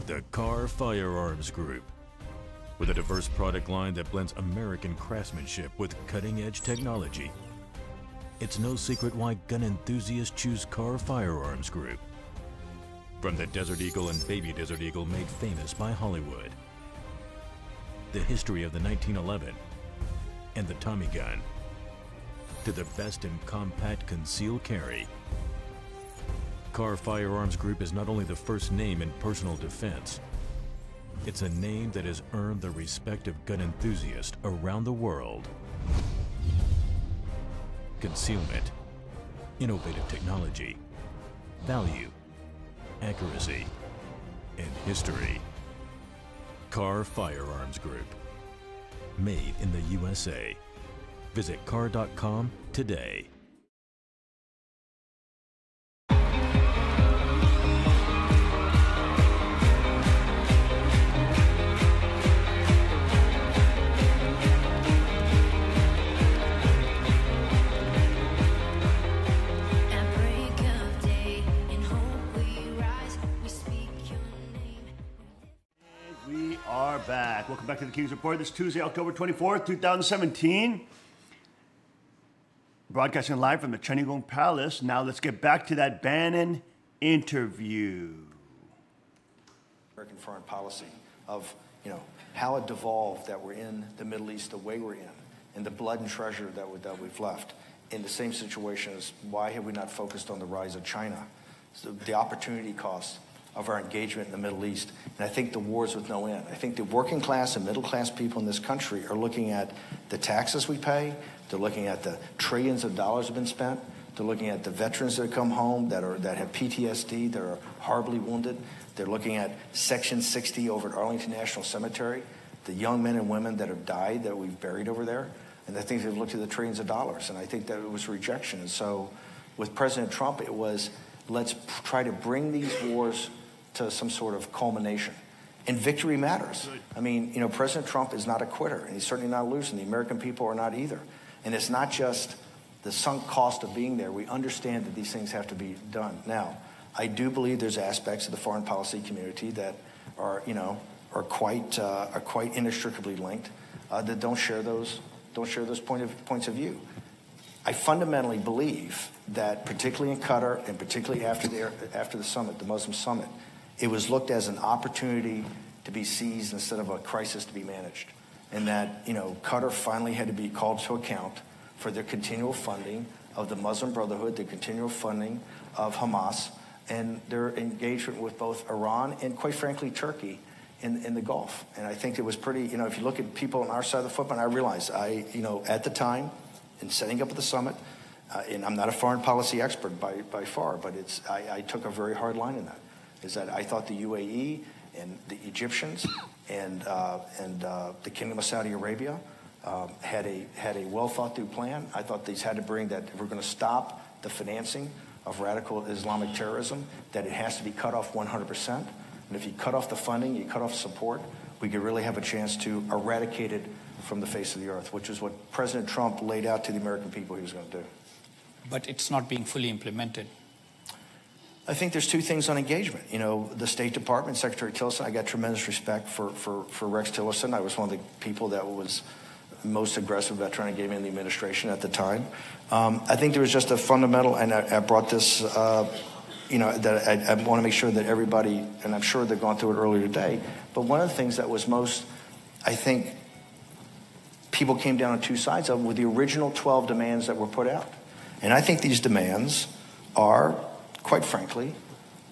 The Car Firearms Group. With a diverse product line that blends American craftsmanship with cutting-edge technology. It's no secret why gun enthusiasts choose Car Firearms Group. From the Desert Eagle and Baby Desert Eagle made famous by Hollywood. The history of the 1911 and the Tommy gun. To the best in compact concealed carry. Car Firearms Group is not only the first name in personal defense, it's a name that has earned the respect of gun enthusiasts around the world. Concealment, innovative technology, value, accuracy, and history. Car Firearms Group. Made in the USA. Visit car.com today. Welcome back to the King's Report this Tuesday, October 24th, 2017. Broadcasting live from the Chunigong Palace. Now let's get back to that Bannon interview. American foreign policy of, how it devolved that we're in the Middle East the way we're in, and the blood and treasure that we've left. In the same situation as why have we not focused on the rise of China? So the opportunity cost of our engagement in the Middle East. And I think the wars with no end. I think the working class and middle class people in this country are looking at the taxes we pay. They're looking at the trillions of dollars have been spent. They're looking at the veterans that come home that have PTSD, that are horribly wounded. They're looking at Section 60 over at Arlington National Cemetery, the young men and women that have died that we've buried over there. And I think they've looked at the trillions of dollars. And I think that it was rejection. And so with President Trump, it was, let's try to bring these wars to some sort of culmination. And victory matters. I mean, President Trump is not a quitter, and he's certainly not losing. The American people are not either. And it's not just the sunk cost of being there. We understand that these things have to be done. Now, I do believe there's aspects of the foreign policy community that are quite inextricably linked that don't share those points of view. I fundamentally believe that, particularly in Qatar and particularly after the summit, the Muslim summit, it was looked as an opportunity to be seized instead of a crisis to be managed. And that, Qatar finally had to be called to account for their continual funding of the Muslim Brotherhood, their continual funding of Hamas, and their engagement with both Iran and, quite frankly, Turkey in the Gulf. And I think it was pretty, if you look at people on our side of the footprint, I realized at the time, in setting up the summit, and I'm not a foreign policy expert by far, but I took a very hard line in that. Is that I thought the UAE and the Egyptians and the Kingdom of Saudi Arabia had a well thought through plan. I thought these had to bring that if we're going to stop the financing of radical Islamic terrorism, that it has to be cut off 100%. And if you cut off the funding, you cut off support, we could really have a chance to eradicate it from the face of the earth, which is what President Trump laid out to the American people he was going to do. But it's not being fully implemented. I think there's two things on engagement. The State Department, Secretary Tillerson, I got tremendous respect for Rex Tillerson. I was one of the people that was most aggressive about trying to get him in the administration at the time. I think there was just a fundamental, and I brought this, that I want to make sure that everybody, and I'm sure they've gone through it earlier today, but one of the things that was most, I think, people came down on two sides of were the original 12 demands that were put out. And I think these demands are, quite frankly,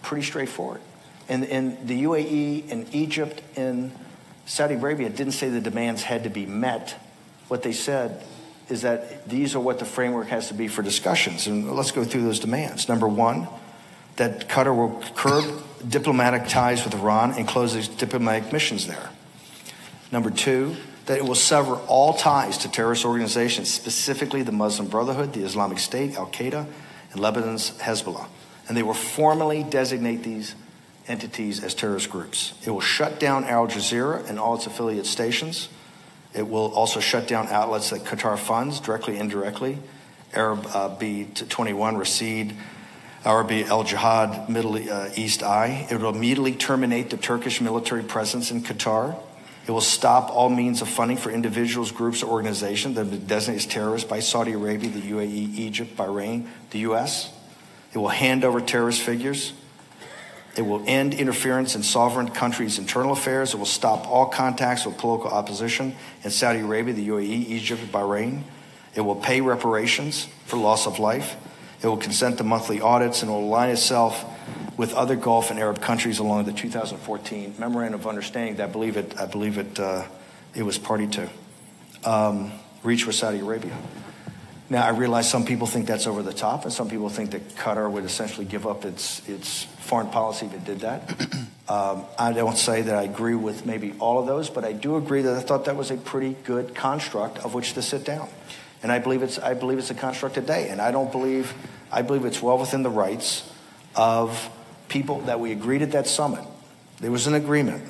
pretty straightforward. And the UAE and Egypt and Saudi Arabia didn't say the demands had to be met. What they said is that these are what the framework has to be for discussions. And let's go through those demands. Number one, that Qatar will curb diplomatic ties with Iran and close its diplomatic missions there. Number two, that it will sever all ties to terrorist organizations, specifically the Muslim Brotherhood, the Islamic State, Al-Qaeda, and Lebanon's Hezbollah. And they will formally designate these entities as terrorist groups. It will shut down Al Jazeera and all its affiliate stations. It will also shut down outlets that Qatar funds, directly and indirectly. Arab B21, Rasid, Arabi Al Jihad, Middle East Eye. It will immediately terminate the Turkish military presence in Qatar. It will stop all means of funding for individuals, groups, or organizations that have been designated as terrorists by Saudi Arabia, the UAE, Egypt, Bahrain, the U.S. It will hand over terrorist figures. It will end interference in sovereign countries' internal affairs. It will stop all contacts with political opposition in Saudi Arabia, the UAE, Egypt, and Bahrain. It will pay reparations for loss of life. It will consent to monthly audits and will align itself with other Gulf and Arab countries along the 2014 Memorandum of Understanding that I believe it was party to, reached with Saudi Arabia. Now, I realize some people think that's over the top, and some people think that Qatar would essentially give up its foreign policy if it did that. I don't say that I agree with maybe all of those, but I do agree that I thought that was a pretty good construct of which to sit down. And I believe it's a construct today, and I believe it's well within the rights of people that we agreed at that summit. There was an agreement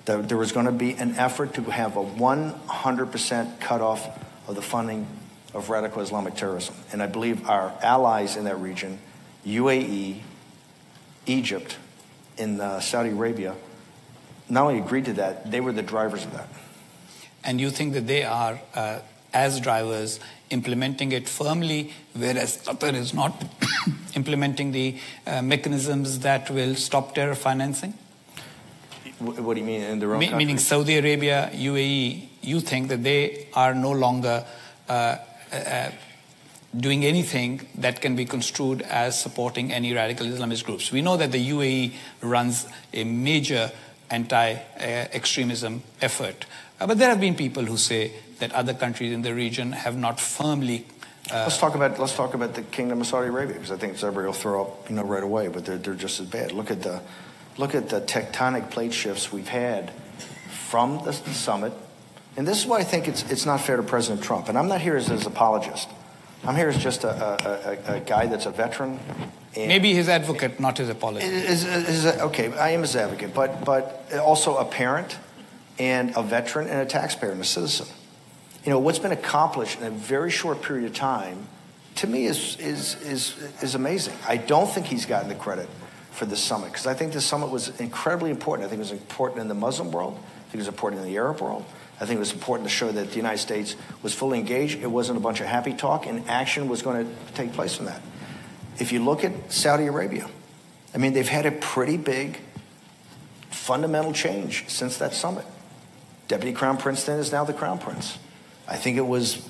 that there was going to be an effort to have a 100% cutoff of the funding of radical Islamic terrorism. And I believe our allies in that region, UAE, Egypt, and Saudi Arabia, not only agreed to that, they were the drivers of that. and you think that they are, as drivers, implementing it firmly, whereas Qatar is not implementing the mechanisms that will stop terror financing? What do you mean in their own country? Meaning Saudi Arabia, UAE, you think that they are no longer doing anything that can be construed as supporting any radical Islamist groups. We know that the UAE runs a major anti-extremism effort. But there have been people who say that other countries in the region have not firmly... Let's talk about the Kingdom of Saudi Arabia, because I think everybody will throw up right away, but they're just as bad. Look at the tectonic plate shifts we've had from the summit. And this is why I think it's not fair to President Trump. And I'm not here as his apologist. I'm here as just a guy that's a veteran. And maybe his advocate, not his apologist. Okay, I am his advocate, but also a parent and a veteran and a taxpayer and a citizen. What's been accomplished in a very short period of time, to me, is amazing. I don't think he's gotten the credit for this summit, because I think this summit was incredibly important. I think it was important in the Muslim world. I think it was important in the Arab world. I think it was important to show that the United States was fully engaged. It wasn't a bunch of happy talk, and action was going to take place from that. If you look at Saudi Arabia, I mean, they've had a pretty big fundamental change since that summit. Deputy Crown Prince then is now the Crown Prince. I think it was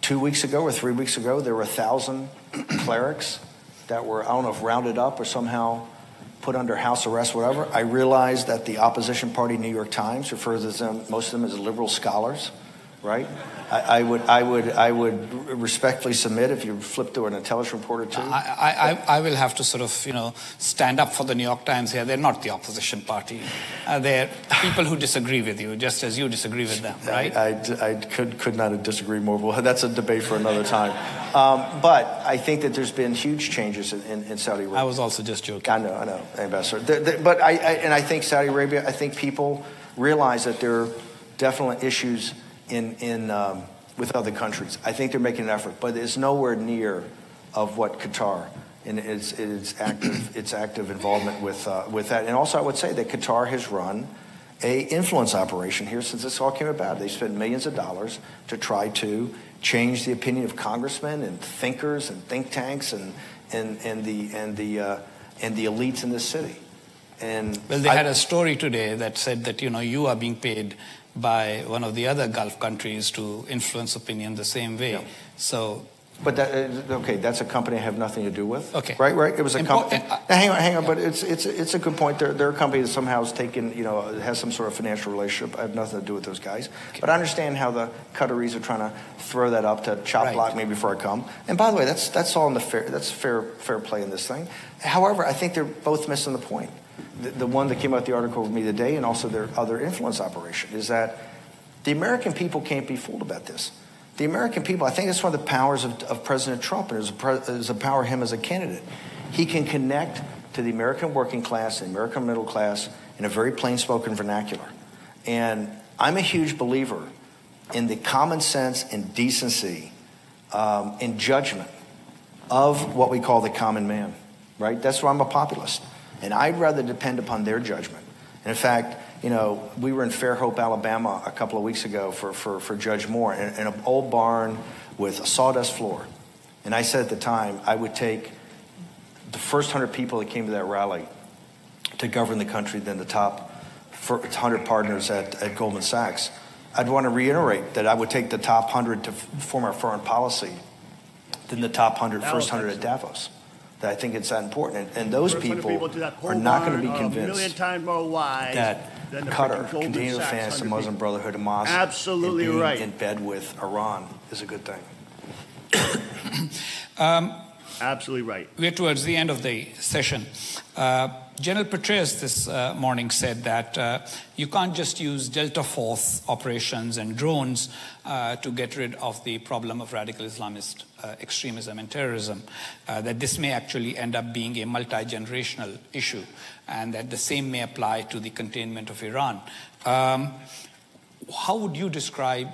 2 weeks ago or 3 weeks ago, there were 1,000 clerics that were, I don't know if rounded up or somehow put under house arrest, whatever. I realized that the opposition party, New York Times, refers to them, most of them as liberal scholars, right? I would respectfully submit, if you flip to an intelligence reporter too. I will have to sort of, stand up for the New York Times here. They're not the opposition party. They're people who disagree with you, just as you disagree with them, right? I could not disagree more. Well, that's a debate for another time. But I think that there's been huge changes in Saudi Arabia. I was also just joking. I know, Ambassador. But I think Saudi Arabia, I think people realize that there are definitely issues with other countries. I think they're making an effort, but it's nowhere near of what Qatar and its active involvement with that. And also, I would say that Qatar has run a influence operation here since this all came about. They spent millions of dollars to try to change the opinion of congressmen and thinkers and think tanks and the elites in this city. And well, they had a story today that said that you are being paid by one of the other Gulf countries to influence opinion the same way. Yeah. So, but that's a company I have nothing to do with. Okay, right. It was a company. Hang on. But it's a good point. They're a company that somehow has taken, has some sort of financial relationship. I have nothing to do with those guys. Okay. But I understand how the Qataris are trying to throw that up to chop block me before I come. And by the way, that's all in the fair play in this thing. However, I think they're both missing the point. The one that came out the article with me today, and also their other influence operation, is that the American people can't be fooled about this. The American people, I think that's one of the powers of President Trump, and is a power of him as a candidate. He can connect to the American working class, the American middle class, in a very plain-spoken vernacular. And I'm a huge believer in the common sense and decency and judgment of what we call the common man, right? That's why I'm a populist. And I'd rather depend upon their judgment. And in fact, we were in Fairhope, Alabama a couple of weeks ago for Judge Moore in an old barn with a sawdust floor. And I said at the time, I would take the first 100 people that came to that rally to govern the country, then the top 100 partners at Goldman Sachs. I'd want to reiterate that I would take the top 100 to form our foreign policy, then the top 100, first 100 at Davos. I think it's that important. And those people are not going to be convinced that Qatar, continue to finance the Muslim Brotherhood, Hamas, absolutely and being right. in bed with Iran is a good thing. Absolutely right. We're towards the end of the session. General Petraeus this morning said that you can't just use Delta Force operations and drones to get rid of the problem of radical Islamist extremism and terrorism, that this may actually end up being a multi-generational issue, and that the same may apply to the containment of Iran. How would you describe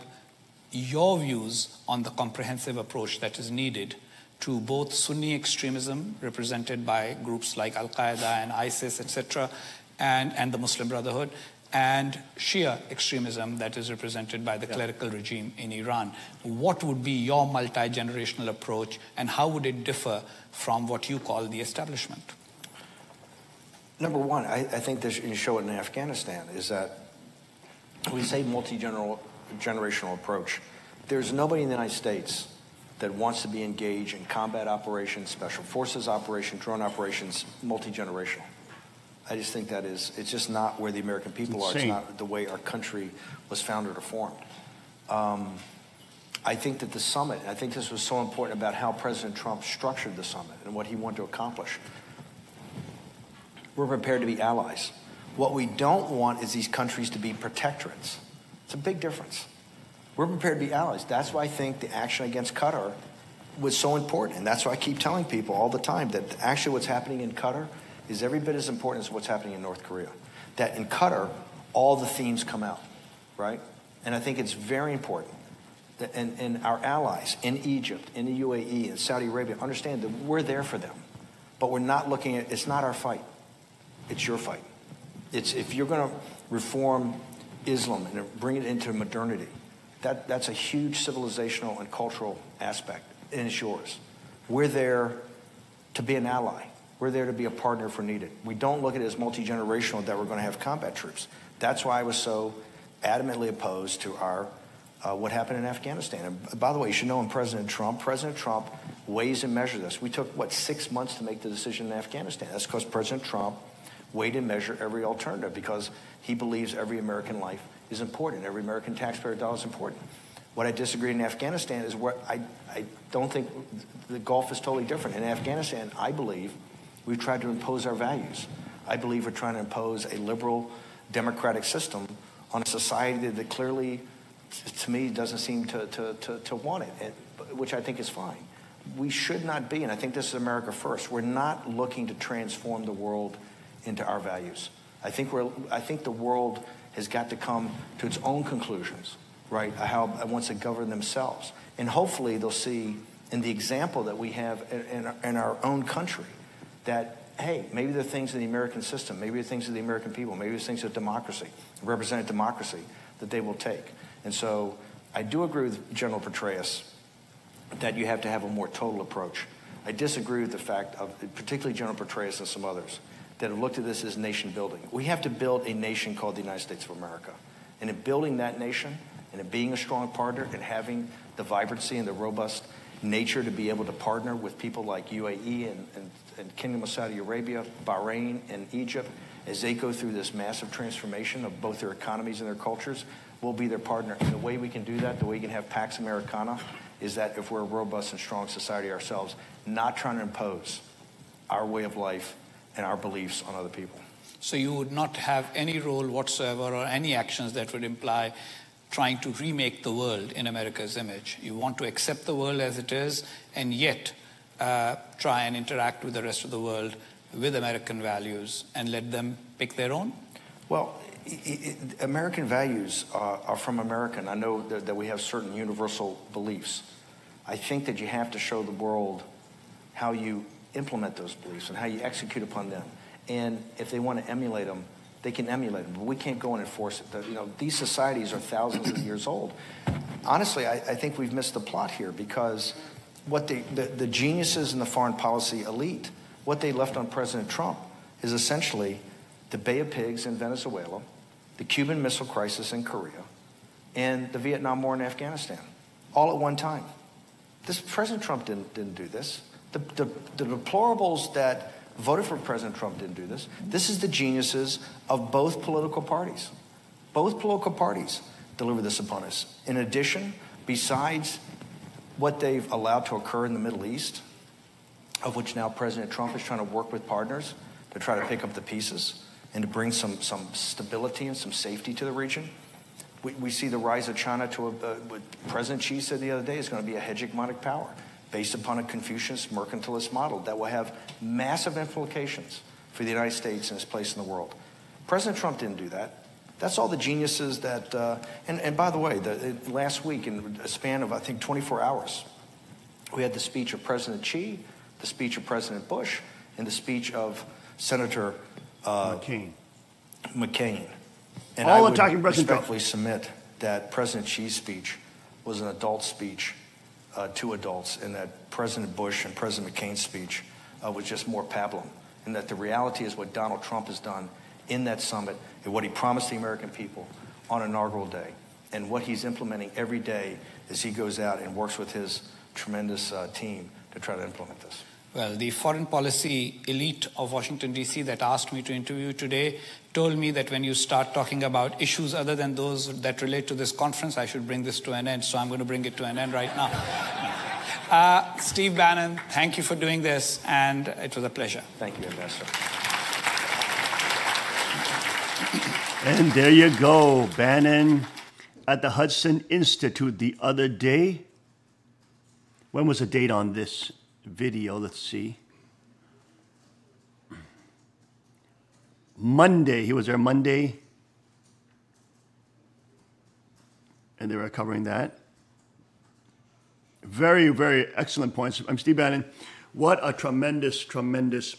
your views on the comprehensive approach that is needed to both Sunni extremism, represented by groups like Al-Qaeda and ISIS, etc., and the Muslim Brotherhood, and Shia extremism that is represented by the clerical regime in Iran. What would be your multi-generational approach, and how would it differ from what you call the establishment? Number one, I think this, you show it in Afghanistan, is that we say multi-generational approach. There's nobody in the United States that wants to be engaged in combat operations, special forces operations, drone operations, multi-generational. I just think that it's just not where the American people are. It's not the way our country was founded or formed. I think that the summit, I think this was so important about how President Trump structured the summit and what he wanted to accomplish. We're prepared to be allies. What we don't want is these countries to be protectorates. It's a big difference. We're prepared to be allies. That's why I think the action against Qatar was so important. And that's why I keep telling people all the time that actually what's happening in Qatar is every bit as important as what's happening in North Korea. That in Qatar, all the themes come out, right? And I think it's very important that and our allies in Egypt, in the UAE, in Saudi Arabia, understand that we're there for them. But we're not looking at, it's not our fight. It's your fight. It's if you're going to reform Islam and bring it into modernity, that's a huge civilizational and cultural aspect, and it's yours. We're there to be an ally. We're there to be a partner if we're needed. We don't look at it as multi-generational that we're going to have combat troops. That's why I was so adamantly opposed to our what happened in Afghanistan. And by the way, you should know President Trump weighs and measures this. We took, 6 months to make the decision in Afghanistan. That's because President Trump weighed and measured every alternative because he believes every American life is important. Every American taxpayer dollar is important. What I disagree in Afghanistan is where I don't think the Gulf is totally different. In Afghanistan, I believe we've tried to impose our values. I believe we're trying to impose a liberal democratic system on a society that clearly, to me, doesn't seem to want it, which I think is fine. We should not be, and I think this is America first, we're not looking to transform the world into our values. I think the world has got to come to its own conclusions, right, how it wants to govern themselves. And hopefully they'll see in the example that we have in our own country that, hey, maybe there are things in the American system, maybe there are things of the American people, maybe there are things of democracy, represented democracy, that they will take. And so I do agree with General Petraeus that you have to have a more total approach. I disagree with the fact of, particularly General Petraeus and some others, that have looked at this as nation building. We have to build a nation called the United States of America. And in building that nation, and in being a strong partner, and having the vibrancy and the robust nature to be able to partner with people like UAE and Kingdom of Saudi Arabia, Bahrain, and Egypt, as they go through this massive transformation of both their economies and their cultures, we'll be their partner. And the way we can do that, the way we can have Pax Americana, is that if we're a robust and strong society ourselves, not trying to impose our way of life and our beliefs on other people. So you would not have any role whatsoever or any actions that would imply trying to remake the world in America's image. You want to accept the world as it is and yet try and interact with the rest of the world with American values and let them pick their own? Well, American values are from America, and I know that we have certain universal beliefs. I think that you have to show the world how you implement those beliefs and how you execute upon them. And if they want to emulate them, they can emulate them, but we can't go and enforce it. These societies are thousands of years old. Honestly, I think we've missed the plot here because what the geniuses in the foreign policy elite, what they left on President Trump is essentially the Bay of Pigs in Venezuela, the Cuban Missile Crisis in Korea, and the Vietnam War in Afghanistan, all at one time. President Trump didn't do this. The deplorables that voted for President Trump didn't do this. This is the geniuses of both political parties. Both political parties deliver this upon us. In addition, besides what they've allowed to occur in the Middle East, of which now President Trump is trying to work with partners to try to pick up the pieces and to bring some stability and some safety to the region. We see the rise of China to what President Xi said the other day is going to be a hegemonic power based upon a Confucianist mercantilist model that will have massive implications for the United States and its place in the world. President Trump didn't do that. That's all the geniuses that, and by the way, last week in a span of, I think, 24 hours, we had the speech of President Xi, the speech of President Bush, and the speech of Senator McCain. And All I would attacking President Trump. respectfully submit that President Xi's speech was an adult speech to adults, and that President Bush and President McCain's speech was just more pablum, and that the reality is what Donald Trump has done in that summit and what he promised the American people on inaugural day, and what he's implementing every day as he goes out and works with his tremendous team to try to implement this. Well, the foreign policy elite of Washington, D.C. that asked me to interview today told me that when you start talking about issues other than those that relate to this conference, I should bring this to an end. So I'm going to bring it to an end right now. Steve Bannon, thank you for doing this, and it was a pleasure. Thank you, Ambassador. And there you go, Bannon at the Hudson Institute the other day. When was the date on this video? Let's see. Monday. He was there Monday. And they were covering that. Very, very excellent points. I'm Steve Bannon. What a tremendous, tremendous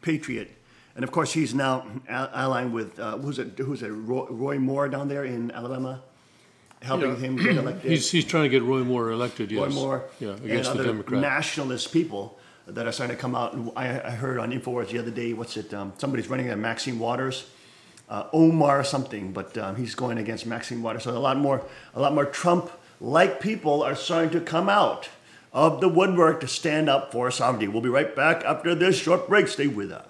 patriot. And of course, he's now allying with, who's it, Roy Moore down there in Alabama? Helping him get elected. He's trying to get Roy Moore elected, yes. Roy Moore, against and the other Democrats. nationalist people that are starting to come out. And I heard on InfoWars the other day, somebody's running at Maxine Waters, Omar something, but he's going against Maxine Waters. So a lot more Trump-like people are starting to come out of the woodwork to stand up for sovereignty. We'll be right back after this short break. Stay with us.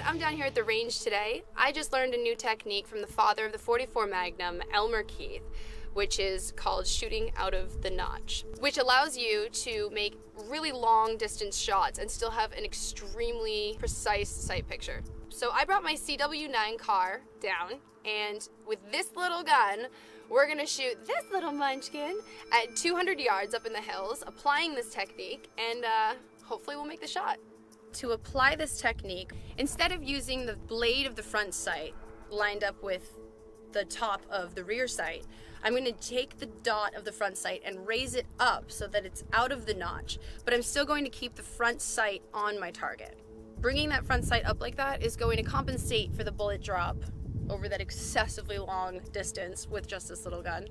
I'm down here at the range today. I just learned a new technique from the father of the .44 Magnum, Elmer Keith, which is called shooting out of the notch, which allows you to make really long distance shots and still have an extremely precise sight picture. So I brought my CW9 car down, and with this little gun, we're gonna shoot this little munchkin at 200 yards up in the hills, applying this technique, and hopefully we'll make the shot. To apply this technique, instead of using the blade of the front sight lined up with the top of the rear sight, I'm going to take the dot of the front sight and raise it up so that it's out of the notch, but I'm still going to keep the front sight on my target. Bringing that front sight up like that is going to compensate for the bullet drop over that excessively long distance with just this little gun.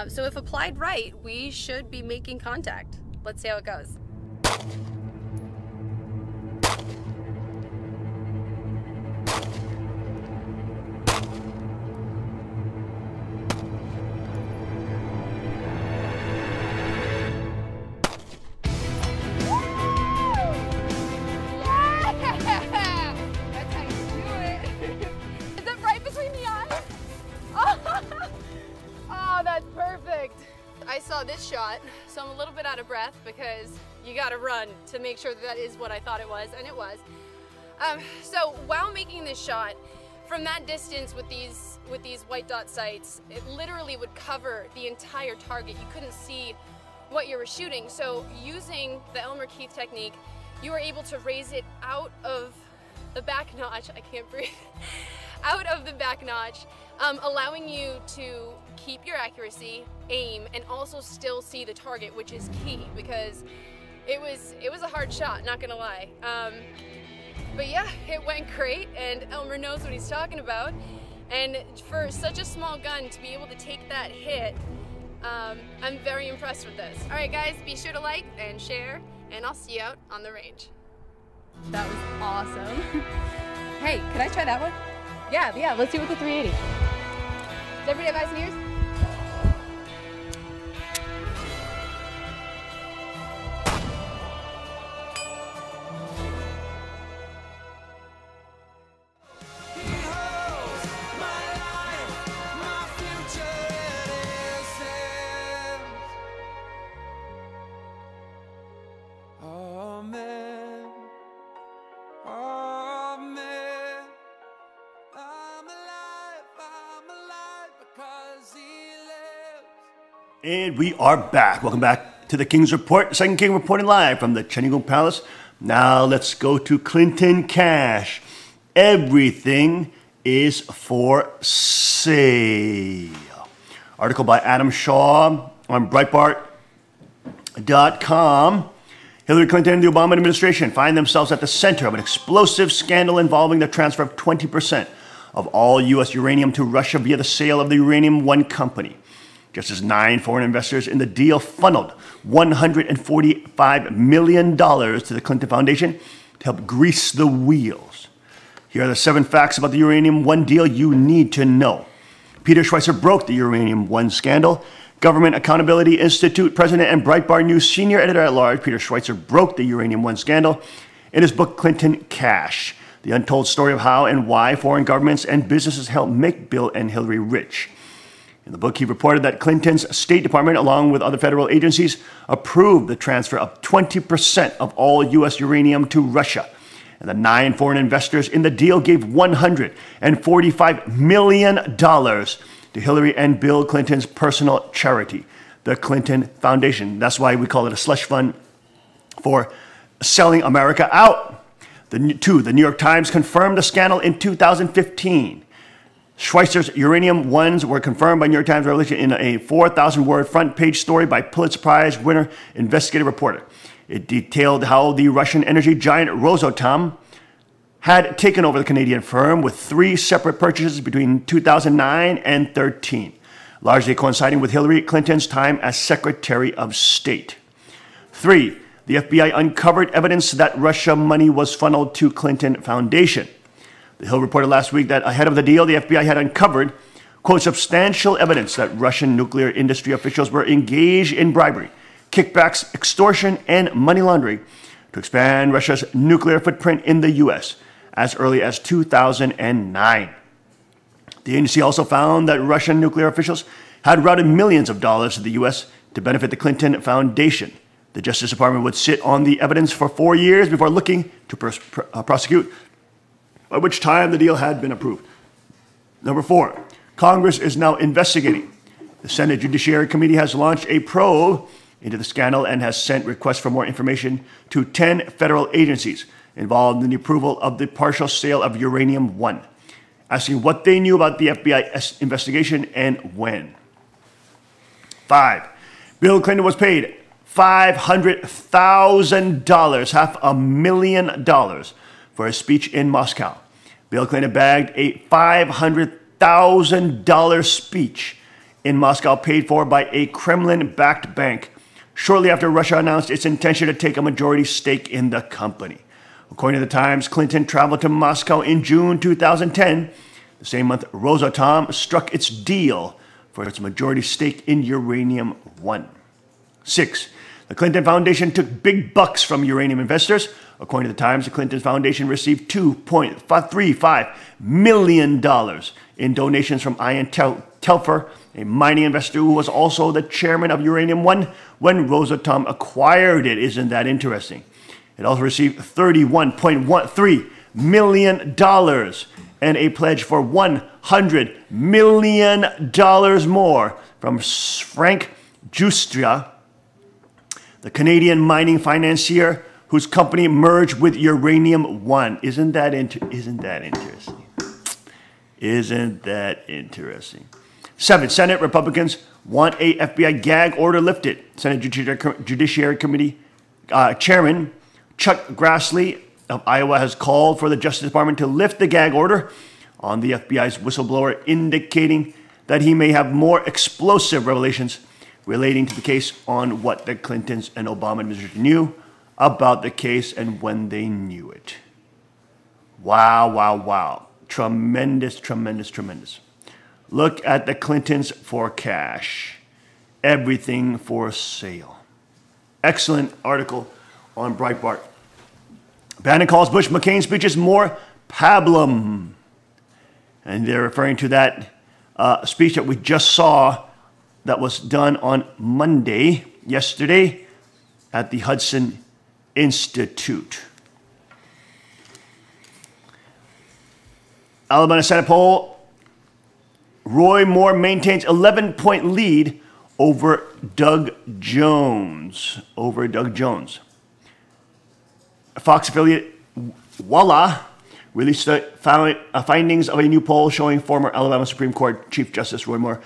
So if applied right, we should be making contact. Let's see how it goes. This shot, so I'm a little bit out of breath because you gotta run to make sure that is what I thought it was, and it was. So while making this shot, from that distance with these white dot sights, it literally would cover the entire target. You couldn't see what you were shooting. So using the Elmer Keith technique, you were able to raise it out of the back notch. I can't breathe. Out of the back notch, allowing you to keep your accuracy, aim, and also still see the target, which is key because it was a hard shot, not gonna lie. But yeah, it went great, and Elmer knows what he's talking about. And for such a small gun to be able to take that hit, I'm very impressed with this. All right, guys, be sure to like and share, and I'll see you out on the range. That was awesome. Hey, can I try that one? Yeah, let's do it with the 380. Does everybody have eyes and ears? And we are back. Welcome back to the King's Report. Second King reporting live from the Chenigung Palace. Now let's go to Clinton Cash. Everything is for sale. Article by Adam Shaw on Breitbart.com. Hillary Clinton and the Obama administration find themselves at the center of an explosive scandal involving the transfer of 20% of all U.S. uranium to Russia via the sale of the Uranium One company. Just as 9 foreign investors in the deal funneled $145 million to the Clinton Foundation to help grease the wheels. Here are the 7 facts about the Uranium One deal you need to know. Peter Schweizer broke the Uranium One scandal. Government Accountability Institute president and Breitbart News senior editor-at-large Peter Schweizer broke the Uranium One scandal in his book Clinton Cash, the untold story of how and why foreign governments and businesses helped make Bill and Hillary rich. In the book, he reported that Clinton's State Department, along with other federal agencies, approved the transfer of 20% of all U.S. uranium to Russia. And the 9 foreign investors in the deal gave $145 million to Hillary and Bill Clinton's personal charity, the Clinton Foundation. That's why we call it a slush fund for selling America out. The New York Times confirmed the scandal in 2015. Schweizer's Uranium Ones were confirmed by New York Times Revelation in a 4,000-word front-page story by Pulitzer Prize winner investigative reporter. It detailed how the Russian energy giant Rosatom had taken over the Canadian firm with 3 separate purchases between 2009 and 13, largely coinciding with Hillary Clinton's time as Secretary of State. 3. The FBI uncovered evidence that Russia money was funneled to Clinton Foundation. The Hill reported last week that ahead of the deal, the FBI had uncovered, quote, substantial evidence that Russian nuclear industry officials were engaged in bribery, kickbacks, extortion, and money laundering to expand Russia's nuclear footprint in the U.S. as early as 2009. The agency also found that Russian nuclear officials had routed millions of dollars to the U.S. to benefit the Clinton Foundation. The Justice Department would sit on the evidence for 4 years before looking to prosecute, by which time the deal had been approved. Number 4, Congress is now investigating. The Senate Judiciary Committee has launched a probe into the scandal and has sent requests for more information to 10 federal agencies involved in the approval of the partial sale of Uranium One, asking what they knew about the FBI investigation and when. 5, Bill Clinton was paid $500,000, $500,000 for a speech in Moscow. Bill Clinton bagged a $500,000 speech in Moscow paid for by a Kremlin-backed bank shortly after Russia announced its intention to take a majority stake in the company. According to the Times, Clinton traveled to Moscow in June 2010. The same month, Rosatom struck its deal for its majority stake in Uranium One. 6, the Clinton Foundation took big bucks from uranium investors. According to the Times, the Clinton Foundation received $2.35 million in donations from Ian Telfer, a mining investor who was also the chairman of Uranium One when Rosatom acquired it. Isn't that interesting? It also received $31.13 million and a pledge for $100 million more from Frank Giustra, the Canadian mining financier whose company merged with Uranium One. Isn't that interesting? Isn't that interesting? 7, Senate Republicans want a FBI gag order lifted. Senate Judiciary Committee Chairman Chuck Grassley of Iowa has called for the Justice Department to lift the gag order on the FBI's whistleblower, indicating that he may have more explosive revelations relating to the case on what the Clintons and Obama administration knew about the case and when they knew it. Wow, wow, wow. Tremendous, tremendous, tremendous. Look at the Clintons for cash. Everything for sale. Excellent article on Breitbart. Bannon calls Bush McCain speeches more pablum. And they're referring to that speech that we just saw that was done on Monday, yesterday, at the Hudson Institute. Alabama Senate poll, Roy Moore maintains 11-point lead over Doug Jones. Over Doug Jones. Fox affiliate Walla released findings of a new poll showing former Alabama Supreme Court Chief Justice Roy Moore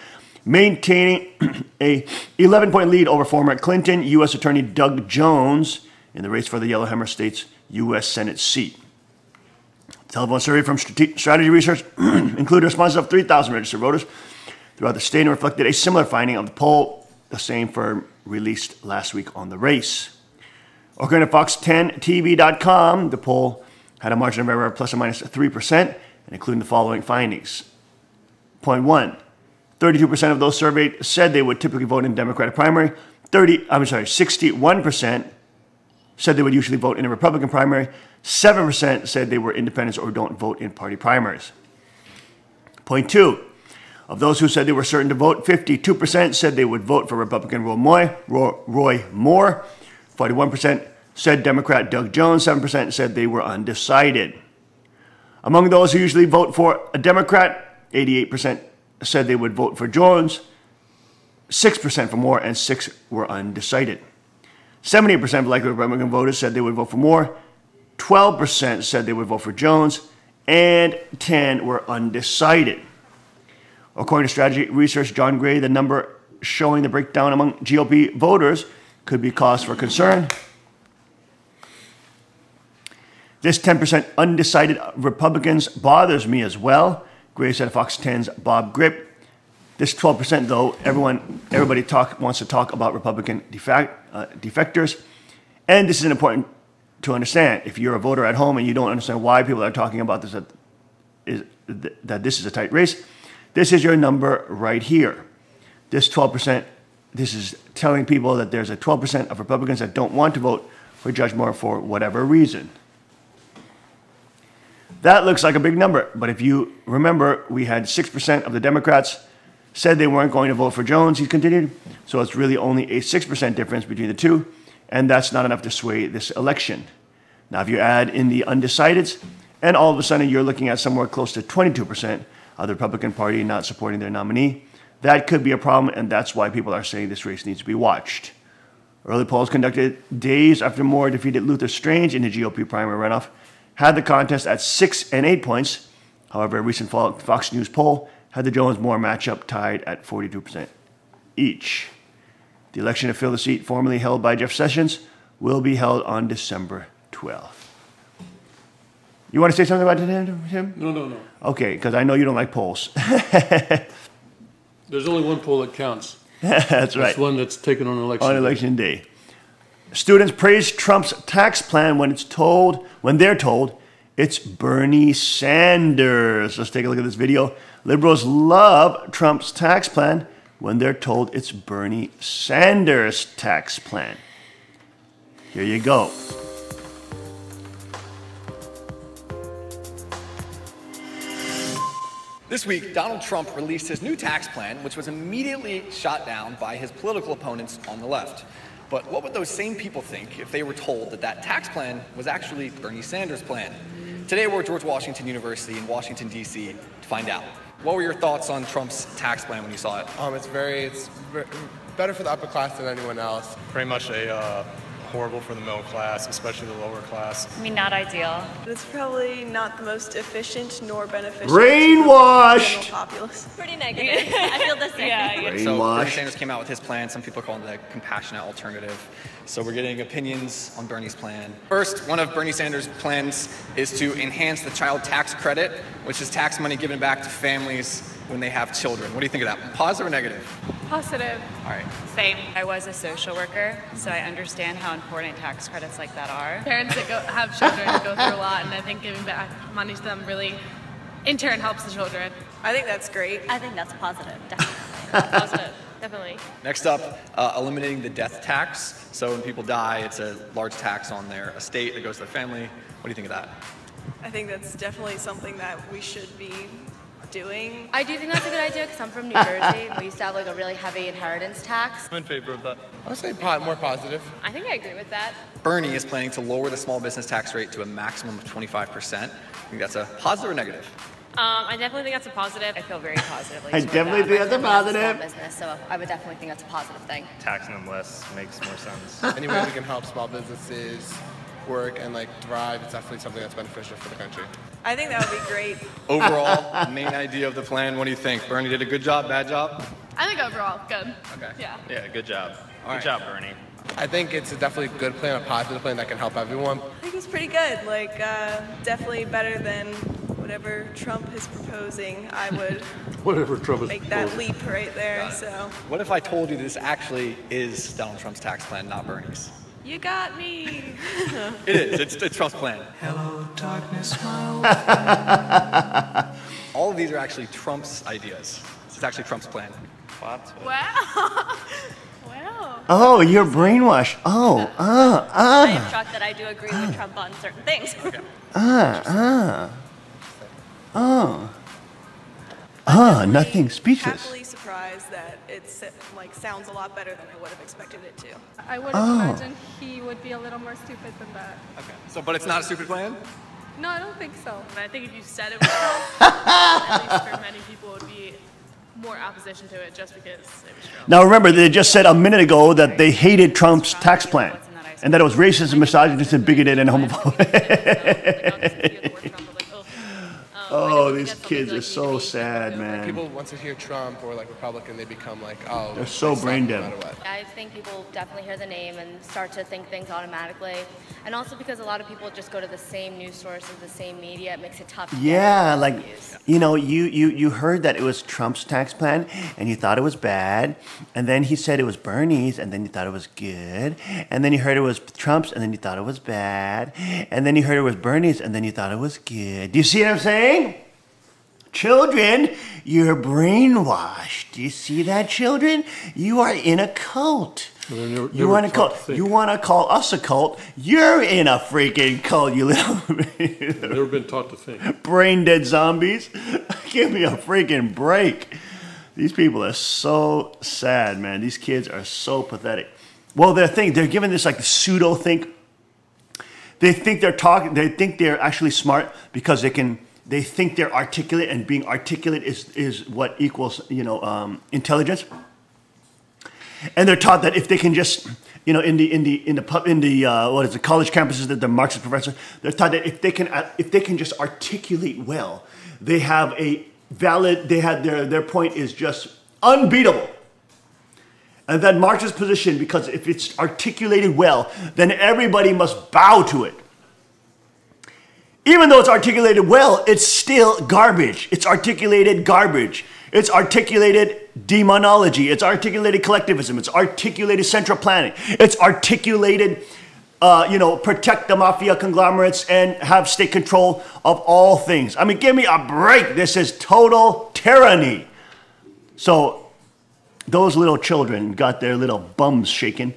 maintaining a 11-point lead over former Clinton U.S. Attorney Doug Jones in the race for the Yellowhammer State's U.S. Senate seat. The telephone survey from Strategy Research included responses of 3,000 registered voters throughout the state and reflected a similar finding of the poll, the same firm released last week on the race. According to Fox10TV.com, the poll had a margin of error of plus or minus 3%, and including the following findings. Point 1. 32% of those surveyed said they would typically vote in a Democratic primary. 61% said they would usually vote in a Republican primary. 7% said they were independents or don't vote in party primaries. Point 2. Of those who said they were certain to vote, 52% said they would vote for Republican Roy Moore. 41% said Democrat Doug Jones. 7% said they were undecided. Among those who usually vote for a Democrat, 88% said they would vote for Jones, 6% for Moore, and 6% were undecided. 78% of likely Republican voters said they would vote for Moore, 12% said they would vote for Jones, and 10% were undecided. According to Strategy Research, John Gray, the number showing the breakdown among GOP voters could be cause for concern. This 10% undecided Republicans bothers me as well, Gray said to Fox 10's Bob Grip. This 12%, though, everybody wants to talk about Republican defectors. And this is important to understand. If you're a voter at home and you don't understand why people are talking about this, that this is a tight race, this is your number right here. This 12%, this is telling people that there's a 12% of Republicans that don't want to vote for Judge Moore for whatever reason. That looks like a big number, but if you remember, we had 6% of the Democrats said they weren't going to vote for Jones, he continued. So it's really only a 6% difference between the two, and that's not enough to sway this election. Now, if you add in the undecideds, and all of a sudden you're looking at somewhere close to 22% of the Republican Party not supporting their nominee, that could be a problem, and that's why people are saying this race needs to be watched. Early polls conducted days after Moore defeated Luther Strange in the GOP primary runoff had the contest at 6 and 8 points. However, a recent Fox News poll had the Jones-Moore matchup tied at 42% each. The election to fill the seat formerly held by Jeff Sessions will be held on December 12th. You want to say something about it, Tim? No. Okay, because I know you don't like polls. There's only one poll that counts. That's right. It's one that's taken on election day. Students praise Trump's tax plan when they're told it's Bernie Sanders. Let's take a look at this video. Liberals love Trump's tax plan when they're told it's Bernie Sanders' tax plan. Here you go. This week, Donald Trump released his new tax plan, which was immediately shot down by his political opponents on the left. But what would those same people think if they were told that that tax plan was actually Bernie Sanders' plan? Today we're at George Washington University in Washington, D.C. to find out. What were your thoughts on Trump's tax plan when you saw it? It's very better for the upper class than anyone else. Pretty much horrible for the middle class, especially the lower class. I mean, not ideal. It's probably not the most efficient nor beneficial Brainwashed! to the general populace. Pretty negative. I feel the same. Yeah. So Bernie Sanders came out with his plan. Some people call it the compassionate alternative. So we're getting opinions on Bernie's plan. First, one of Bernie Sanders' plans is to enhance the child tax credit, which is tax money given back to families when they have children. What do you think of that? Positive or negative? Positive. All right. Same. I was a social worker, so I understand how important tax credits like that are. Parents that have children go through a lot, and I think giving back money to them really, in turn, helps the children. I think that's great. I think that's positive, definitely. Positive, definitely. Next up, eliminating the death tax. So when people die, it's a large tax on their estate that goes to their family. What do you think of that? I think that's definitely something that we should be doing. I do think that's a good idea because I'm from New Jersey. We used to have like a really heavy inheritance tax. I'm in favor of that. I would say more positive. I think I agree with that. Bernie is planning to lower the small business tax rate to a maximum of 25%. I think that's a positive or negative? I definitely think that's a positive. I feel very positively. I definitely think that's a positive. Small business, so I would definitely think that's a positive thing. Taxing them less makes more sense. Any way we can help small businesses work and like thrive, it's definitely something that's beneficial for the country. I think that would be great. Overall, main idea of the plan, what do you think? Bernie did a good job, bad job? I think overall, good. Okay. Yeah. Yeah, good job. All Good right. job, Bernie. I think it's definitely a good plan, a positive plan that can help everyone. I think it's pretty good. Like, definitely better than whatever Trump is proposing. I would Whatever Trump is make that proposing. leap right there. So What if I told you this actually is Donald Trump's tax plan, not Bernie's? you got me. It is. It's Trump's plan. Hello, darkness, All of these are actually Trump's ideas. It's actually Trump's plan. Wow. Wow. Oh, you're brainwashed. Oh, I am shocked that I do agree with Trump on certain things. Nothing. Speechless. Happily surprised that it's like sounds a lot better than I would have expected it to. I would Oh. imagine he would be a little more stupid than that. Okay. So, but it's not a stupid plan? No, I don't think so. But I think if you said it was Trump, at least for many people would be more opposition to it just because it was Trump. Now remember, they just said a minute ago that they hated Trump's tax plan, and that it was racist and misogynist and bigoted and homophobic. Oh, these kids are so sad, man. People, once they hear Trump or like Republican, they become like, oh. They're so brain dead. no matter what. I think people definitely hear the name and start to think things automatically. And also because a lot of people just go to the same news sources, the same media, it makes it tough to Yeah, get like, news. you know, you heard that it was Trump's tax plan, and you thought it was bad, and then he said it was Bernie's, and then you thought it was good, and then you heard it was Trump's, and then you thought it was bad, and then you heard it was Bernie's, and then you thought it was good. Do you see what I'm saying? Children, you're brainwashed. Do you see that, children? You are in a cult. You want a cult? You want to call us a cult? You're in a freaking cult, you little Never been taught to think. brain dead zombies. Give me a freaking break. These people are so sad, man. These kids are so pathetic. Well, they're given this like pseudo think. They think they're talking. They think they're actually smart because they can. They think they're articulate, and being articulate is what equals, intelligence. And they're taught that if they can just, in the college campuses, that the Marxist professor, they're taught that if they can just articulate well, they have a valid. Their point is just unbeatable. And that Marxist position, because if it's articulated well, then everybody must bow to it. Even though it's articulated well, it's still garbage. It's articulated garbage. It's articulated demonology. It's articulated collectivism. It's articulated central planning. It's articulated, protect the mafia conglomerates and have state control of all things. I mean, give me a break. This is total tyranny. So those little children got their little bums shaken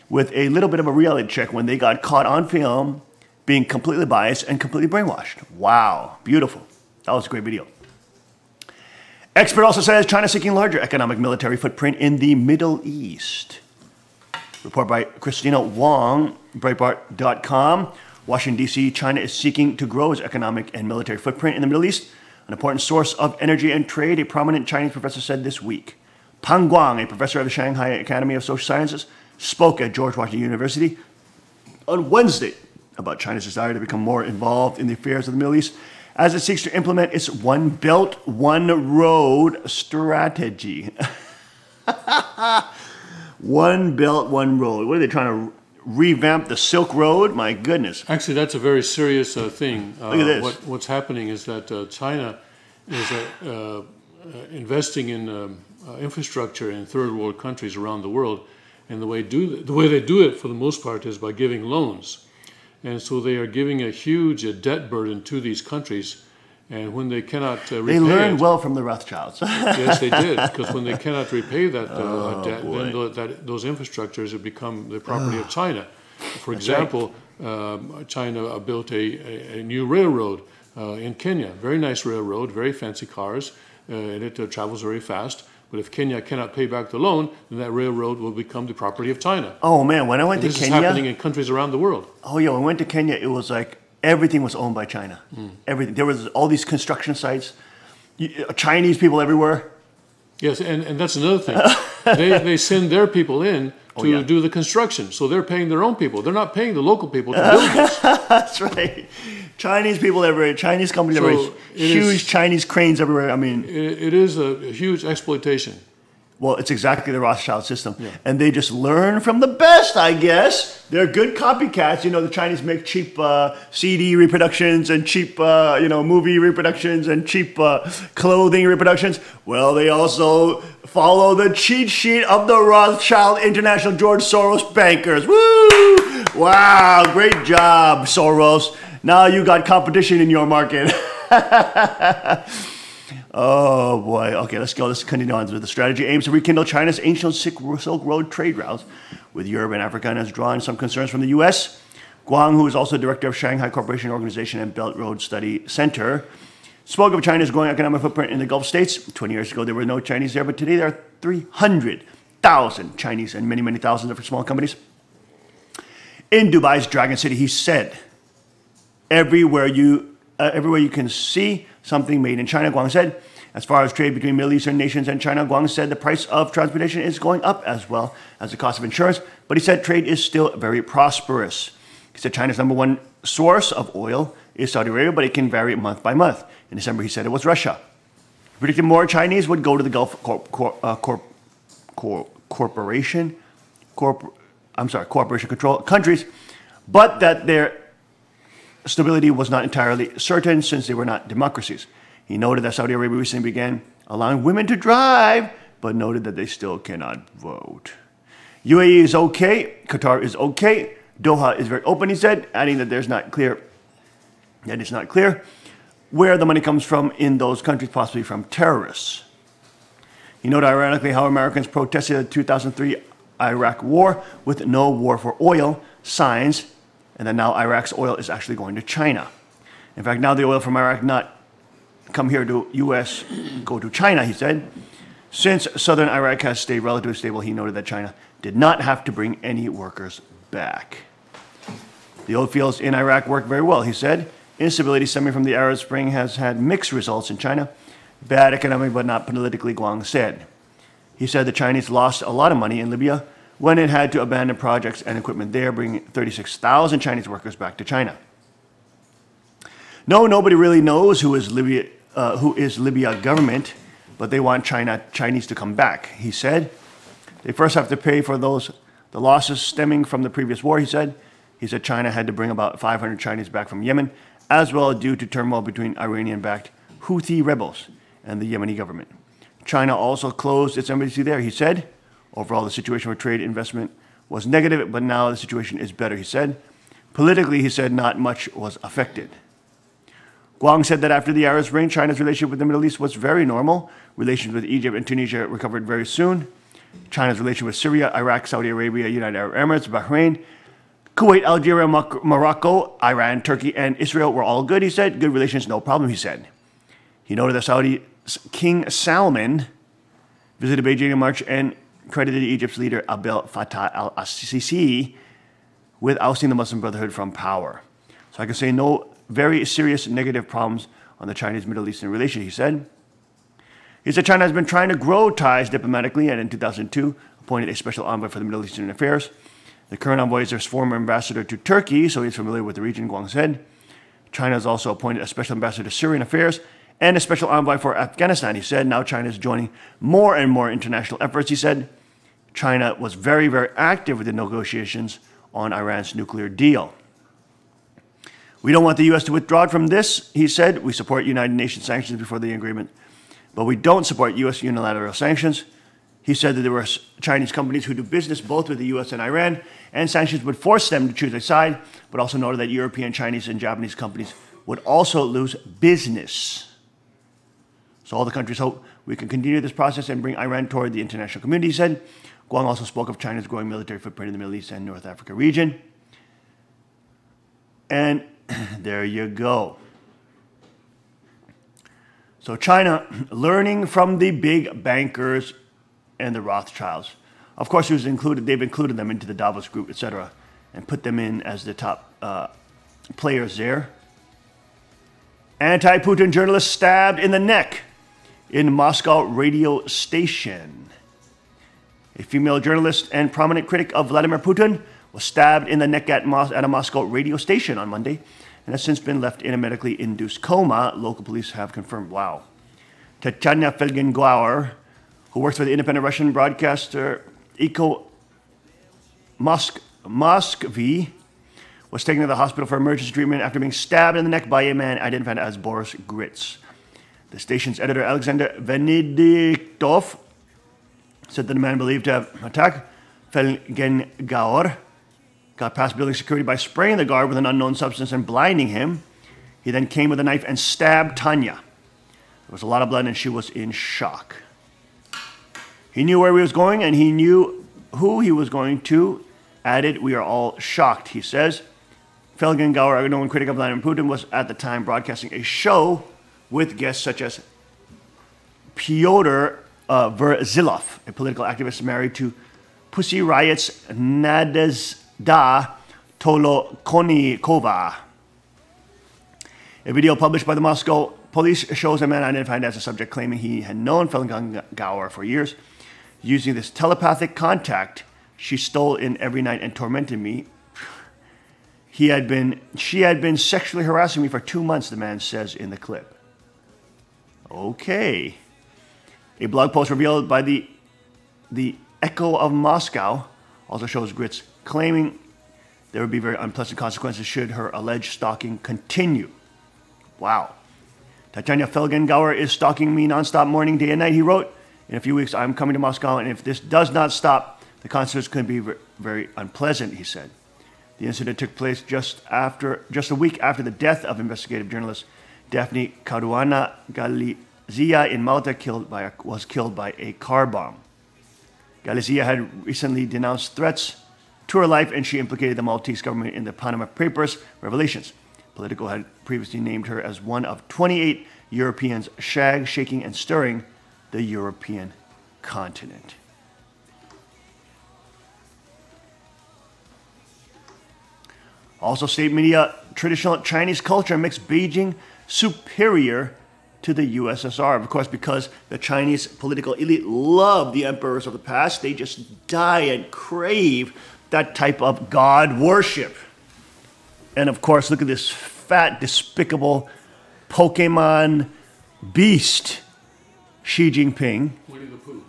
with a little bit of a reality check when they got caught on film being completely biased and completely brainwashed. Wow, beautiful. That was a great video. Expert also says China seeking larger economic military footprint in the Middle East. Report by Christina Wong, Breitbart.com. Washington, D.C., China is seeking to grow its economic and military footprint in the Middle East, an important source of energy and trade, a prominent Chinese professor said this week. Pang Guang, a professor of the Shanghai Academy of Social Sciences, spoke at George Washington University on Wednesday about China's desire to become more involved in the affairs of the Middle East as it seeks to implement its One Belt, One Road strategy. One Belt, One Road. What are they trying to revamp the Silk Road? My goodness. Actually, that's a very serious thing. Look at this. What's happening is that China is investing in infrastructure in third world countries around the world, and the way they do it for the most part is by giving loans. And so they are giving a huge debt burden to these countries, and when they cannot repay They learned it, well from the Rothschilds. yes, they did, because when they cannot repay that debt, boy. then those infrastructures have become the property of China. For That's example, China built a new railroad in Kenya, very nice railroad, very fancy cars, and it travels very fast. But if Kenya cannot pay back the loan, then that railroad will become the property of China. Oh man, when I went And to this Kenya, is happening in countries around the world. oh yeah, when I went to Kenya, it was like everything was owned by China. Everything. There was all these construction sites, Chinese people everywhere. Yes, and that's another thing. They send their people in to do the construction, so they're paying their own people. They're not paying the local people to build this. That's right. Chinese people everywhere, Chinese companies everywhere, huge Chinese cranes everywhere. I mean, it is a huge exploitation. Well, it's exactly the Rothschild system. And they just learn from the best, I guess. They're good copycats. You know, the Chinese make cheap CD reproductions and cheap, movie reproductions and cheap clothing reproductions. Well, they also follow the cheat sheet of the Rothschild International George Soros bankers. Woo! Wow, great job, Soros. Now you got competition in your market. Oh boy. Okay, let's go. Let's continue on with the strategy. Aims to rekindle China's ancient Silk Road trade routes with Europe and Africa and has drawn some concerns from the U.S. Guang, who is also director of Shanghai Cooperation Organization and Belt Road Study Center, spoke of China's growing economic footprint in the Gulf states. 20 years ago, there were no Chinese there, but today there are 300,000 Chinese and many, many thousands of small companies. In Dubai's Dragon City, he said, everywhere you can see something made in China, Guang said. As far as trade between Middle Eastern nations and China, Guang said the price of transportation is going up as well as the cost of insurance, but he said trade is still very prosperous. He said China's number one source of oil is Saudi Arabia, but it can vary month by month. In December, he said it was Russia. He predicted more Chinese would go to the Gulf cooperation control countries, but that their stability was not entirely certain since they were not democracies. He noted that Saudi Arabia recently began allowing women to drive, but noted that they still cannot vote. UAE is okay. Qatar is okay. Doha is very open, he said, adding that it's not clear where the money comes from in those countries, possibly from terrorists. He noted ironically how Americans protested the 2003 Iraq war with no war for oil signs, and that now Iraq's oil is actually going to China. In fact, now the oil from Iraq not come here to U.S., go to China, he said. Since southern Iraq has stayed relatively stable, he noted that China did not have to bring any workers back. The oil fields in Iraq work very well, he said. Instability stemming from the Arab Spring has had mixed results in China. Bad economic, but not politically, Guang said. He said the Chinese lost a lot of money in Libya when it had to abandon projects and equipment there, bringing 36,000 Chinese workers back to China. No, nobody really knows who is Libya government, but they want Chinese to come back, he said. They first have to pay for the losses stemming from the previous war, he said. He said China had to bring about 500 Chinese back from Yemen, as well due to turmoil between Iranian-backed Houthi rebels and the Yemeni government. China also closed its embassy there, he said. Overall, the situation for trade investment was negative, but now the situation is better, he said. Politically, he said, not much was affected. Guang said that after the Arab Spring, China's relationship with the Middle East was very normal. Relations with Egypt and Tunisia recovered very soon. China's relation with Syria, Iraq, Saudi Arabia, United Arab Emirates, Bahrain, Kuwait, Algeria, Morocco, Iran, Turkey, and Israel were all good, he said. Good relations, no problem, he said. He noted that Saudi King Salman visited Beijing in March and credited Egypt's leader Abdel Fattah al-Sisi with ousting the Muslim Brotherhood from power. So I can say no very serious negative problems on the Chinese-Middle Eastern relation, he said. He said China has been trying to grow ties diplomatically and in 2002 appointed a special envoy for the Middle Eastern affairs. The current envoy is their former ambassador to Turkey, so he's familiar with the region, Guang said. China has also appointed a special ambassador to Syrian affairs and a special envoy for Afghanistan, he said. Now China is joining more and more international efforts, he said. China was very, very active with the negotiations on Iran's nuclear deal. We don't want the U.S. to withdraw from this, he said. We support United Nations sanctions before the agreement, but we don't support U.S. unilateral sanctions. He said that there were Chinese companies who do business both with the U.S. and Iran, and sanctions would force them to choose a side, but also noted that European, Chinese, and Japanese companies would also lose business. So all the countries hope we can continue this process and bring Iran toward the international community, he said. Guang also spoke of China's growing military footprint in the Middle East and North Africa region. And there you go. So China learning from the big bankers and the Rothschilds. Of course, they've included them into the Davos group, etc., and put them in as the top players there. Anti-Putin journalist stabbed in the neck in Moscow radio station. A female journalist and prominent critic of Vladimir Putin was stabbed in the neck at a Moscow radio station on Monday and has since been left in a medically induced coma, local police have confirmed. Wow. Tatiana Felgenauer, who works for the independent Russian broadcaster Echo Moskvy, was taken to the hospital for emergency treatment after being stabbed in the neck by a man identified as Boris Gritz. The station's editor, Alexander Venediktov, said that the man believed to have attacked Felgenauer got past building security by spraying the guard with an unknown substance and blinding him. He then came with a knife and stabbed Tanya. There was a lot of blood and she was in shock. He knew where he was going and he knew who he was going to. Added, "We are all shocked," he says. Felgenauer, a known critic of Vladimir Putin, was at the time broadcasting a show with guests such as Pyotr Verzilov, a political activist married to Pussy Riot's Nadezhda Tolokonnikova. A video published by the Moscow police shows a man identified as a subject claiming he had known Felgenauer for years. Using this telepathic contact, she stole in every night and tormented me. She had been sexually harassing me for 2 months, the man says in the clip. Okay. A blog post revealed by the Echo of Moscow also shows Gritz claiming there would be very unpleasant consequences should her alleged stalking continue. Wow. Tatiana Felgenauer is stalking me nonstop morning, day and night, he wrote. In a few weeks, I'm coming to Moscow, and if this does not stop, the consequences could be very unpleasant, he said. The incident took place just a week after the death of investigative journalist Daphne Caruana Galizia in Malta was killed by a car bomb. Galizia had recently denounced threats to her life, and she implicated the Maltese government in the Panama Papers revelations. Politico had previously named her as one of 28 Europeans shaking and stirring the European continent. Also, state media, traditional Chinese culture makes Beijing superior to the USSR. Of course, because the Chinese political elite love the emperors of the past, they just die and crave that type of God worship. And of course, look at this fat, despicable Pokemon beast, Xi Jinping. Winnie the Pooh.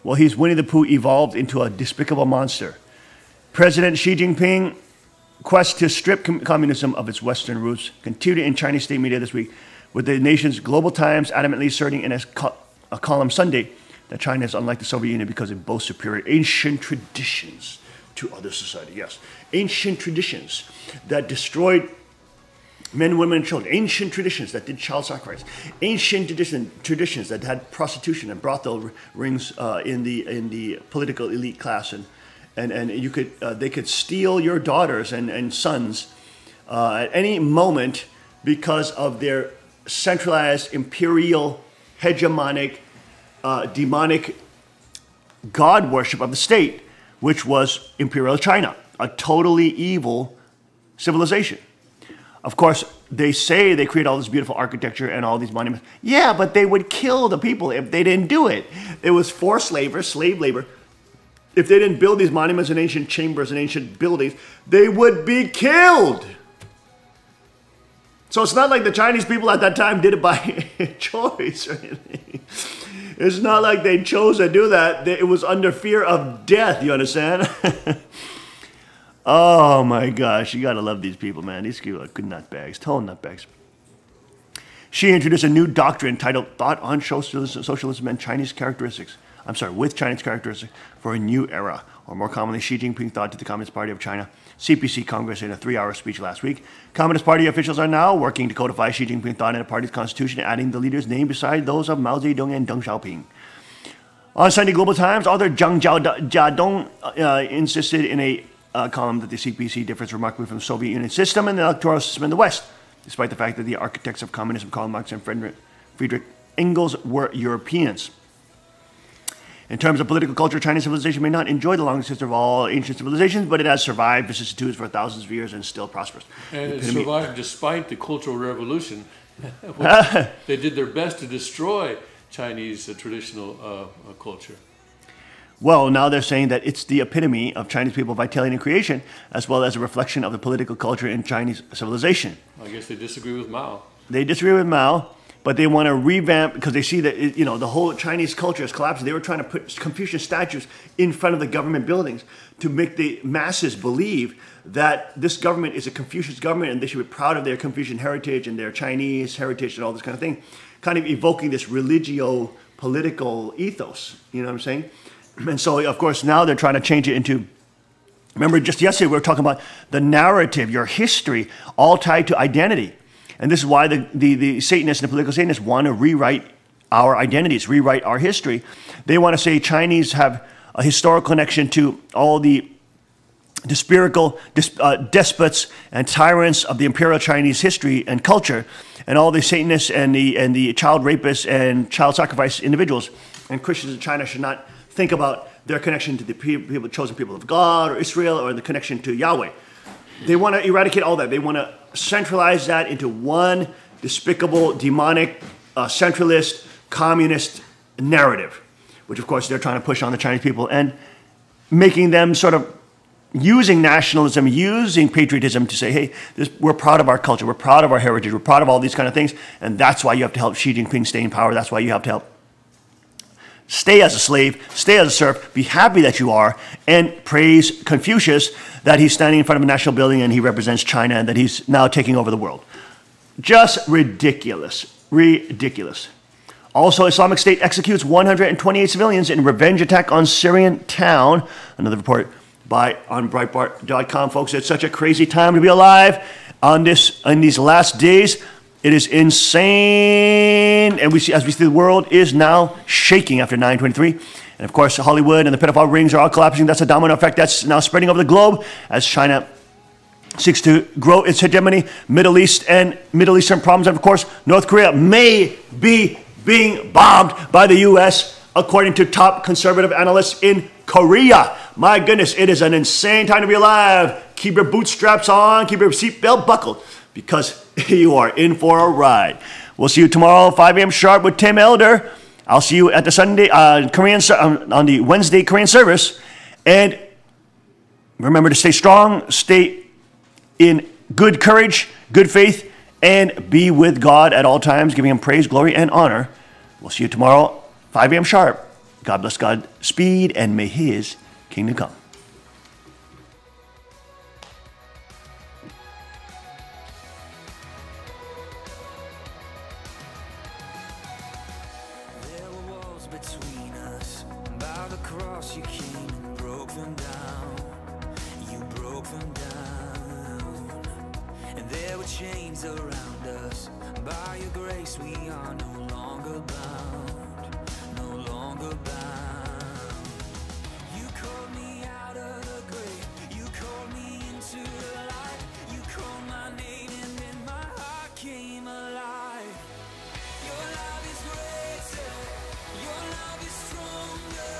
Well, he's Winnie the Pooh evolved into a despicable monster. President Xi Jinping quest to strip communism of its Western roots continued in Chinese state media this week, with the nation's Global Times adamantly asserting in a column Sunday that China is unlike the Soviet Union because it boasts superior ancient traditions to other societies. Yes, ancient traditions that destroyed men, women, and children. Ancient traditions that did child sacrifice. Ancient traditions that had prostitution and brothel rings in the political elite class, and you could they could steal your daughters and sons at any moment because of their centralized, imperial, hegemonic, demonic god worship of the state, which was Imperial China, a totally evil civilization. Of course, they say they create all this beautiful architecture and all these monuments. Yeah, but they would kill the people if they didn't do it. It was forced labor, slave labor. If they didn't build these monuments and ancient chambers and ancient buildings, they would be killed. So it's not like the Chinese people at that time did it by choice or anything. It's not like they chose to do that. It was under fear of death, you understand? Oh my gosh, you gotta love these people, man. These people are good nutbags, total nutbags. She introduced a new doctrine titled Thought on Socialism and Chinese Characteristics. I'm sorry, with Chinese characteristics for a new era. Or more commonly, Xi Jinping thought to the Communist Party of China CPC Congress in a 3-hour speech last week. Communist Party officials are now working to codify Xi Jinping thought in the party's constitution, adding the leader's name beside those of Mao Zedong and Deng Xiaoping. On Sunday, Global Times, author Zhang Jiadong insisted in a column that the CPC differs remarkably from the Soviet Union system and the electoral system in the West, despite the fact that the architects of communism, Karl Marx and Friedrich Engels, were Europeans. In terms of political culture, Chinese civilization may not enjoy the longest history of all ancient civilizations, but it has survived vicissitudes for thousands of years and still prospers. And it survived despite the Cultural Revolution. They did their best to destroy Chinese traditional culture. Well, now they're saying that it's the epitome of Chinese people vitality and creation, as well as a reflection of the political culture in Chinese civilization. I guess they disagree with Mao. They disagree with Mao, but they want to revamp because they see that the whole Chinese culture is collapsing. They were trying to put Confucian statues in front of the government buildings to make the masses believe that this government is a Confucius government and they should be proud of their Confucian heritage and their Chinese heritage and all this kind of thing, kind of evoking this religio-political ethos. You know what I'm saying? And so, of course, now they're trying to change it into, remember just yesterday we were talking about the narrative, your history, all tied to identity. And this is why the Satanists and the political Satanists want to rewrite our identities, rewrite our history. They want to say Chinese have a historical connection to all the spiritual despots and tyrants of the imperial Chinese history and culture, and all the Satanists and the child rapists and child sacrifice individuals. And Christians in China should not think about their connection to the chosen people of God or Israel or the connection to Yahweh. They want to eradicate all that. They want to centralize that into one despicable, demonic, centralist, communist narrative, which of course they're trying to push on the Chinese people and making them sort of using nationalism, using patriotism to say, hey, we're proud of our culture, we're proud of our heritage, we're proud of all these kind of things, and that's why you have to help Xi Jinping stay in power. That's why you have to help stay as a slave, stay as a serf, be happy that you are, and praise Confucius that he's standing in front of a national building and he represents China and that he's now taking over the world. Just ridiculous. Ridiculous. Also, Islamic State executes 128 civilians in revenge attack on Syrian town. Another report on Breitbart.com, folks. It's such a crazy time to be alive in these last days. It is insane, and as we see the world is now shaking after 9/23. And of course, Hollywood and the pedophile rings are all collapsing. That's a domino effect that's now spreading over the globe as China seeks to grow its hegemony, Middle East and Middle Eastern problems. And of course, North Korea may be being bombed by the U.S., according to top conservative analysts in Korea. My goodness, it is an insane time to be alive. Keep your bootstraps on, keep your seatbelt buckled, because you are in for a ride. We'll see you tomorrow, 5 a.m. sharp with Tim Elder. I'll see you at the on the Wednesday Korean service. And remember to stay strong, stay in good courage, good faith, and be with God at all times, giving him praise, glory, and honor. We'll see you tomorrow, 5 a.m. sharp. God bless God, speed, and may his kingdom come. Between us, by the cross you came and broke them down. You broke them down, and there were chains around us. By your grace we are no longer bound, no longer bound. You called me out of the grave, you called me into the light. You called my name and then my heart came alive. Your love is greater, your love is stronger.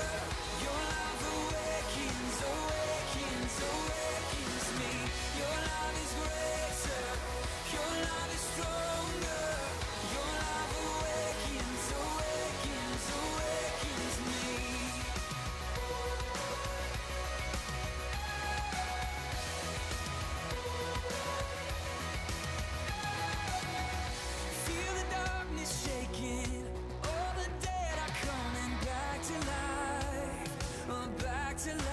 Your love awakens, awakens, awakens me. Your love is greater, your love is stronger. Your love awakens, awakens, awakens me. Feel the darkness shaking, all the dead are coming back to life, back to life.